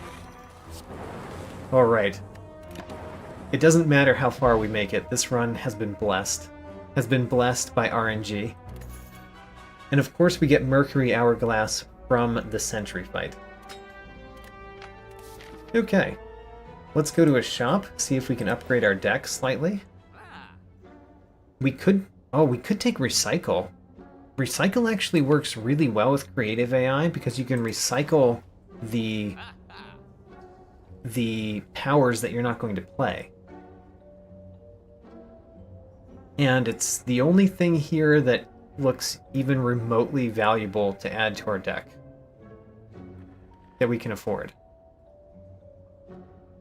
Alright. It doesn't matter how far we make it, this run has been blessed. Has been blessed by RNG. And of course we get Mercury Hourglass from the Sentry fight. Okay. Let's go to a shop, see if we can upgrade our deck slightly. We could take Recycle. Recycle actually works really well with Creative AI because you can recycle the powers that you're not going to play. And it's the only thing here that looks even remotely valuable to add to our deck that we can afford.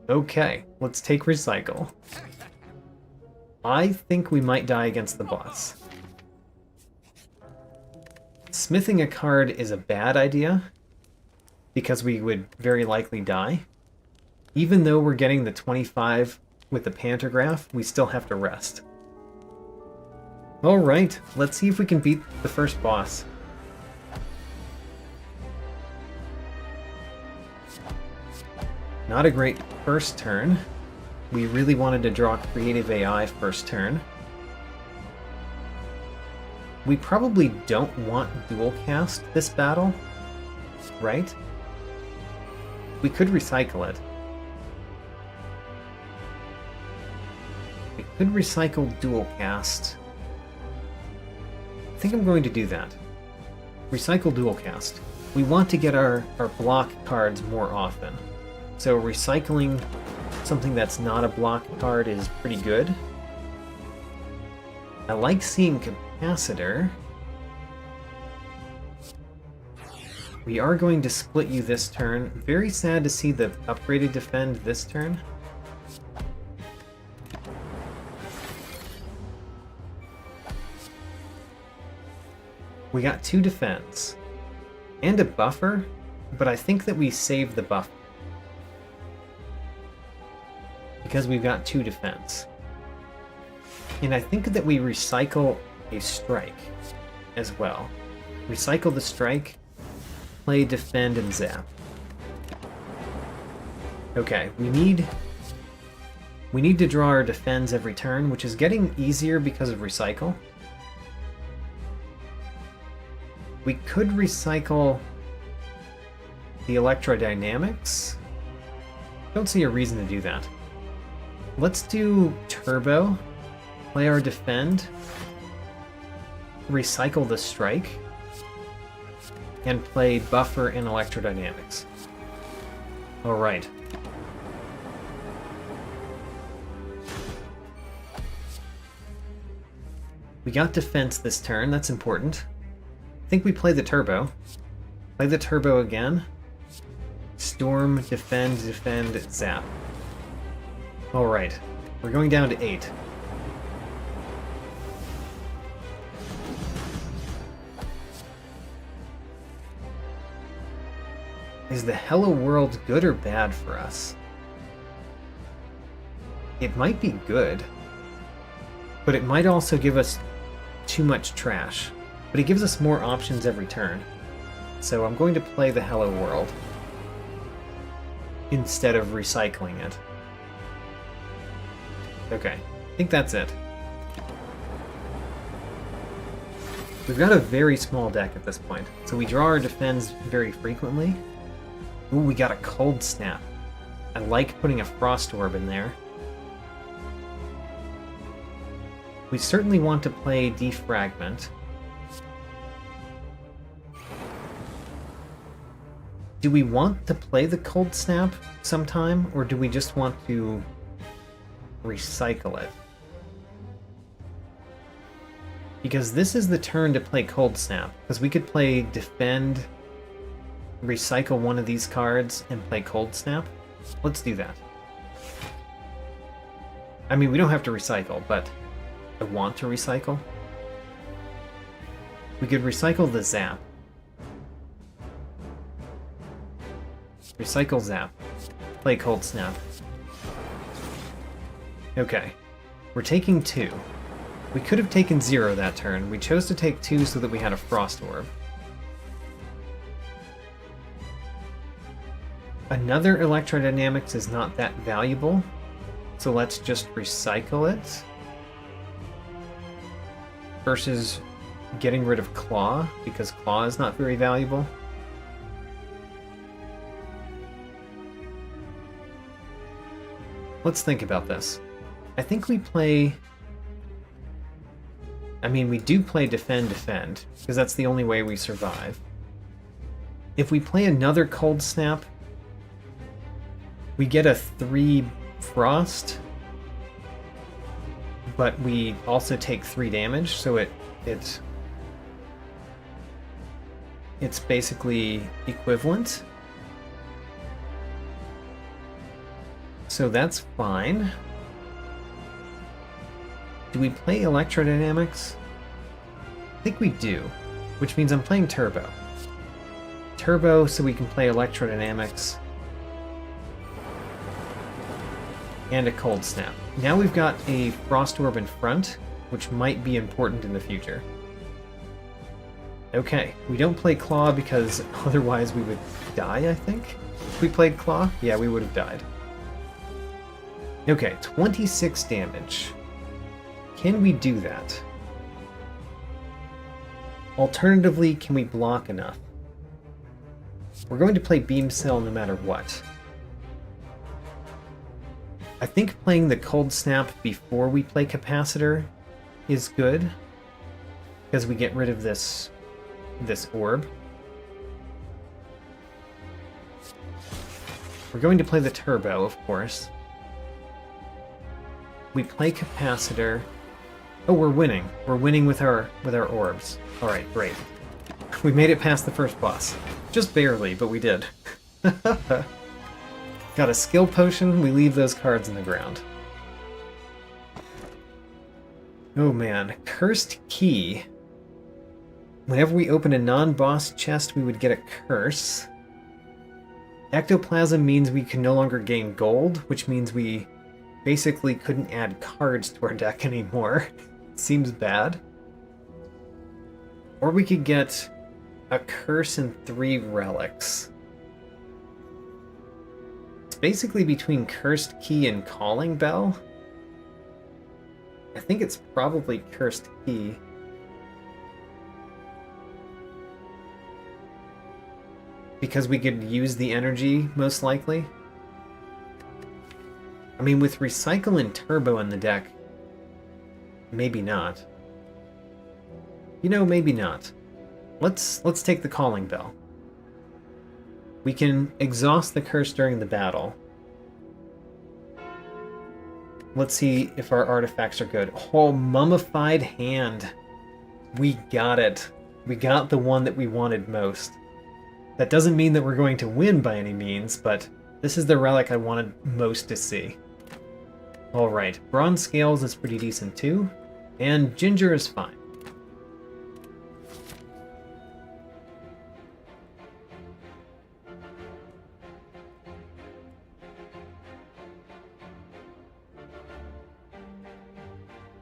Okay, let's take Recycle. I think we might die against the boss. Smithing a card is a bad idea, because we would very likely die. Even though we're getting the 25 with the pantograph, we still have to rest. Alright, let's see if we can beat the first boss. Not a great first turn. We really wanted to draw Creative AI first turn. We probably don't want dual cast this battle, right? We could recycle it. We could recycle dual cast. I think I'm going to do that. Recycle dual cast. We want to get our block cards more often. So recycling something that's not a block card is pretty good. I like seeing Capacitor. We are going to split you this turn. Very sad to see the upgraded Defend this turn. We got 2 defense and a buffer, but I think that we save the buffer because we've got 2 defense. And I think that we recycle a strike as well. Recycle the strike, play defend and zap. Okay, we need to draw our defends every turn, which is getting easier because of recycle. We could recycle the electrodynamics. Don't see a reason to do that. Let's do turbo, play our defend, recycle the strike, and play buffer and electrodynamics. Alright. We got defense this turn, that's important. I think we play the turbo. Play the turbo again. Storm, defend, defend, zap. Alright, we're going down to 8. Is the Hello World good or bad for us? It might be good, but it might also give us too much trash. But it gives us more options every turn. So I'm going to play the Hello World instead of recycling it. Okay, I think that's it. We've got a very small deck at this point, so we draw our defends very frequently. Ooh, we got a Cold Snap. I like putting a Frost Orb in there. We certainly want to play Defragment. Do we want to play the Cold Snap sometime, or do we just want to recycle it? Because this is the turn to play Cold Snap, because we could play Defend, recycle one of these cards, and play Cold Snap. Let's do that. I mean, we don't have to recycle, but I want to recycle. We could recycle the Zap. Recycle Zap. Play Cold Snap. Okay. We're taking 2. We could have taken 0 that turn. We chose to take 2 so that we had a Frost Orb. Another Electrodynamics is not that valuable, so let's just recycle it. Versus getting rid of Claw, because Claw is not very valuable. Let's think about this. I think we play... I mean, we do play Defend, Defend, because that's the only way we survive. If we play another Cold Snap, we get a 3 Frost, but we also take 3 damage, so it's basically equivalent. So that's fine. Do we play electrodynamics? I think we do, which means I'm playing turbo. Turbo so we can play electrodynamics. And a cold snap. Now we've got a frost orb in front, which might be important in the future. Okay, we don't play claw because otherwise we would die, I think. If we played claw, yeah, we would have died. Okay, 26 damage. Can we do that? Alternatively, can we block enough? We're going to play Beam Cell no matter what. I think playing the Cold Snap before we play Capacitor is good, because we get rid of this orb. We're going to play the Turbo, of course. We play Capacitor. Oh, we're winning. We're winning with our orbs. Alright, great. We made it past the first boss. Just barely, but we did. Got a skill potion, we leave those cards in the ground. Oh man, Cursed Key. Whenever we open a non-boss chest, we would get a curse. Ectoplasm means we can no longer gain gold, which means we basically couldn't add cards to our deck anymore. Seems bad. Or we could get a curse and 3 relics. It's basically between Cursed Key and Calling Bell. I think it's probably Cursed Key. Because we could use the energy, most likely. I mean, with Recycle and Turbo in the deck, maybe not. You know, maybe not. Let's take the Calling Bell. We can exhaust the curse during the battle. Let's see if our artifacts are good. Oh, Mummified Hand. We got it. We got the one that we wanted most. That doesn't mean that we're going to win by any means, but this is the relic I wanted most to see. Alright, Bronze Scales is pretty decent too, and Ginger is fine.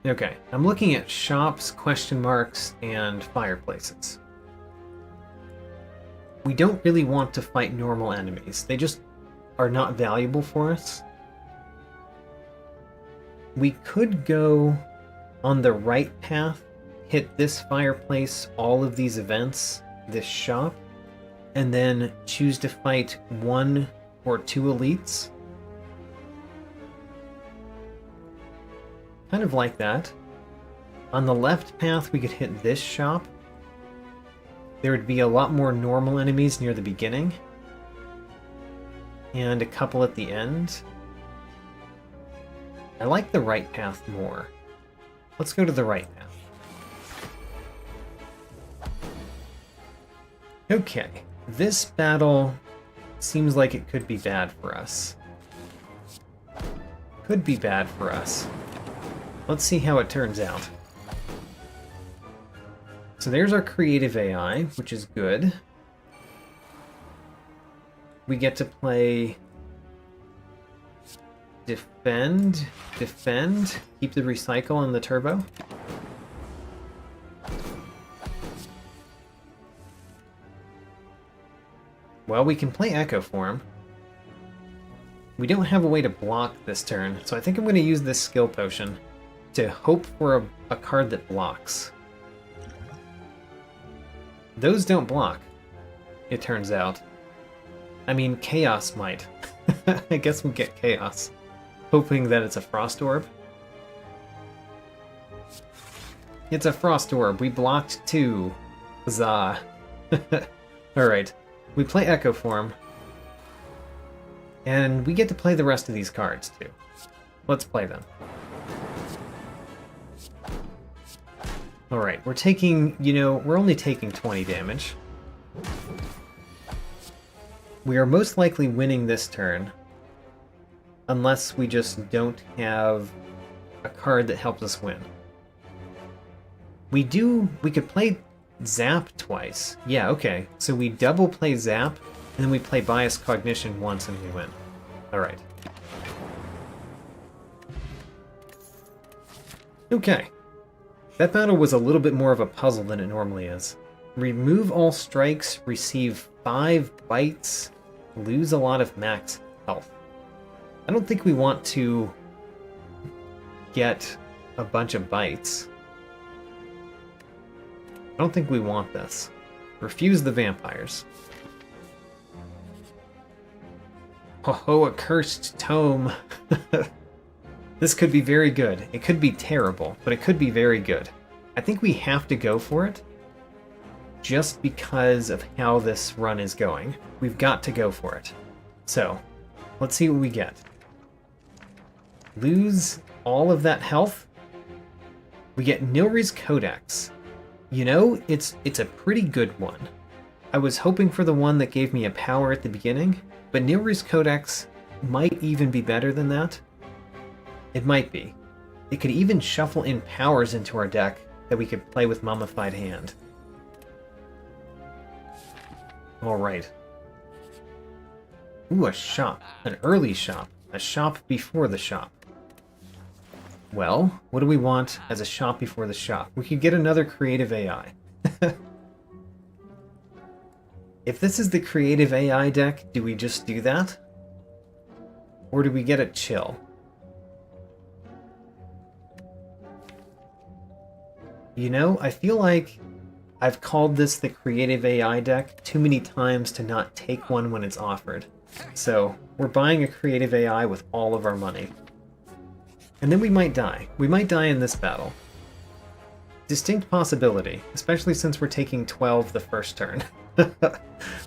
Okay, I'm looking at shops, question marks, and fireplaces. We don't really want to fight normal enemies. They just are not valuable for us. We could go on the right path, hit this fireplace, all of these events, this shop, and then choose to fight 1 or 2 elites. Kind of like that. On the left path, we could hit this shop. There would be a lot more normal enemies near the beginning. And a couple at the end. I like the right path more. Let's go to the right path. Okay, this battle seems like it could be bad for us. Could be bad for us. Let's see how it turns out. So there's our creative AI, which is good. We get to play defend, keep the recycle and the turbo. Well, we can play Echo Form. We don't have a way to block this turn, so I think I'm going to use this skill potion to hope for a card that blocks. Those don't block, it turns out. I mean, Chaos might. I guess we'll get Chaos, hoping that it's a Frost Orb. It's a Frost Orb. We blocked 2. Huzzah. Alright, we play Echo Form. And we get to play the rest of these cards, too. Let's play them. Alright, we're taking, we're only taking 20 damage. We are most likely winning this turn, unless we just don't have a card that helps us win. We could play Zap twice. Yeah, okay. So we double play Zap, and then we play Bias Cognition once and we win. Alright. Okay. That battle was a little bit more of a puzzle than it normally is. Remove all strikes, receive 5 bites, lose a lot of max health. I don't think we want to get a bunch of bites. I don't think we want this. Refuse the vampires. Ho-ho, a cursed tome. This could be very good. It could be terrible, but it could be very good. I think we have to go for it just because of how this run is going. We've got to go for it. So, let's see what we get. Lose all of that health. We get Nilri's Codex. It's a pretty good one. I was hoping for the one that gave me a power at the beginning, but Nilri's Codex might even be better than that. It might be. It could even shuffle in powers into our deck that we could play with Mummified Hand. Alright. Ooh, a shop. An early shop. A shop before the shop. Well, what do we want as a shop before the shop? We could get another creative AI. If this is the creative AI deck, do we just do that? Or do we get a chill? I feel like I've called this the creative AI deck too many times to not take one when it's offered. So, we're buying a creative AI with all of our money. And then we might die. We might die in this battle. Distinct possibility, especially since we're taking 12 the first turn.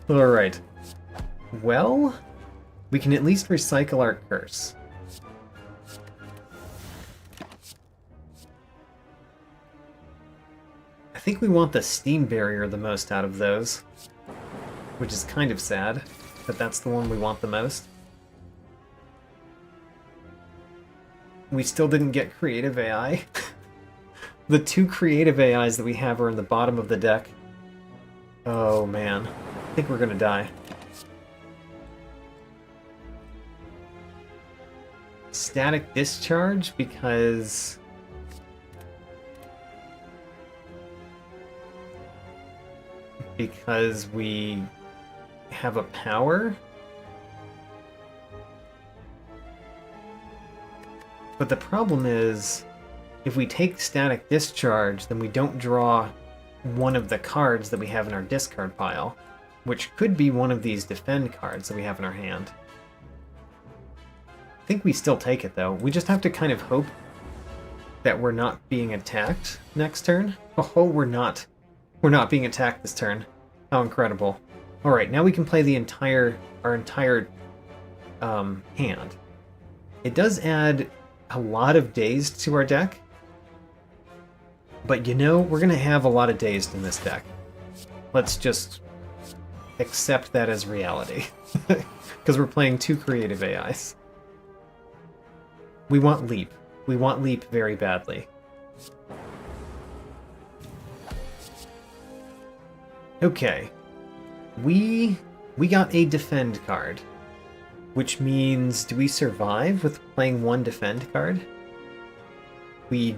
Alright. Well, we can at least recycle our curse. I think we want the Steam Barrier the most out of those, which is kind of sad, that that's the one we want the most. We still didn't get creative AI. The 2 creative AIs that we have are in the bottom of the deck. Oh man, I think we're gonna die. Static Discharge because we have a power? But the problem is, if we take Static Discharge, then we don't draw one of the cards that we have in our discard pile, which could be one of these Defend cards that we have in our hand. I think we still take it, though. We just have to kind of hope that we're not being attacked next turn. Oh, we're not. We're not being attacked this turn. How incredible. Alright, now we can play our entire hand. It does add a lot of Dazed to our deck, but we're going to have a lot of Dazed in this deck. Let's just accept that as reality, because we're playing 2 creative AIs. We want Leap. We want Leap very badly. Okay. We got a Defend card, which means, do we survive with playing 1 Defend card? We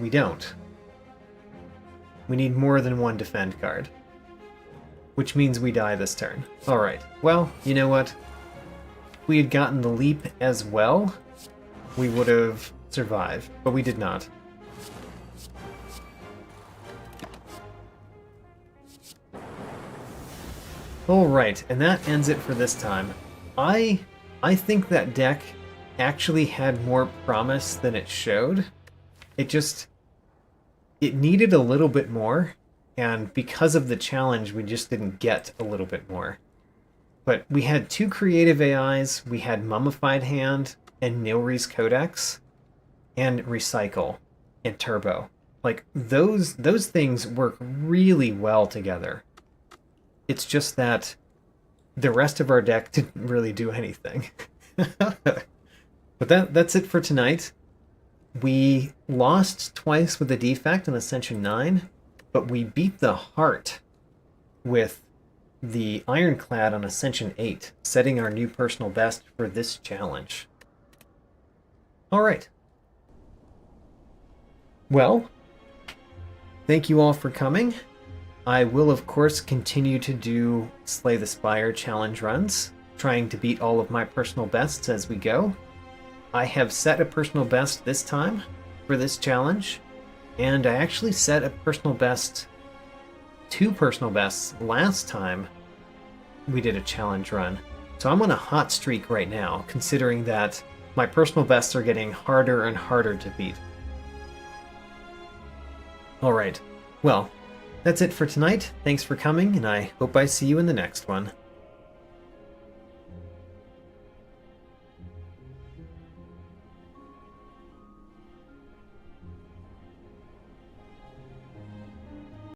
don't. We need more than 1 Defend card, which means we die this turn. Alright, well, you know what? If we had gotten the Leap as well, we would have survived, but we did not. Alright, and that ends it for this time. I think that deck actually had more promise than it showed. It needed a little bit more, and because of the challenge, we just didn't get a little bit more. But we had 2 creative AIs, we had Mummified Hand, and Nilri's Codex, and Recycle, and Turbo. Like, those things work really well together. It's just that the rest of our deck didn't really do anything. But that's it for tonight. We lost twice with the Defect on Ascension 9, but we beat the heart with the Ironclad on Ascension 8, setting our new personal best for this challenge. Alright. Well, thank you all for coming. I will, of course, continue to do Slay the Spire challenge runs, trying to beat all of my personal bests as we go. I have set a personal best this time for this challenge, and I actually set a personal best, 2 personal bests last time we did a challenge run. So I'm on a hot streak right now, considering that my personal bests are getting harder and harder to beat. Alright, well, that's it for tonight. Thanks for coming, and I hope I see you in the next one.